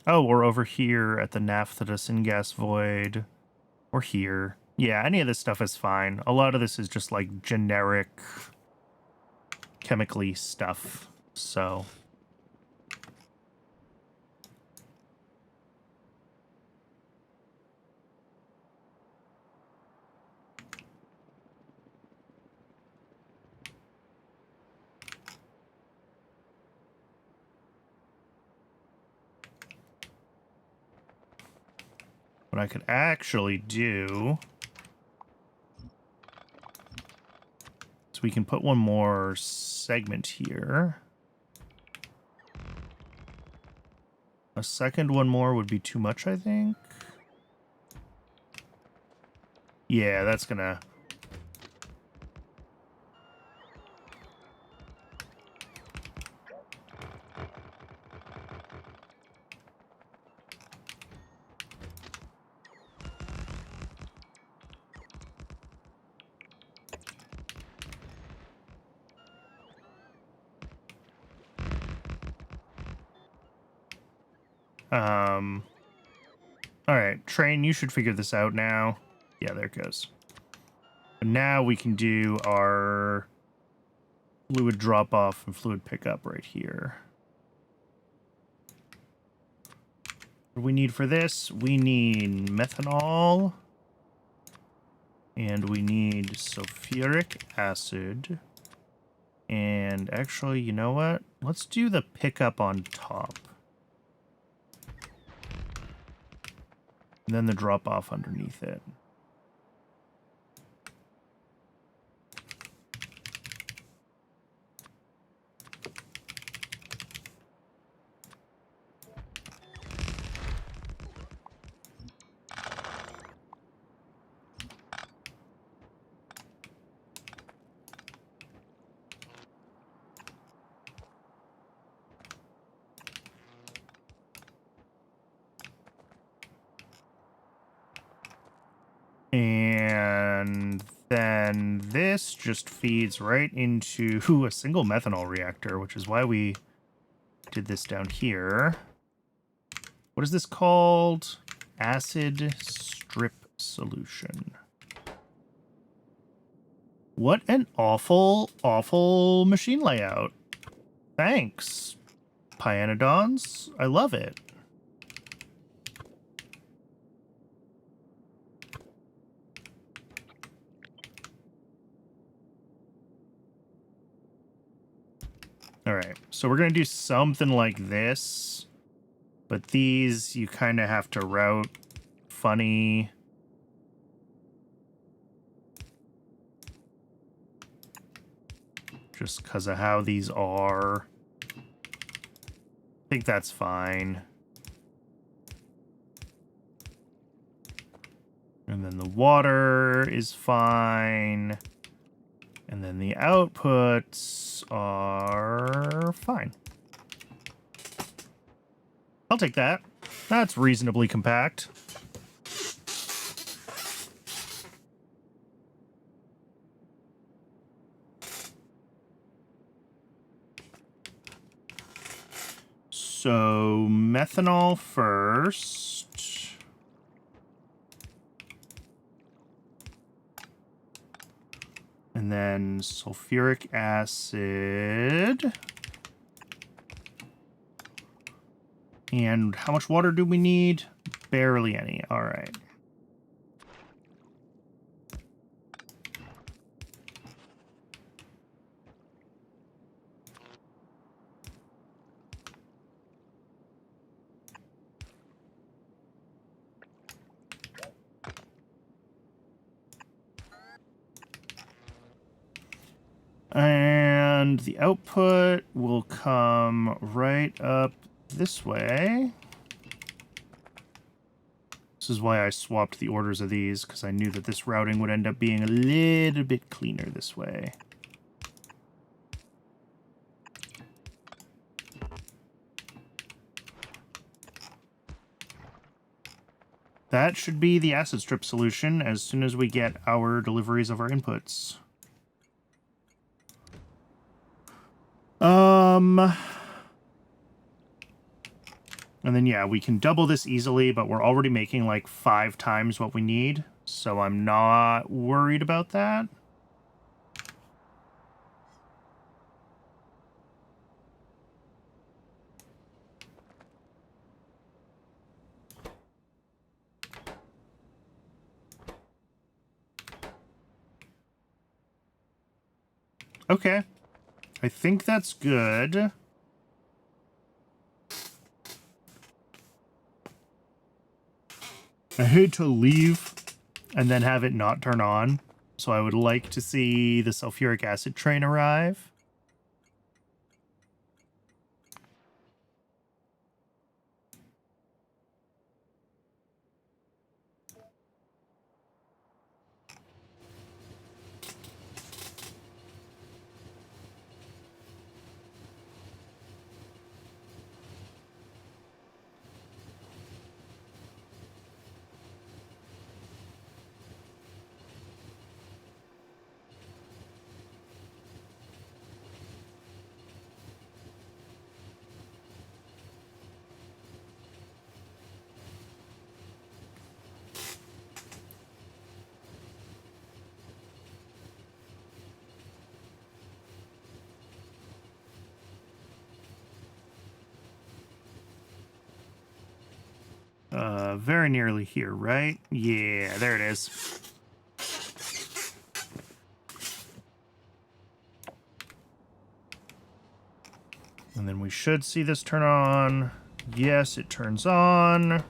Oh, we're over here at the naphtha syngas void. Or here. Yeah, any of this stuff is fine. A lot of this is just like generic chemically stuff. So... what I could actually do is we can put one more segment here. A second one more would be too much, I think. Yeah, that's gonna... All right, train, you should figure this out now. Yeah, there it goes. And now we can do our fluid drop-off and fluid pickup right here. What do we need for this? We need methanol. And we need sulfuric acid. And actually, you know what? Let's do the pickup on top. And then the drop-off underneath it. And then this just feeds right into a single methanol reactor, which is why we did this down here. What is this called? Acid strip solution. What an awful, awful machine layout. Thanks, Pyanodons. I love it. All right, so we're going to do something like this, but these you kind of have to route funny. Just because of how these are. I think that's fine. And then the water is fine. And then the outputs are fine. I'll take that. That's reasonably compact. So, methanol first. And then sulfuric acid. And how much water do we need? Barely any. All right. And the output will come right up this way. This is why I swapped the orders of these, because I knew that this routing would end up being a little bit cleaner this way. that should be the acid strip solution as soon as we get our deliveries of our inputs. And then, yeah, we can double this easily, but we're already making like 5 times what we need, so I'm not worried about that. Okay. I think that's good. I hate to leave and then have it not turn on, so I would like to see the sulfuric acid train arrive. Very nearly here, right? Yeah, there it is. And then we should see this turn on. Yes, it turns on.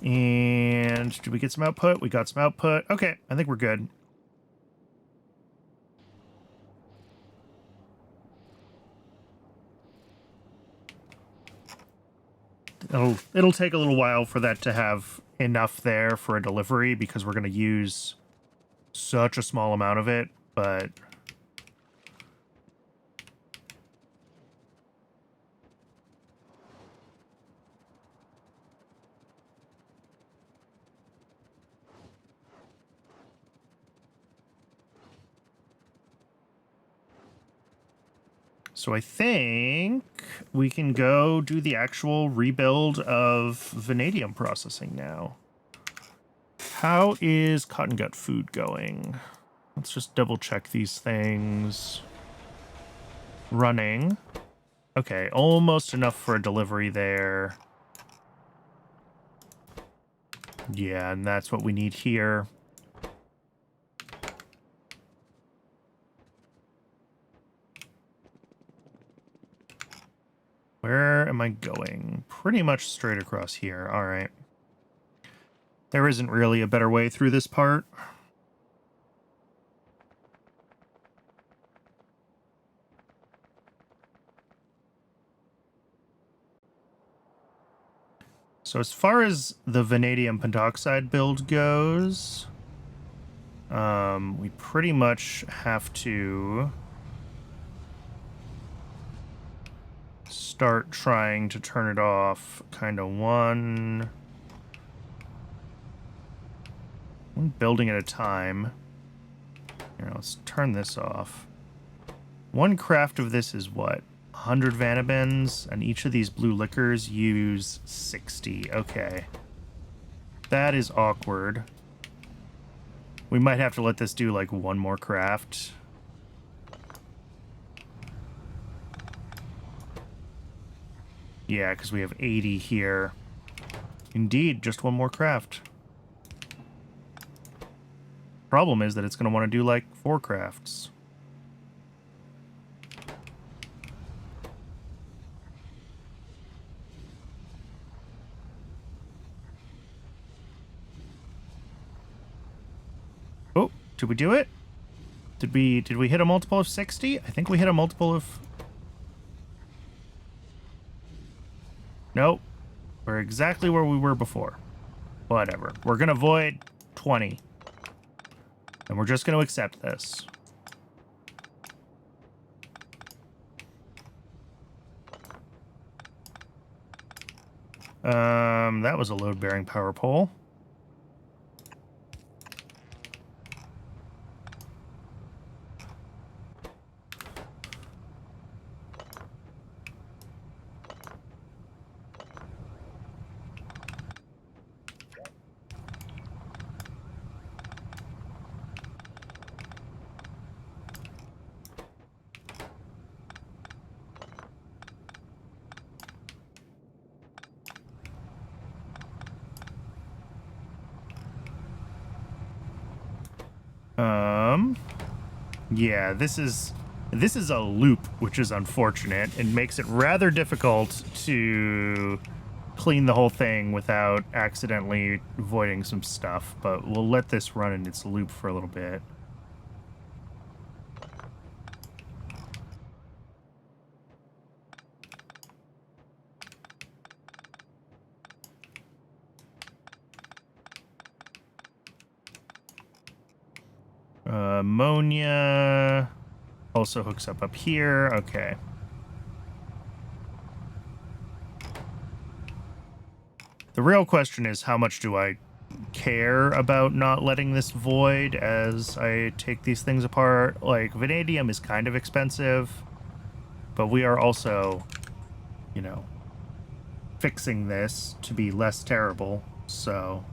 And did we get some output? We got some output. Okay, I think we're good. It'll take a little while for that to have enough there for a delivery because we're going to use such a small amount of it, but so I think we can go do the actual rebuild of vanadium processing now. How is cotton gut food going? Let's just double check these things. Running. Okay, almost enough for a delivery there. Yeah, and that's what we need here. Where am I going? Pretty much straight across here. All right. There isn't really a better way through this part. So as far as the vanadium pentoxide build goes, we pretty much have to start trying to turn it off kind of one building at a time. Here, let's turn this off. One craft of this is what? 100 vanabins, and each of these blue liquors use 60. Okay. That is awkward. We might have to let this do like one more craft. Yeah, because we have 80 here. Indeed, just one more craft. Problem is that it's going to want to do like 4 crafts. Oh, did we do it? Did we hit a multiple of 60? I think we hit a multiple of... Nope. We're exactly where we were before. Whatever. We're going to void 20. And we're just going to accept this. That was a load-bearing power pole. Yeah, this is a loop, which is unfortunate. It makes it rather difficult to clean the whole thing without accidentally voiding some stuff, but we'll let this run in its loop for a little bit. Ammonia also hooks up here. Okay. The real question is, how much do I care about not letting this void as I take these things apart? Like, vanadium is kind of expensive, but we are also, you know, fixing this to be less terrible, so...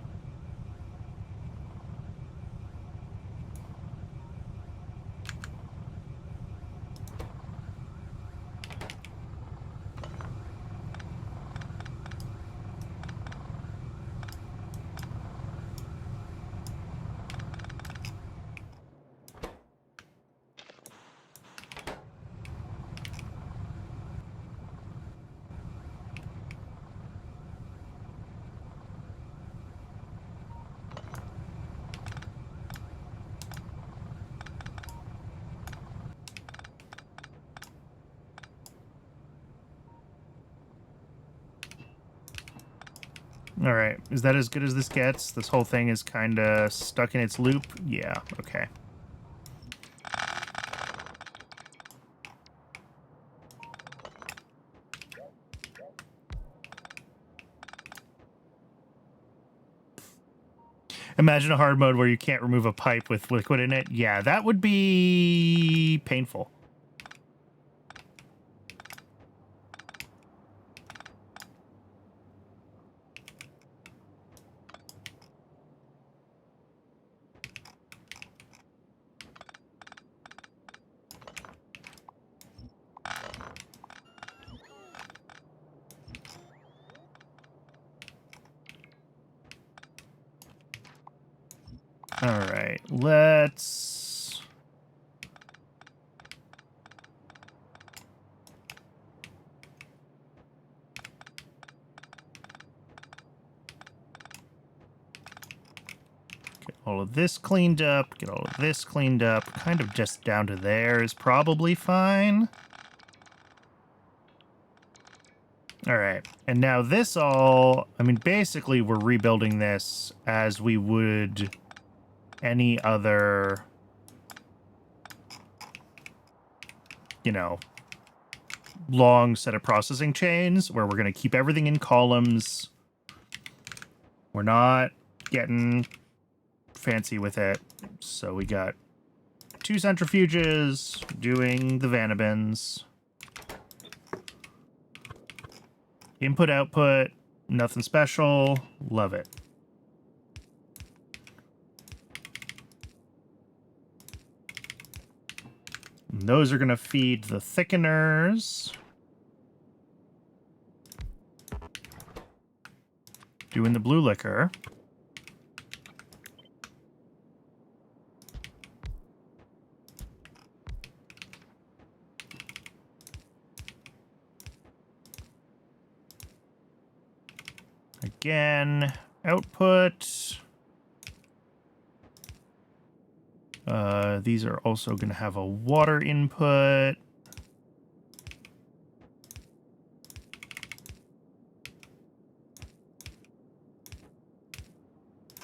All right, is that as good as this gets? This whole thing is kind of stuck in its loop? Yeah, okay. Imagine a hard mode where you can't remove a pipe with liquid in it. Yeah, that would be painful. All right, let's... get all of this cleaned up, get all of this cleaned up. Kind of just down to there is probably fine. All right, and now this all... I mean, basically we're rebuilding this as we would any other, you know, long set of processing chains where we're going to keep everything in columns. We're not getting fancy with it. So we got 2 centrifuges doing the vanabins. Input, output, nothing special. Love it. And those are going to feed the thickeners. Doing the blue liquor. Again, output. These are also going to have a water input.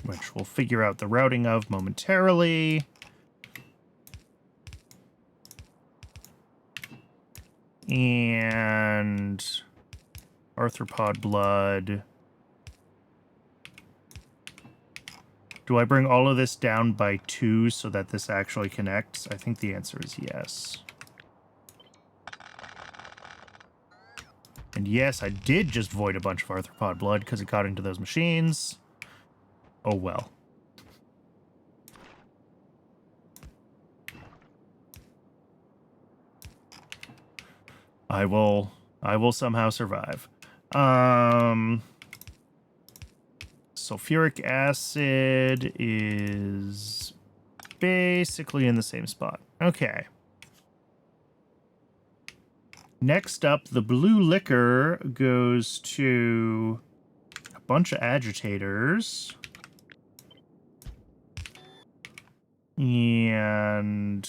which we'll figure out the routing of momentarily. And arthropod blood. Do I bring all of this down by 2 so that this actually connects? I think the answer is yes. And yes, I did just void a bunch of arthropod blood because it got into those machines. Oh well. I will somehow survive. Sulfuric acid is basically in the same spot. Okay. Next up, the blue liquor goes to a bunch of agitators. And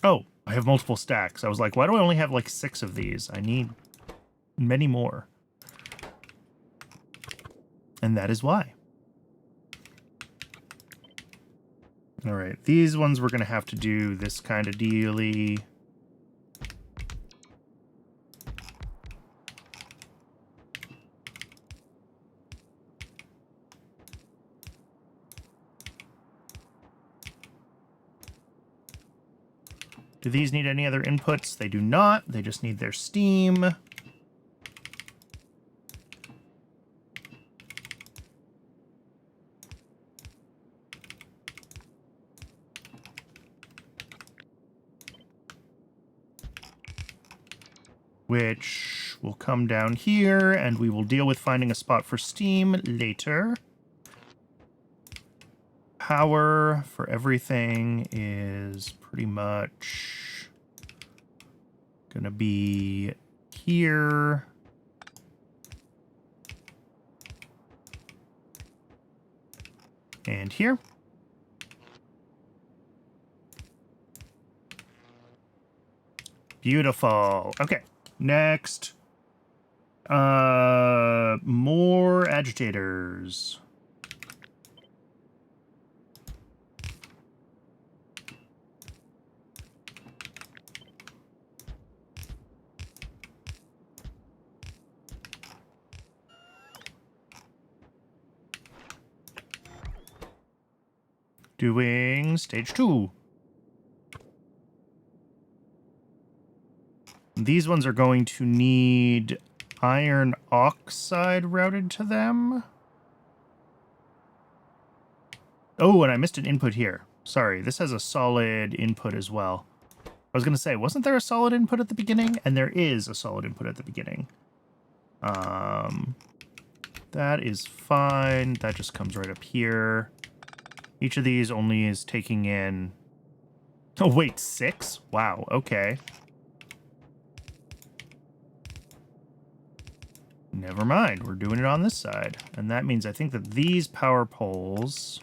oh, I have multiple stacks. I was like, why do I only have like 6 of these? I need many more. And that is why. All right, these ones we're going to have to do this kind of dealy. Do these need any other inputs? They do not. They just need their steam. Which will come down here, and we will deal with finding a spot for steam later. Power for everything is pretty much gonna be here. And here. Beautiful. Okay. Next. More agitators. Doing stage 2. These ones are going to need iron oxide routed to them. Oh, and I missed an input here. Sorry, this has a solid input as well. I was going to say, wasn't there a solid input at the beginning? And there is a solid input at the beginning. That is fine. That just comes right up here. Each of these only is taking in... Oh, wait, 6? Wow, okay. Never mind, we're doing it on this side. And that means I think that these power poles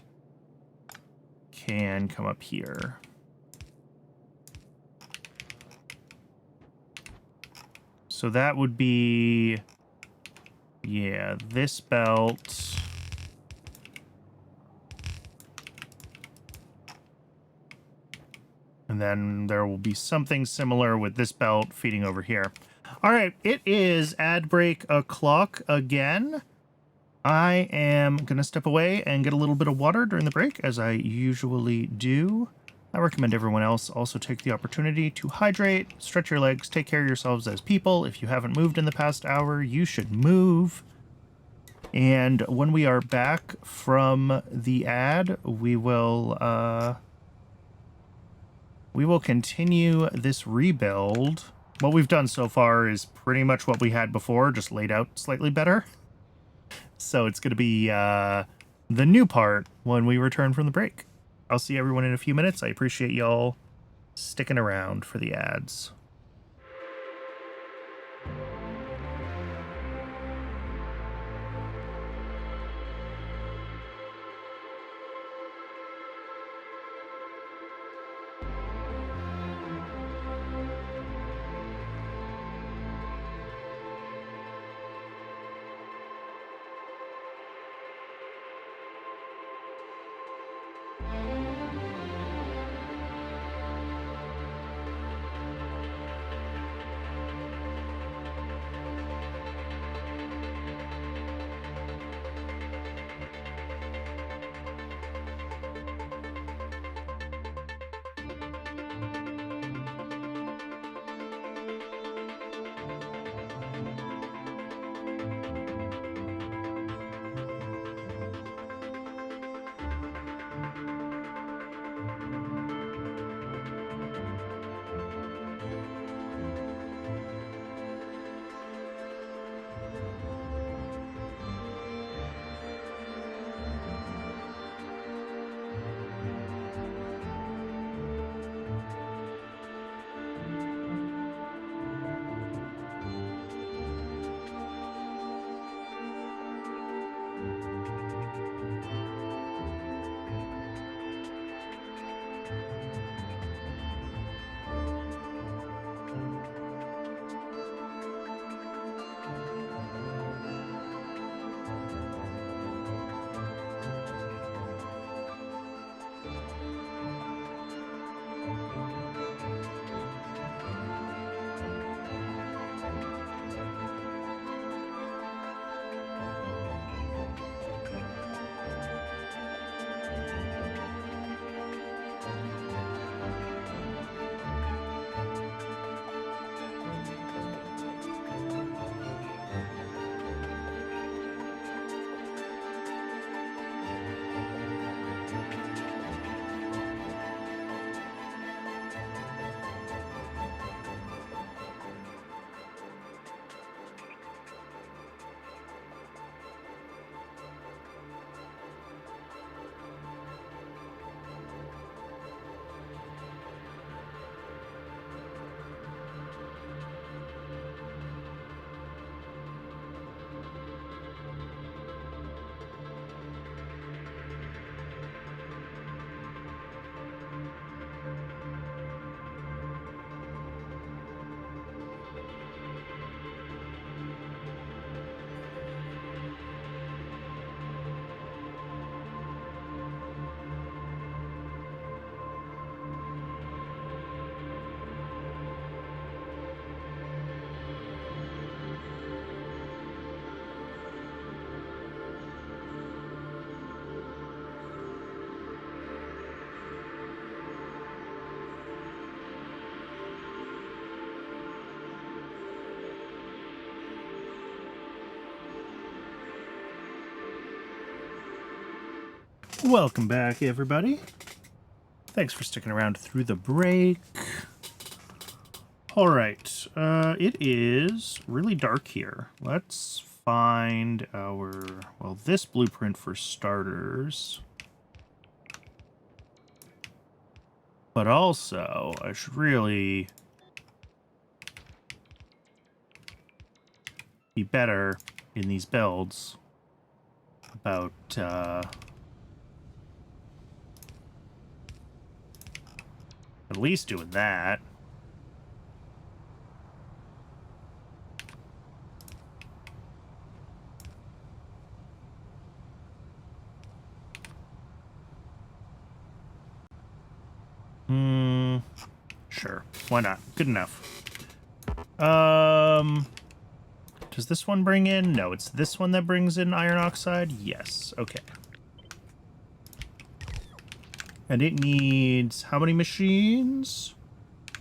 can come up here. So that would be... Yeah, this belt... And then there will be something similar with this belt feeding over here. All right, it is ad break o'clock again. I am going to step away and get a little bit of water during the break, as I usually do. I recommend everyone else also take the opportunity to hydrate, stretch your legs, take care of yourselves as people. If you haven't moved in the past hour, you should move. And when we are back from the ad, we will continue this rebuild. What we've done so far is pretty much what we had before, just laid out slightly better. So it's going to be the new part when we return from the break. I'll see everyone in a few minutes. I appreciate y'all sticking around for the ads. Welcome back, everybody. Thanks for sticking around through the break. All right, it is really dark here. Let's find this blueprint for starters. But also, I should really be better in these builds about at least doing that. Sure. Why not? Good enough. Does this one bring in? No, it's this one that brings in iron oxide? Yes. Okay. And it needs how many machines?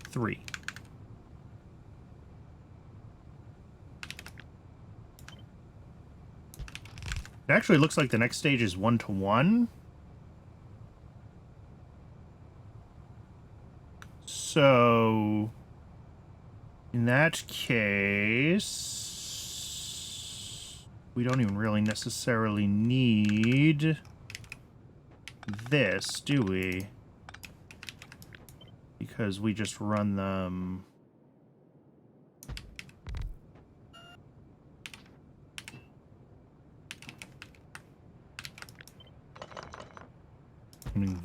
3. It actually looks like the next stage is 1-to-1. So, in that case, we don't even really necessarily need this, do we? Because we just run them.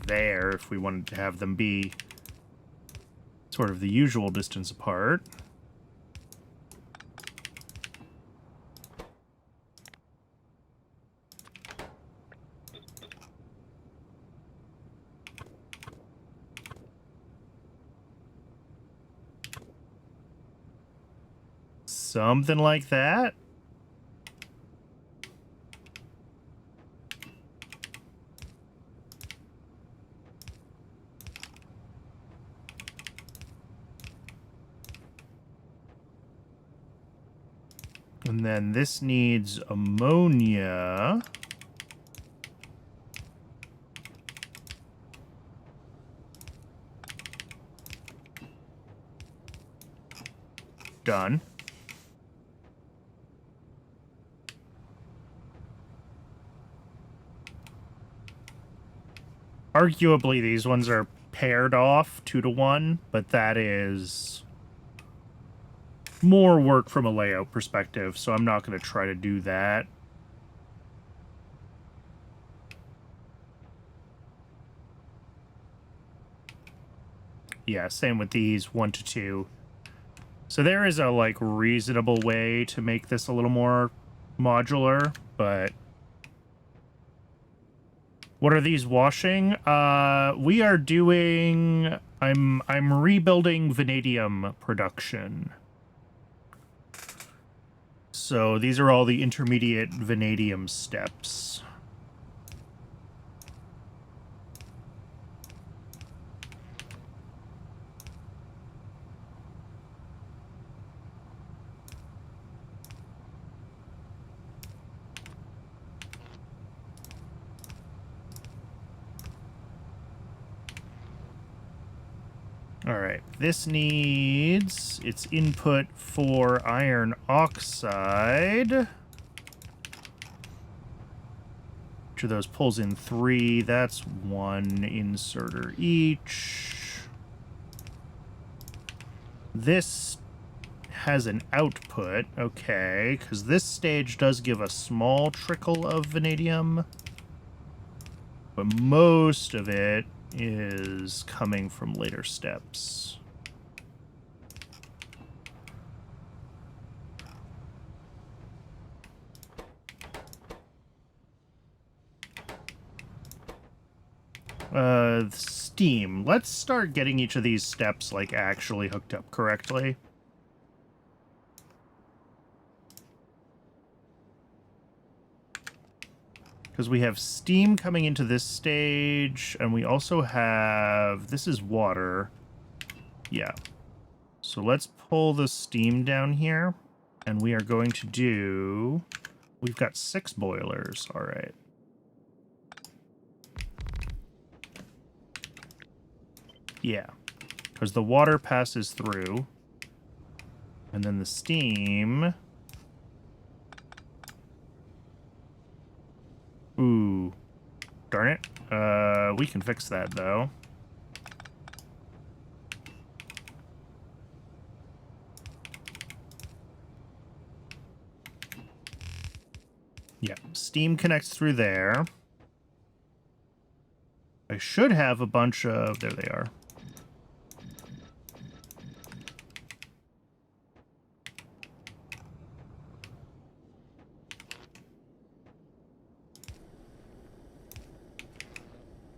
There, if we wanted to have them be sort of the usual distance apart. Something like that. And then this needs ammonia. Done. Arguably, these ones are paired off 2-to-1, but that is more work from a layout perspective, so I'm not going to try to do that. Yeah, same with these 1-to-2. So there is a, like, reasonable way to make this a little more modular, but... What are these washing? We are doing... I'm rebuilding vanadium production. So these are all the intermediate vanadium steps. All right, this needs its input for iron oxide. Each of those pulls in 3. That's 1 inserter each. This has an output, okay, because this stage does give a small trickle of vanadium, but most of it is coming from later steps. Steam. Let's start getting each of these steps, like, actually hooked up correctly. Because we have steam coming into this stage, and we also have... This is water. Yeah. So let's pull the steam down here, and we are going to do... We've got 6 boilers, all right. Yeah. Because the water passes through. And then the steam... Ooh. Darn it. We can fix that, though. Yeah, steam connects through there. I should have a bunch of... There they are.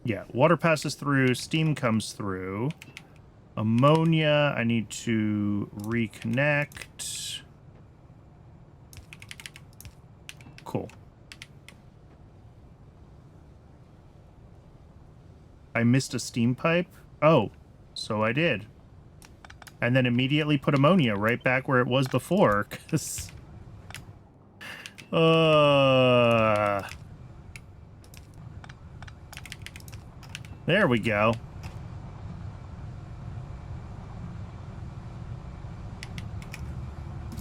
Yeah, water passes through, steam comes through. Ammonia, I need to reconnect. Cool. I missed a steam pipe? Oh, so I did. And then immediately put ammonia right back where it was before, because... There we go.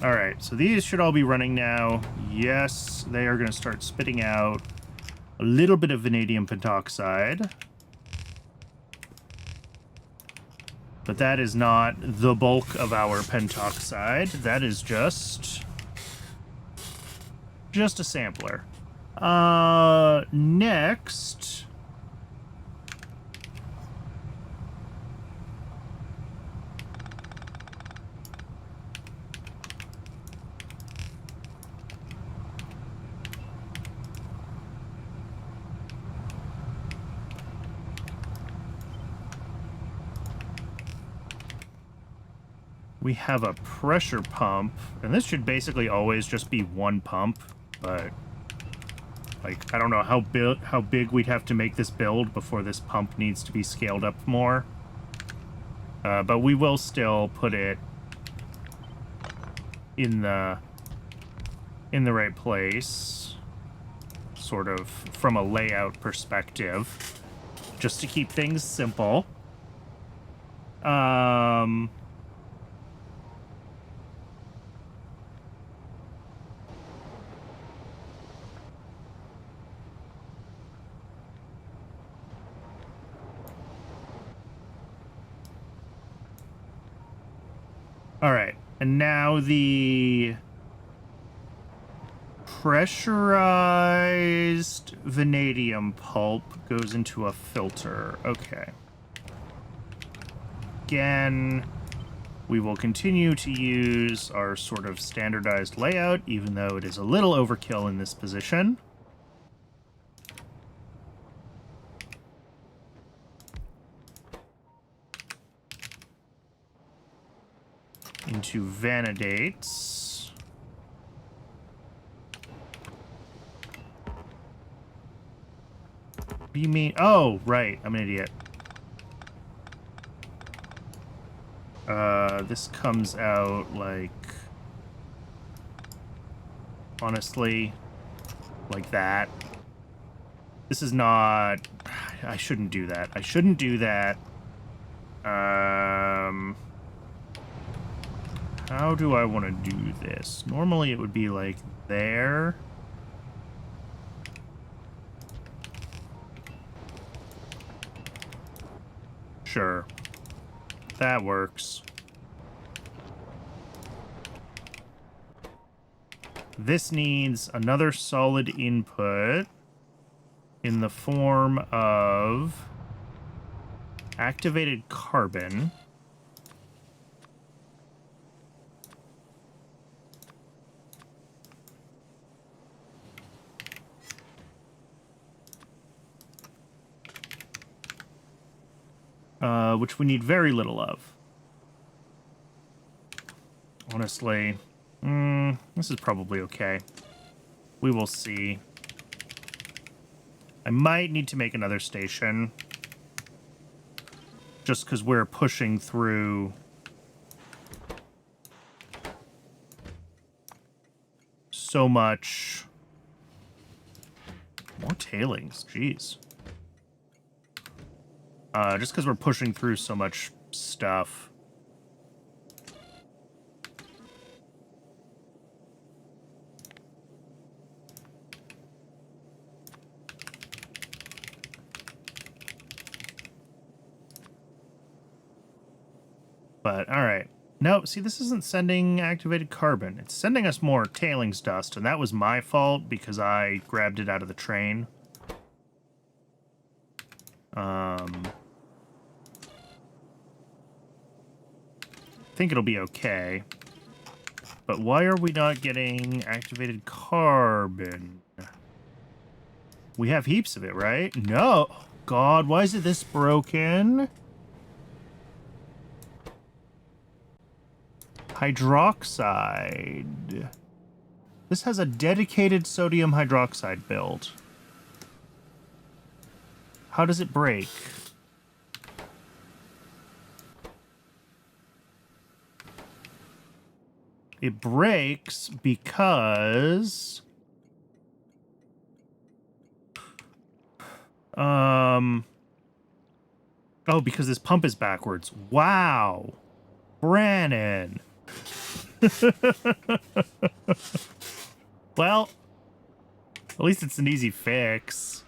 Alright, so these should all be running now. Yes, they are going to start spitting out a little bit of vanadium pentoxide. But that is not the bulk of our pentoxide. That is just a sampler. Next... we have a pressure pump, and this should basically always just be one pump, but like I don't know how big we'd have to make this build before this pump needs to be scaled up more. But we will still put it in the right place, sort of from a layout perspective, just to keep things simple. All right, and now the pressurized vanadium pulp goes into a filter. Okay. Again, we will continue to use our sort of standardized layout, even though it is a little overkill in this position. Into vanidates. What do you mean? Oh, right. I'm an idiot. This comes out like... Honestly, like that. This is not... I shouldn't do that. I shouldn't do that. How do I want to do this? Normally it would be like there. Sure. That works. This needs another solid input in the form of activated carbon. Which we need very little of. Honestly, this is probably okay. We will see. I might need to make another station. Just because we're pushing through so much. More tailings, jeez. just because we're pushing through so much stuff. But, alright. No, see, this isn't sending activated carbon. It's sending us more tailings dust, and that was my fault because I grabbed it out of the train. I think it'll be okay. But why are we not getting activated carbon? We have heaps of it, right? No! God, why is it this broken? Hydroxide. This has a dedicated sodium hydroxide build. How does it break? It breaks because... Oh, because this pump is backwards. Wow. Brannon. Well, at least it's an easy fix.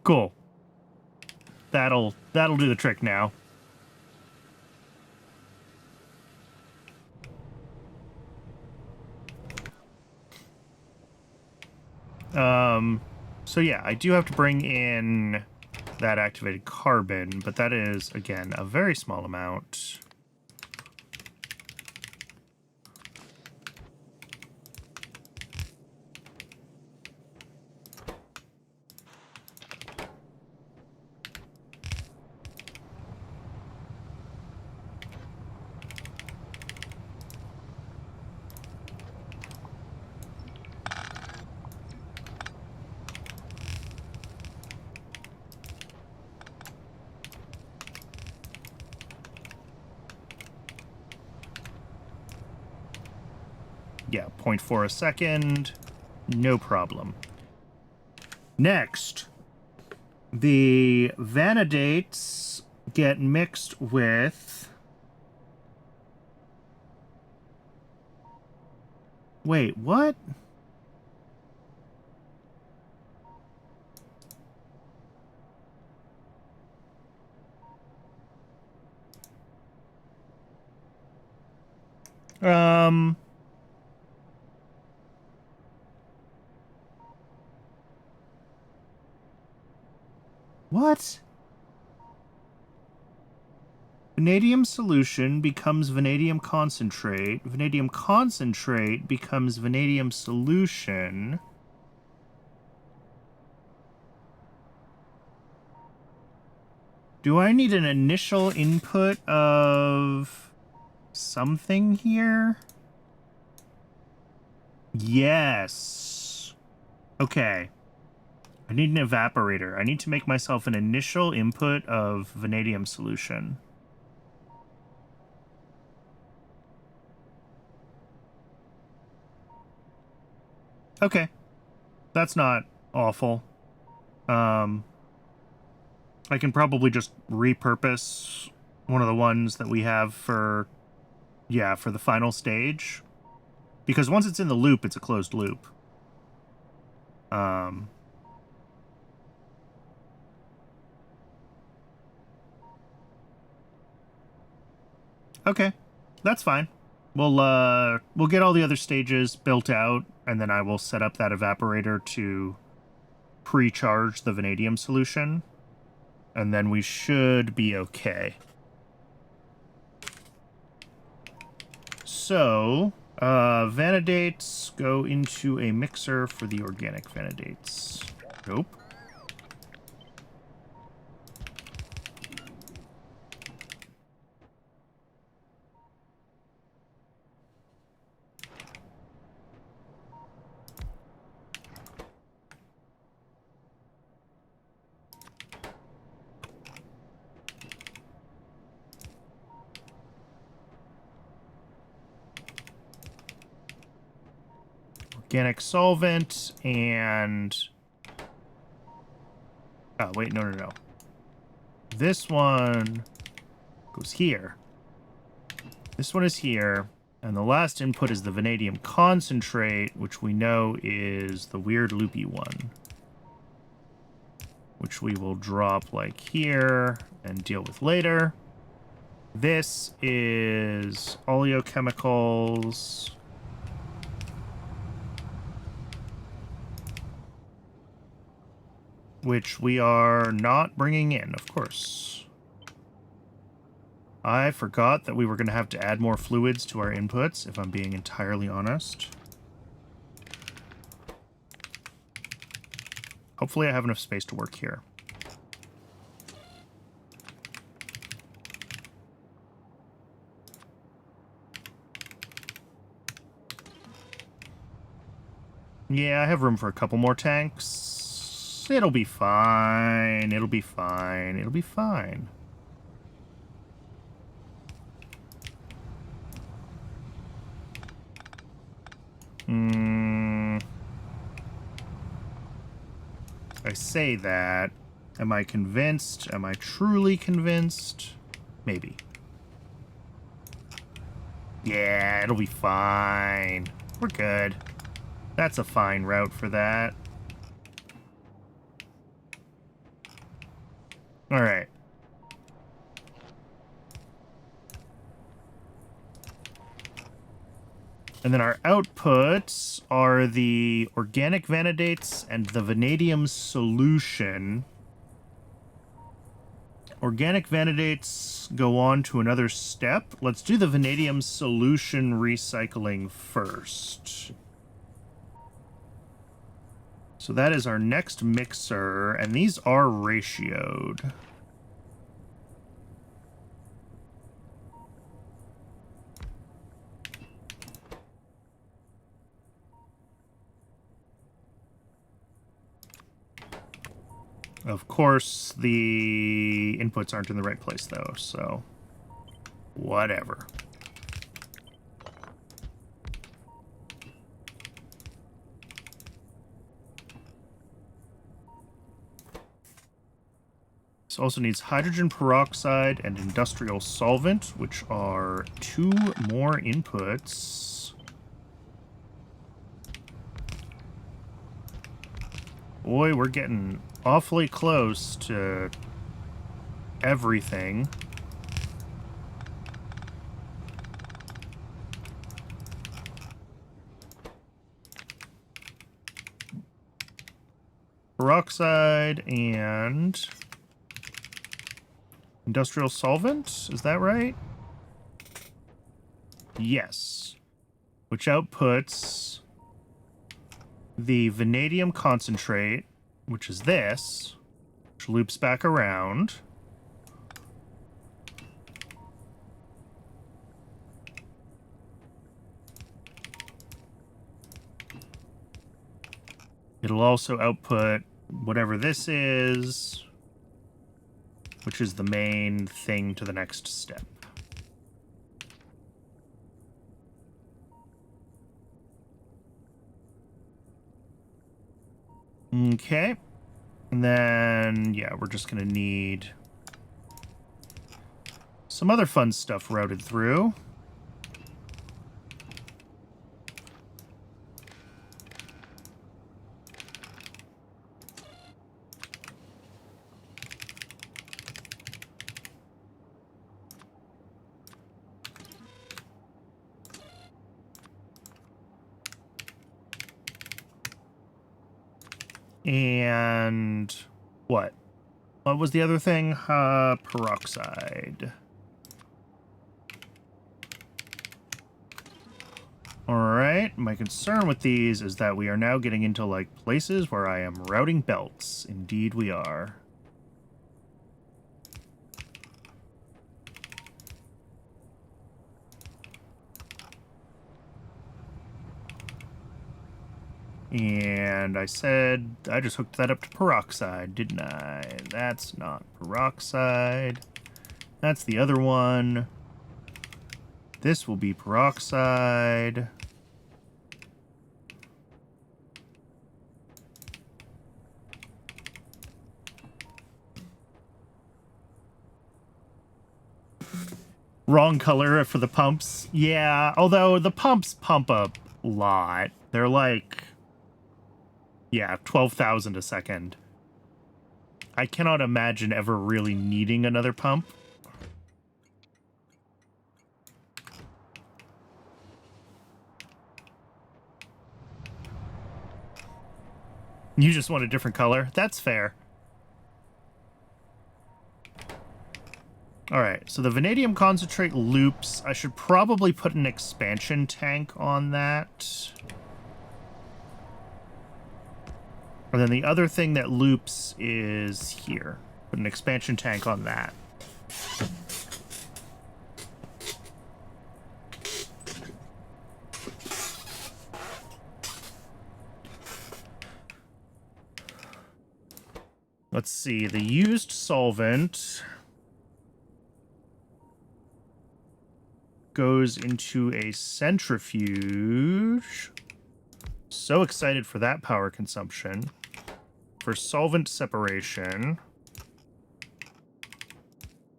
Cool. That'll do the trick now. So yeah, I do have to bring in that activated carbon, but that is, again, a very small amount. Yeah, 0.4 a second. No problem. Next, the vanidates get mixed with... Wait, what? What? Vanadium solution becomes vanadium concentrate. Vanadium concentrate becomes vanadium solution. Do I need an initial input of something here? Yes. Okay. I need an evaporator. I need to make myself an initial input of vanadium solution. Okay. That's not awful. I can probably just repurpose one of the ones that we have for, yeah, for the final stage. Because once it's in the loop, it's a closed loop. Okay, that's fine. We'll get all the other stages built out, and then I will set up that evaporator to pre-charge the vanadium solution, and then we should be okay. So, vanidates go into a mixer for the organic vanidates. Nope. organic solvent and... Oh, wait, no. This one goes here. This one is here. And the last input is the vanadium concentrate, which we know is the weird loopy one. Which we will drop like here and deal with later. This is oleochemicals. Which we are not bringing in, of course. I forgot that we were going to have to add more fluids to our inputs, if I'm being entirely honest. Hopefully I have enough space to work here. Yeah, I have room for a couple more tanks. It'll be fine. It'll be fine. It'll be fine. I say that. Am I convinced? Am I truly convinced? Maybe. Yeah, it'll be fine. We're good. That's a fine route for that. All right. And then our outputs are the organic vanidates and the vanadium solution. Organic vanidates go on to another step. Let's do the vanadium solution recycling first. So that is our next mixer, and these are ratioed. Of course, the inputs aren't in the right place, though, so whatever. This also needs hydrogen peroxide and industrial solvent, which are 2 more inputs. Boy, we're getting awfully close to everything. Peroxide and industrial solvent, is that right? Yes. Which outputs the vanadium concentrate, which is this, which loops back around. It'll also output whatever this is, which is the main thing to the next step. Okay. And then, yeah, we're just going to need some other fun stuff routed through. And what? What was the other thing? Peroxide. Alright, my concern with these is that we are now getting into, like, places where I am routing belts. Indeed we are. And I said, I just hooked that up to peroxide, didn't I? That's not peroxide. That's the other one. This will be peroxide. Wrong color for the pumps. Yeah, although the pumps pump a lot. They're like, yeah, 12,000 a second. I cannot imagine ever really needing another pump. You just want a different color? That's fair. All right, so the vanadium concentrate loops. I should probably put an expansion tank on that. And then the other thing that loops is here. Put an expansion tank on that. Let's see, the used solvent goes into a centrifuge. So excited for that power consumption. For solvent separation.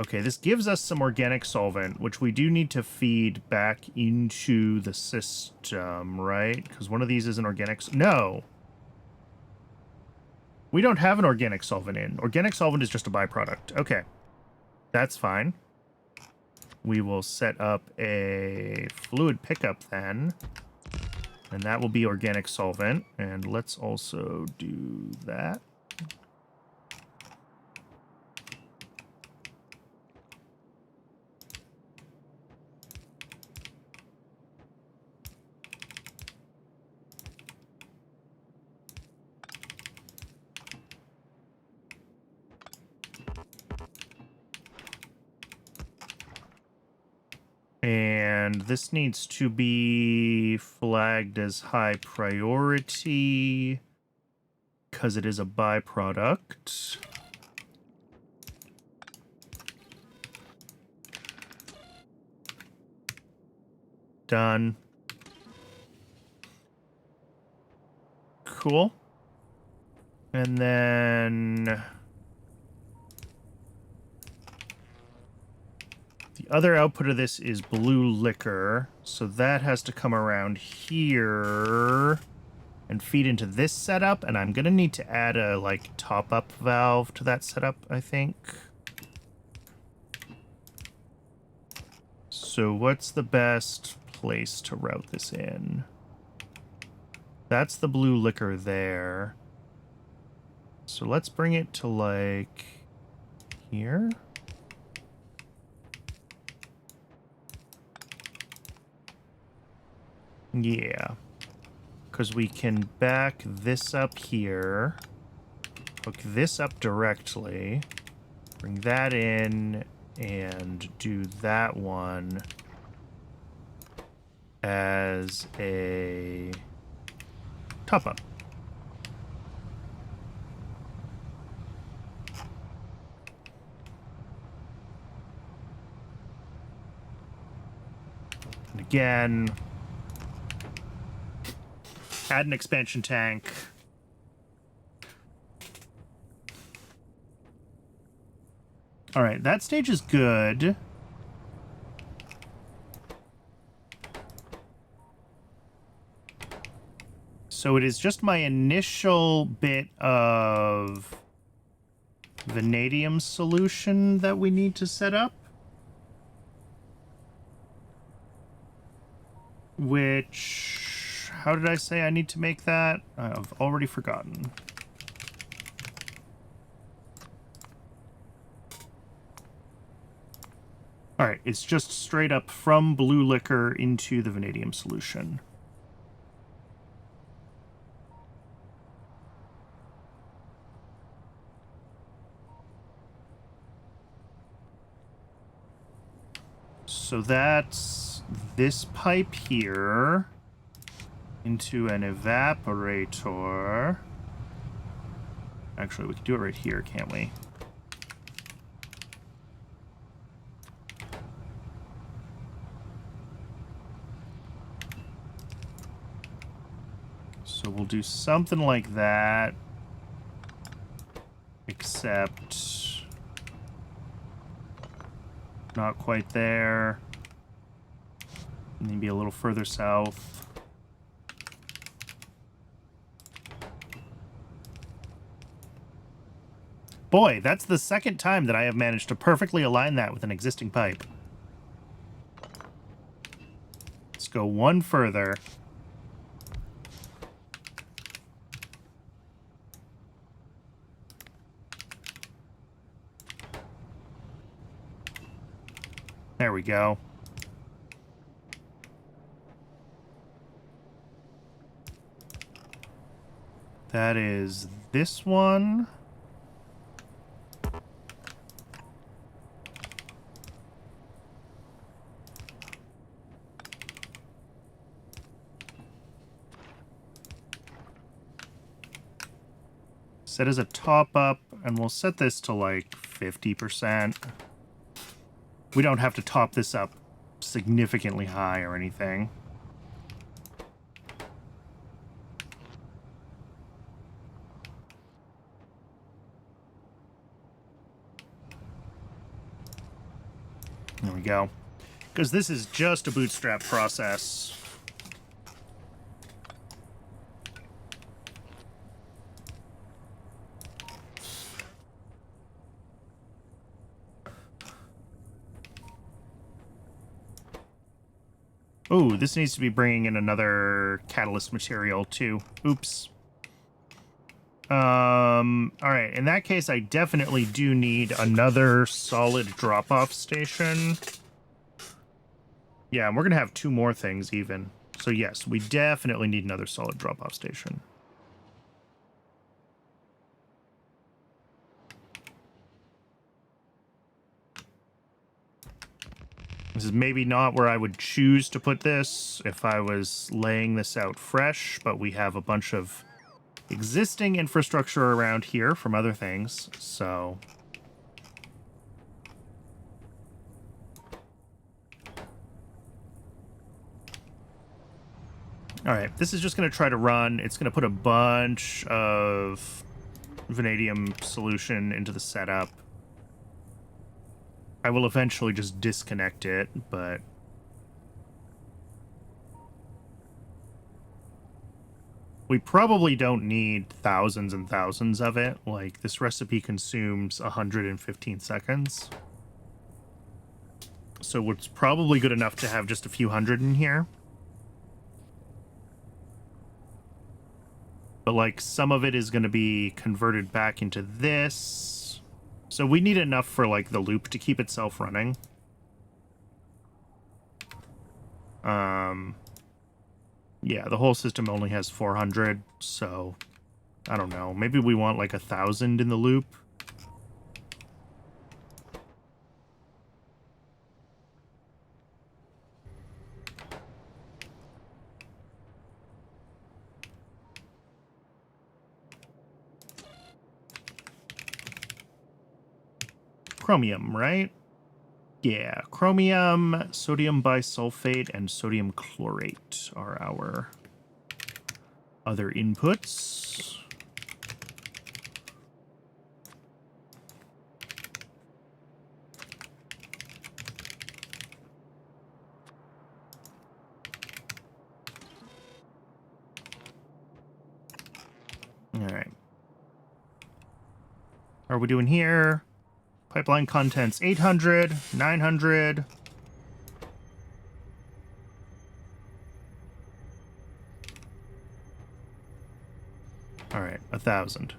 Okay, this gives us some organic solvent, which we do need to feed back into the system, right? Because one of these is an organic... No! We don't have an organic solvent in. Organic solvent is just a byproduct. Okay. That's fine. We will set up a fluid pickup then. And that will be organic solvent. And let's also do that. And this needs to be flagged as high priority because it is a byproduct. Done. Cool. And then... the other output of this is blue liquor, so that has to come around here and feed into this setup, and I'm gonna need to add a, like, top-up valve to that setup, I think. So what's the best place to route this in? That's the blue liquor there. So let's bring it to, like, here? Yeah, because we can back this up here, hook this up directly, bring that in, and do that one as a top-up. And again... add an expansion tank. All right, that stage is good. So it is just my initial bit of vanadium solution that we need to set up. Which... how did I say I need to make that? I've already forgotten. All right, it's just straight up from blue liquor into the vanadium solution. So that's this pipe here into an evaporator. Actually, we can do it right here, can't we? So we'll do something like that, except Not quite there. Maybe a little further south. Boy, that's the second time that I have managed to perfectly align that with an existing pipe. Let's go one further. There we go. That is this one. Set as a top up, and we'll set this to like 50%. We don't have to top this up significantly high or anything. There we go. Because this is just a bootstrap process. Ooh, this needs to be bringing in another catalyst material too. Oops. All right. In that case, I definitely do need another solid drop-off station. Yeah, and we're gonna have two more things even. So yes, we definitely need another solid drop-off station. This is maybe not where I would choose to put this if I was laying this out fresh, but we have a bunch of existing infrastructure around here from other things, so... Alright, this is just going to try to run. It's going to put a bunch of vanadium solution into the setup. I will eventually just disconnect it, but... We probably don't need thousands and thousands of it. Like, this recipe consumes 115 seconds. So it's probably good enough to have just a few hundred in here. But, like, some of it is going to be converted back into this. So we need enough for, like, the loop to keep itself running. Yeah, the whole system only has 400, so I don't know. Maybe we want like 1,000 in the loop. Chromium, right? Yeah, chromium, sodium bisulfate, and sodium chlorate are our other inputs. All right. How are we doing here? Pipeline contents 800, 900. All right, 1,000.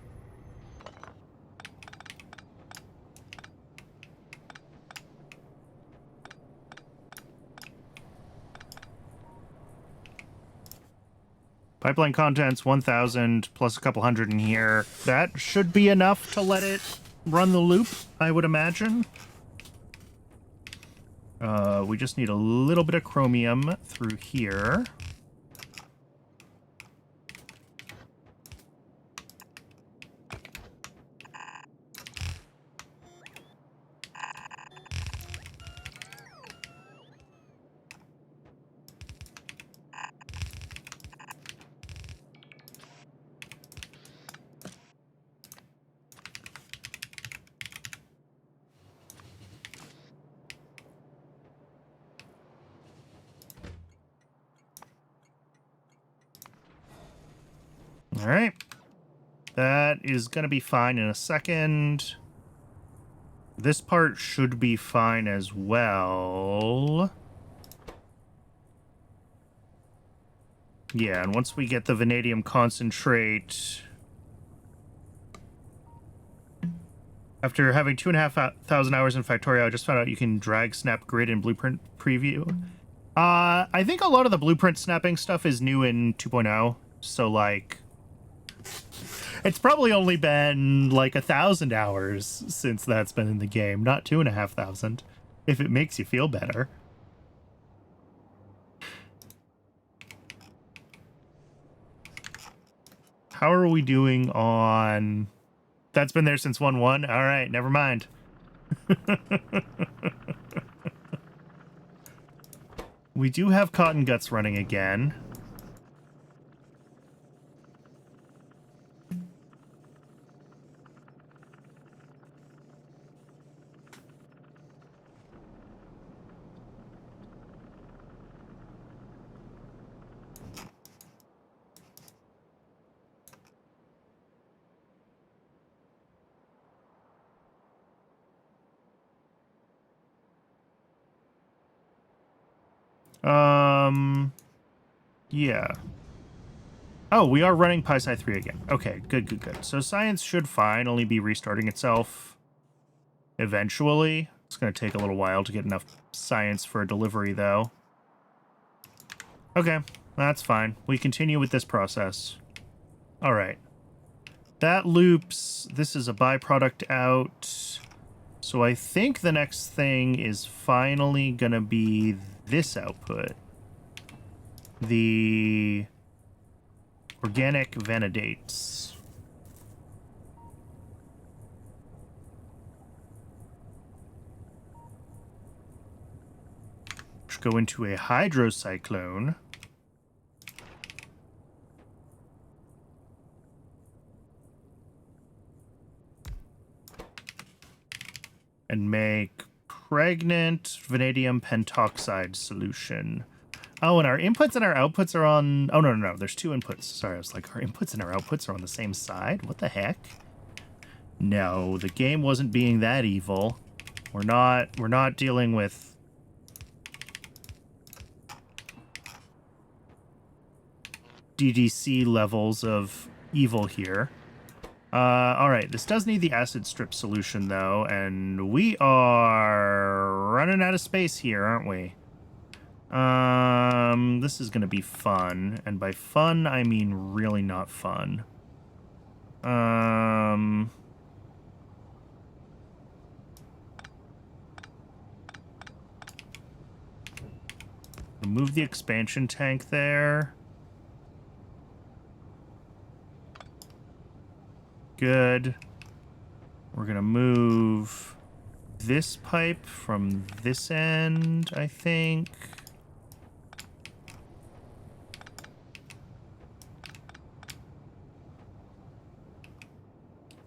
Pipeline contents 1,000 plus a couple hundred in here. That should be enough to let it run the loop, I would imagine. We just need a little bit of chromium through here. All right. That is going to be fine in a second. This part should be fine as well. Yeah, and once we get the vanadium concentrate... After having 2,500 hours in Factorio, I just found out you can drag snap grid in Blueprint Preview. I think a lot of the Blueprint snapping stuff is new in 2.0, so, like... It's probably only been, like, 1,000 hours since that's been in the game, not 2,500, if it makes you feel better. How are we doing on... That's been there since 1.1? All right, never mind. We do have Cotton Guts running again. Yeah. Oh, we are running PySci 3 again. Okay, good. So science should finally be restarting itself eventually. It's going to take a little while to get enough science for a delivery, though. Okay, that's fine. We continue with this process. All right. That loops. This is a byproduct out. So I think the next thing is finally going to be this output. The organic vanidates. Which go into a hydrocyclone. And make pregnant vanadium pentoxide solution. Oh, and our inputs and our outputs are on... Oh, no. There's two inputs. Sorry, I was like, our inputs and our outputs are on the same side? What the heck? No, the game wasn't being that evil. We're not dealing with... DDC levels of evil here. Alright, this does need the acid strip solution, though, and we are running out of space here, aren't we? This is gonna be fun, and by fun, I mean really not fun. Remove the expansion tank there. Good. We're gonna move this pipe from this end, I think.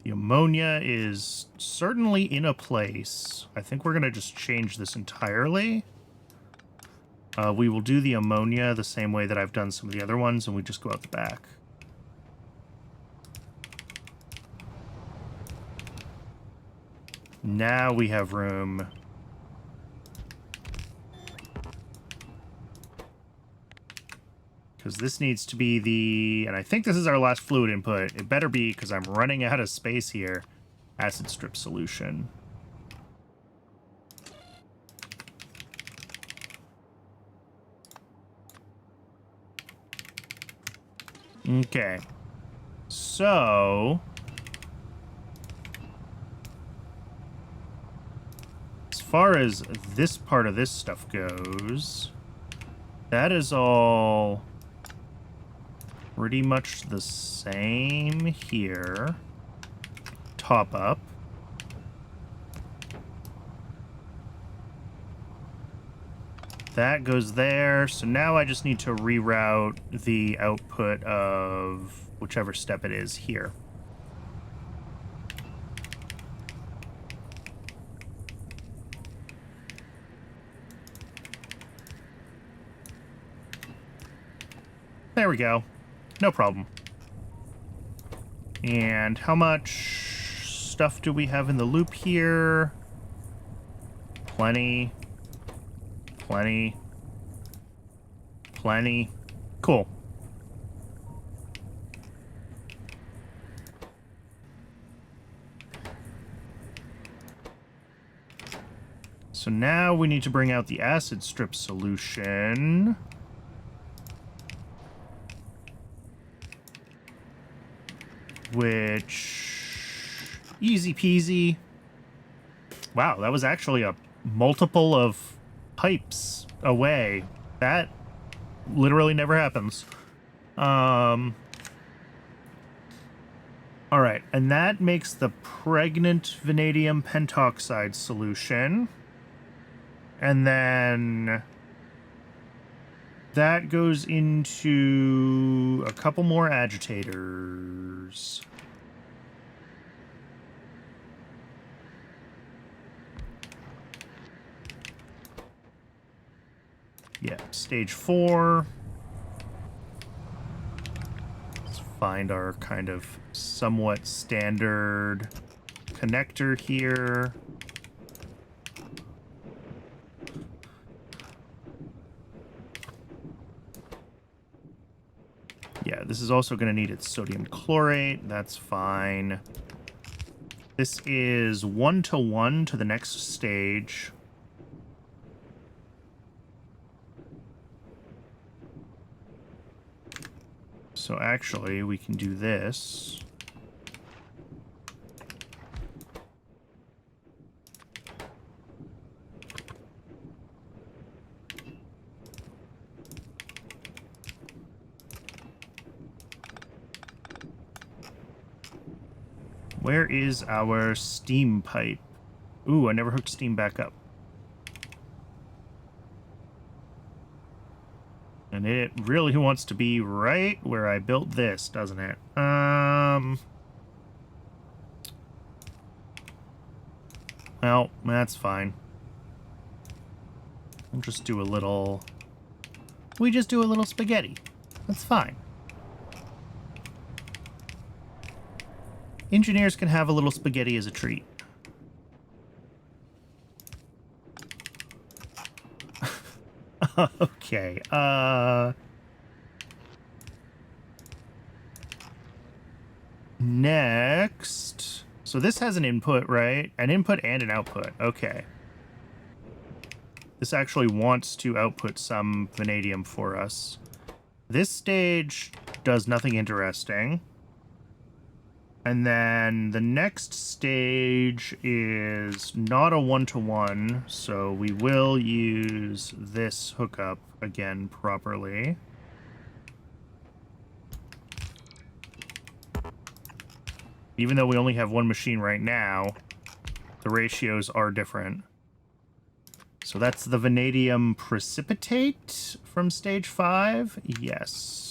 The ammonia is certainly in a place. I think we're gonna just change this entirely. We will do the ammonia the same way that I've done some of the other ones, and we just go out the back. Now we have room. Because this needs to be the... And I think this is our last fluid input. It better be, because I'm running out of space here. Acid strip solution. Okay. So... as far as this part of this stuff goes, that is all pretty much the same here. Top up. That goes there. So now I just need to reroute the output of whichever step it is here. There we go. No problem. And how much stuff do we have in the loop here? Plenty. Plenty. Plenty. Cool. So now we need to bring out the acid strip solution. Which... easy peasy. Wow, that was actually a multiple of pipes away. That literally never happens. All right, and that makes the pregnant vanadium pentoxide solution. And then that goes into a couple more agitators. Yeah, stage 4. Let's find our kind of somewhat standard connector here. Yeah, this is also going to need its sodium chlorate. That's fine. This is 1-to-1 to the next stage. So actually, we can do this. Where is our steam pipe? Ooh, I never hooked steam back up. And it really wants to be right where I built this, doesn't it? Well, that's fine. We'll just do a little... We just do a little spaghetti. That's fine. Engineers can have a little spaghetti as a treat. Okay, next... So this has an input, right? An input and an output. Okay. This actually wants to output some vanadium for us. This stage does nothing interesting. And then the next stage is not a 1-to-1, so we will use this hookup again properly. Even though we only have one machine right now, the ratios are different. So that's the vanadium precipitate from stage 5? Yes.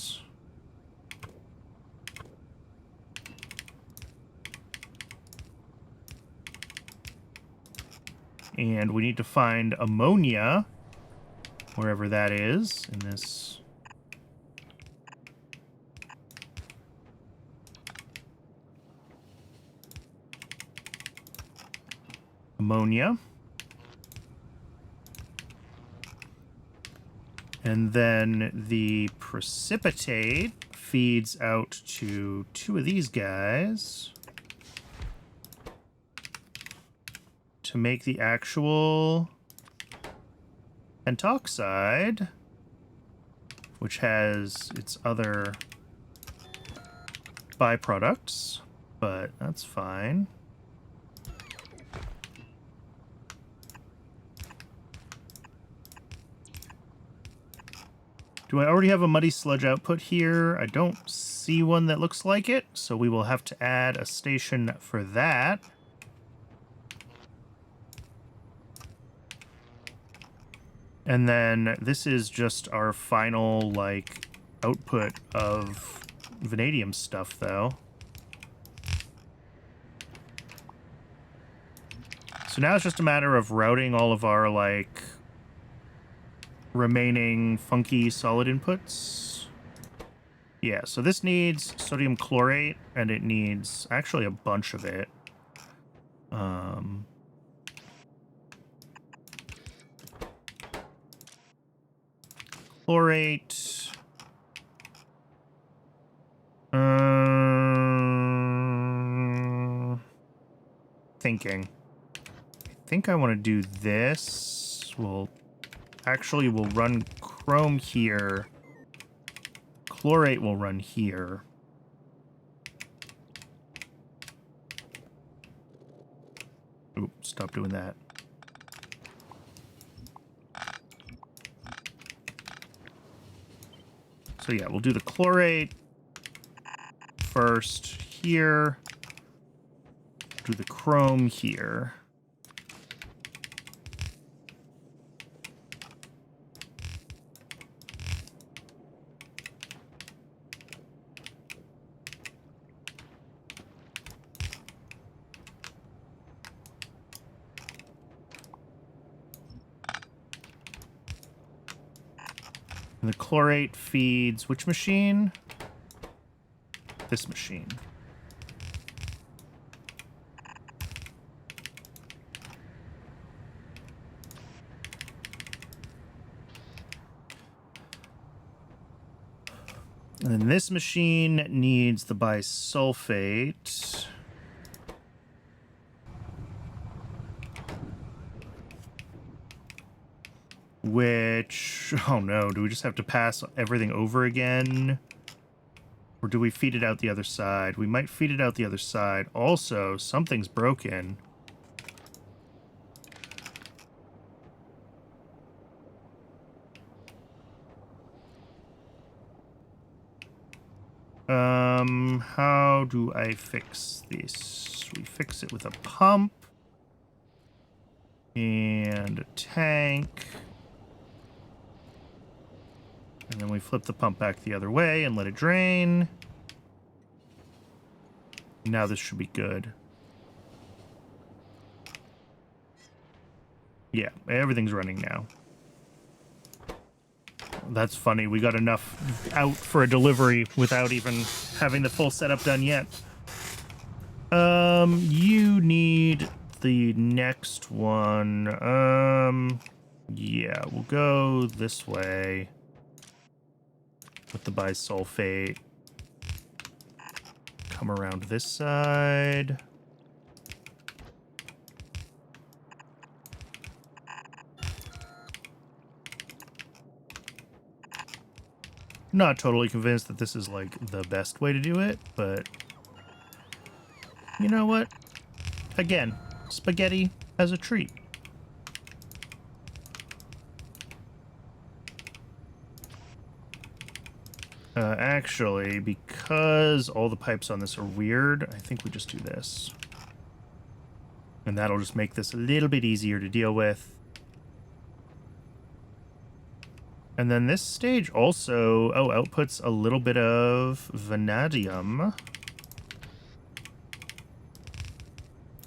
And we need to find ammonia, wherever that is, in this. Ammonia. And then the precipitate feeds out to 2 of these guys to make the actual pentoxide, which has its other byproducts, but that's fine. Do I already have a muddy sludge output here? I don't see one that looks like it, so we will have to add a station for that. And then this is just our final, like, output of vanadium stuff, though. So now it's just a matter of routing all of our, like, remaining funky solid inputs. Yeah, so this needs sodium chlorate, and it needs actually a bunch of it. Chlorate. Thinking. I think I want to do this. We'll run chrome here. Chlorate will run here. Oop, stop doing that. So yeah, we'll do the chlorate first here. Do the chrome here. And the chlorate feeds which machine? This machine. And then this machine needs the bisulfate. Which, oh no, do we just have to pass everything over again? Or do we feed it out the other side? We might feed it out the other side. Also, something's broken. How do I fix this? We fix it with a pump. And a tank. And then we flip the pump back the other way and let it drain. Now this should be good. Yeah, everything's running now. That's funny. We got enough out for a delivery without even having the full setup done yet. You need the next one. Yeah, we'll go this way with the bisulfate. Come around this side. Not totally convinced that this is, like, the best way to do it, but you know what? Again, spaghetti as a treat. Actually, because all the pipes on this are weird, I think we just do this. And that'll just make this a little bit easier to deal with. And then this stage also, outputs a little bit of vanadium.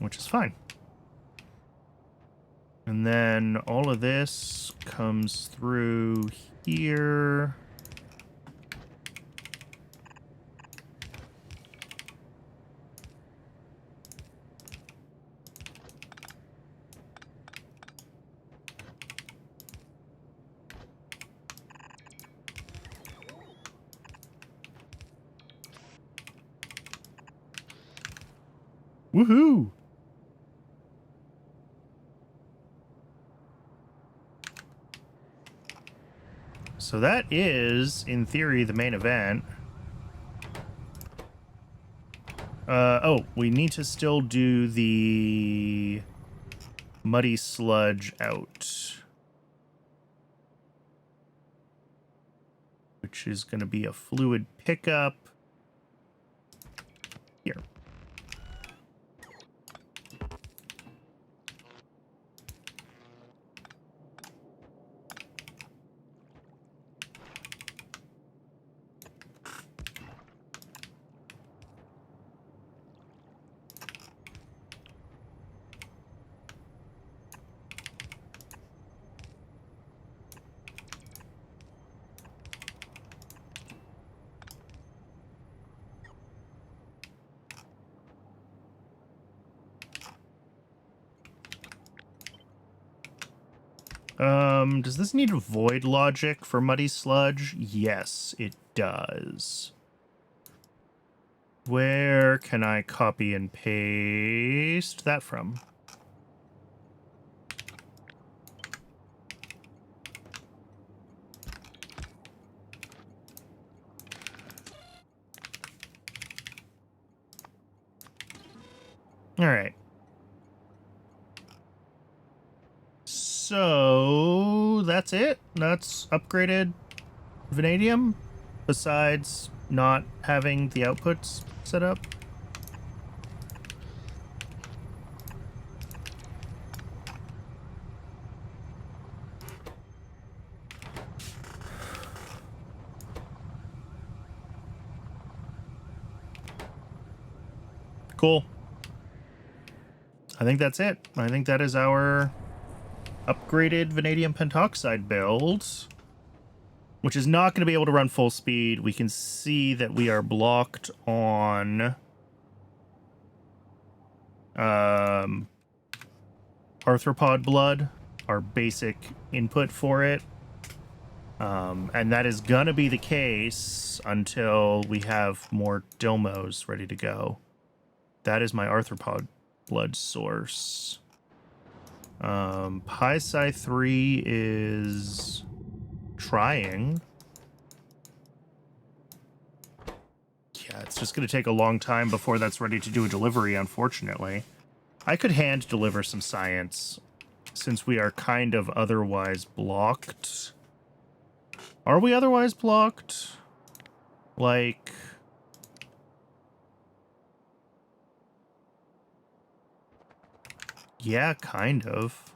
Which is fine. And then all of this comes through here. Woohoo! So that is, in theory, the main event. We need to still do the muddy sludge out. Which is going to be a fluid pickup. Here. Does this need void logic for muddy sludge? Yes, it does. Where can I copy and paste that from? All right. So that's it. That's upgraded vanadium, besides not having the outputs set up. Cool. I think that's it. I think that is our upgraded vanadium pentoxide build, which is not going to be able to run full speed. We can see that we are blocked on arthropod blood, our basic input for it. And that is going to be the case until we have more Dilmos ready to go. That is my arthropod blood source. Pi 3 is trying. Yeah, it's just going to take a long time before that's ready to do a delivery, unfortunately. I could hand deliver some science, since we are kind of otherwise blocked. Are we otherwise blocked? Like... yeah, kind of.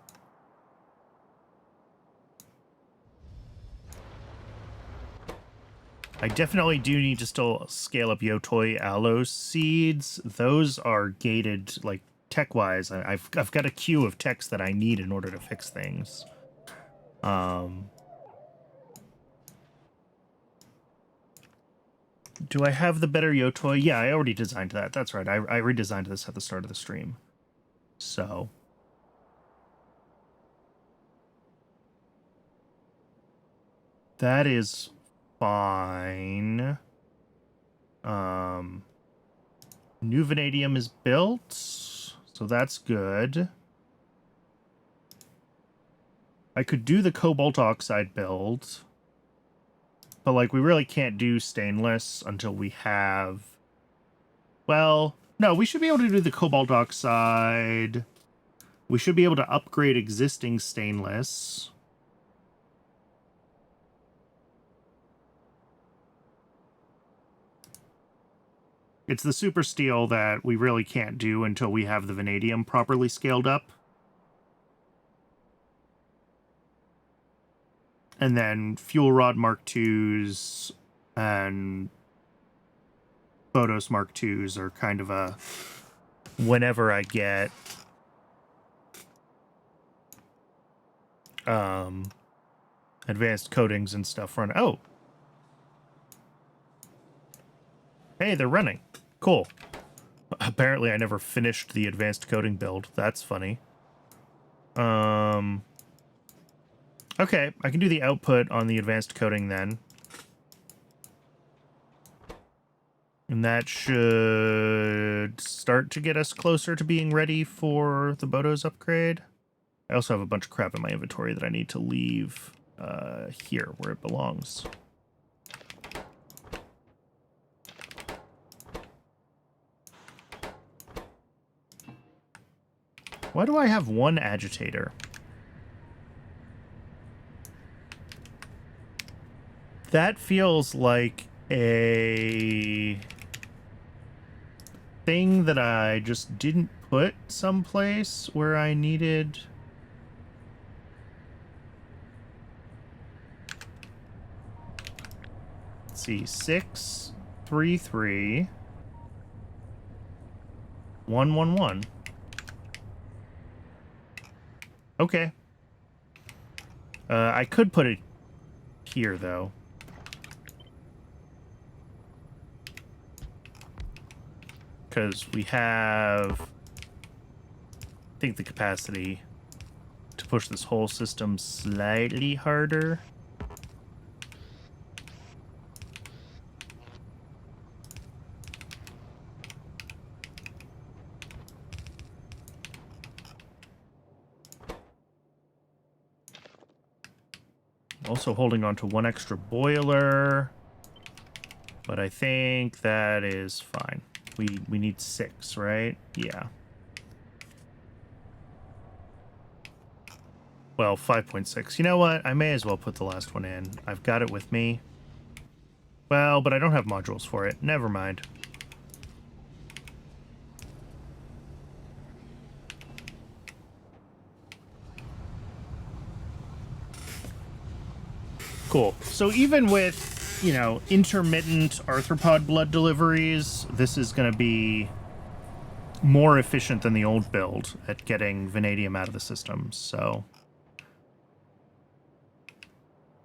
I definitely do need to still scale up Yotoi aloe seeds. Those are gated, like, tech-wise. I've got a queue of techs that I need in order to fix things. Do I have the better Yotoi? Yeah, I already designed that. That's right. I redesigned this at the start of the stream. So... that is fine. New vanadium is built, so that's good. I could do the cobalt oxide build, but like we really can't do stainless until we have... well, no, we should be able to do the cobalt oxide. We should be able to upgrade existing stainless. It's the super steel that we really can't do until we have the vanadium properly scaled up. And then fuel rod Mark IIs and Photos Mark IIs are kind of a whenever I get advanced coatings and stuff run. Oh. Hey, they're running. Cool. Apparently I never finished the advanced coating build. That's funny. Okay, I can do the output on the advanced coating then. And that should start to get us closer to being ready for the Bodo's upgrade. I also have a bunch of crap in my inventory that I need to leave here where it belongs. Why do I have one agitator? That feels like a thing that I just didn't put someplace where I needed... let's see, 6, 3, 3, 1, 1, 1. Okay. I could put it here, though. Because we have... I think the capacity to push this whole system slightly harder. Also holding on to one extra boiler, but I think that is fine. We need 6, right? Yeah. Well, 5.6. You know what? I may as well put the last one in. I've got it with me. Well, but I don't have modules for it. Never mind. Cool. So even with, you know, intermittent arthropod blood deliveries, this is going to be more efficient than the old build at getting vanadium out of the system. So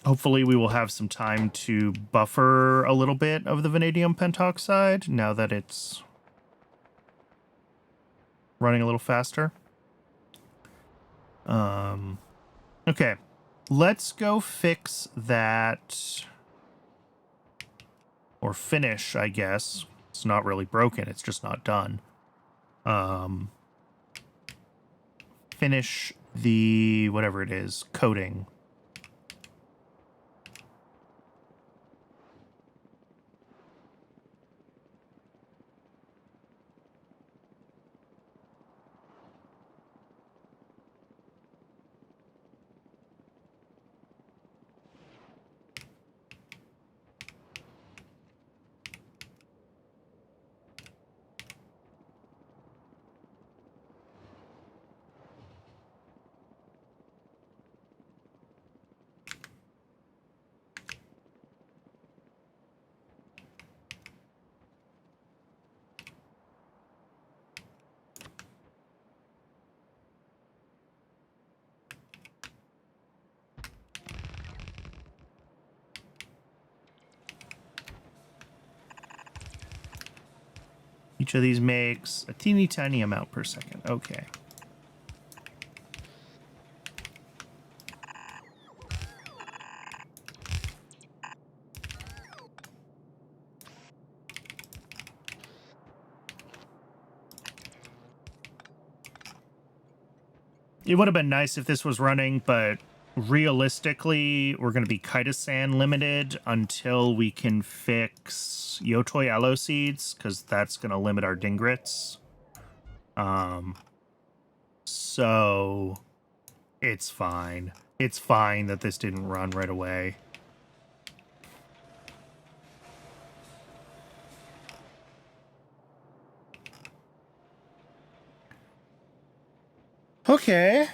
hopefully we will have some time to buffer a little bit of the vanadium pentoxide now that it's running a little faster. Okay. Let's go fix that, or finish, I guess. It's not really broken, it's just not done. Finish the, whatever it is, coating. Each of these makes a teeny tiny amount per second. Okay. It would have been nice if this was running, but realistically, we're going to be chitosan limited until we can fix Yotoi aloe seeds, because that's going to limit our dingrits. So it's fine. It's fine that this didn't run right away. Okay.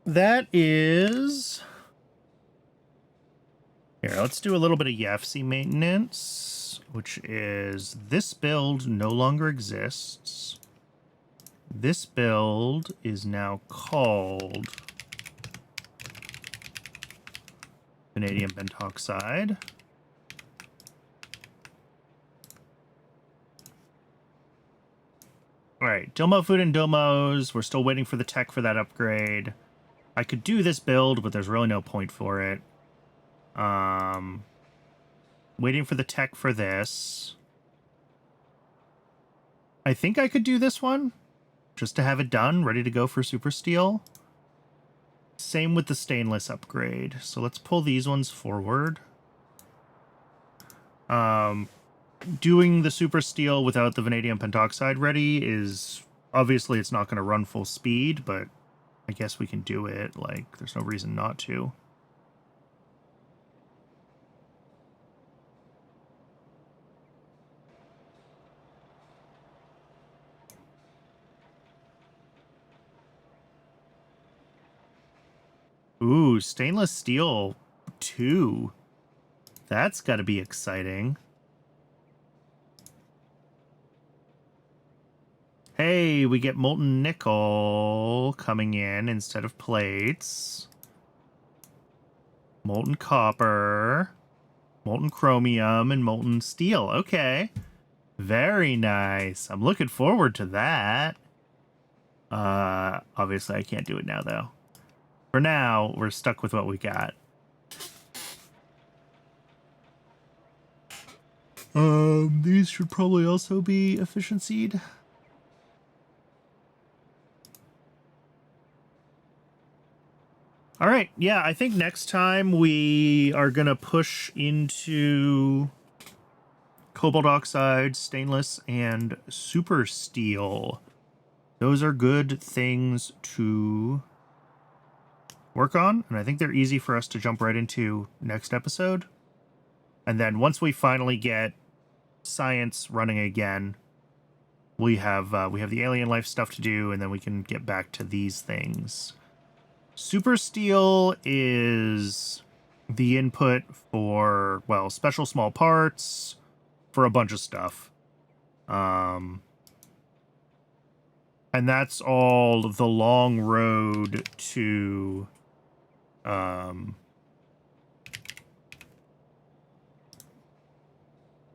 That is... Here, let's do a little bit of YAFC maintenance, which is this build no longer exists. This build is now called vanadium pentoxide. All right, Domo food and Domos. We're still waiting for the tech for that upgrade. I could do this build, but there's really no point for it. Waiting for the tech for this. I think I could do this one, just to have it done, ready to go for Super Steel. Same with the stainless upgrade. So let's pull these ones forward. Doing the Super Steel without the vanadium pentoxide ready is... Obviously, it's not going to run full speed, but I guess we can do it. Like, there's no reason not to. Ooh, stainless steel 2. That's got to be exciting. Hey, we get molten nickel coming in instead of plates. Molten copper, molten chromium, and molten steel. Okay. Very nice. I'm looking forward to that. Obviously I can't do it now, though. For now, we're stuck with what we got. These should probably also be efficiencyed. All right, yeah, I think next time we are gonna push into cobalt oxide, stainless, and super steel. Those are good things to work on, and I think they're easy for us to jump right into next episode. And then once we finally get science running again, we have the alien life stuff to do, and then we can get back to these things. Super steel is the input for, well, special small parts, for a bunch of stuff. And that's all the long road to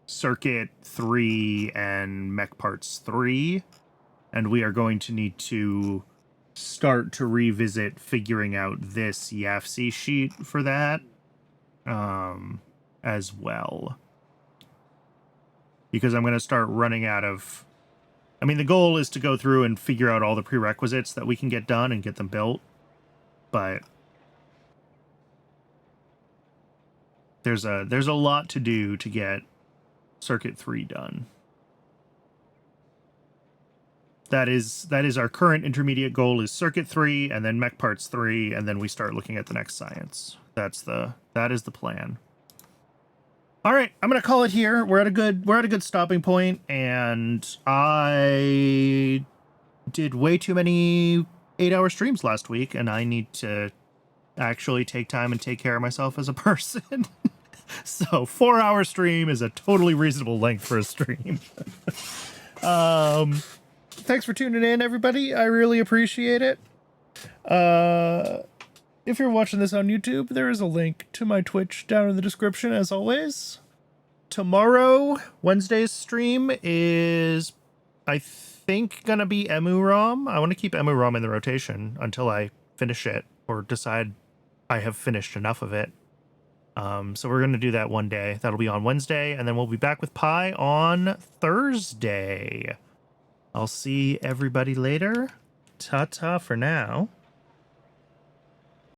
Circuit 3 and Mech Parts 3. And we are going to need to start to revisit figuring out this YAFC sheet for that as well. Because I'm going to start running out of... I mean, the goal is to go through and figure out all the prerequisites that we can get done and get them built. But there's a lot to do to get Circuit 3 done. That is our current intermediate goal, is Circuit 3 and then Mech Parts 3, and then we start looking at the next science. That is the plan. All right, I'm gonna call it here. We're at a good stopping point, and I did way too many 8-hour streams last week, and I need to actually take time and take care of myself as a person. So 4-hour stream is a totally reasonable length for a stream. Thanks for tuning in, everybody. I really appreciate it. If you're watching this on YouTube, there is a link to my Twitch down in the description, as always. Tomorrow, Wednesday's stream is, I think, gonna be EmuROM. I want to keep EmuROM in the rotation until I finish it or decide I have finished enough of it. So we're gonna do that one day. That'll be on Wednesday, and then we'll be back with Pi on Thursday. I'll see everybody later. Ta-ta for now.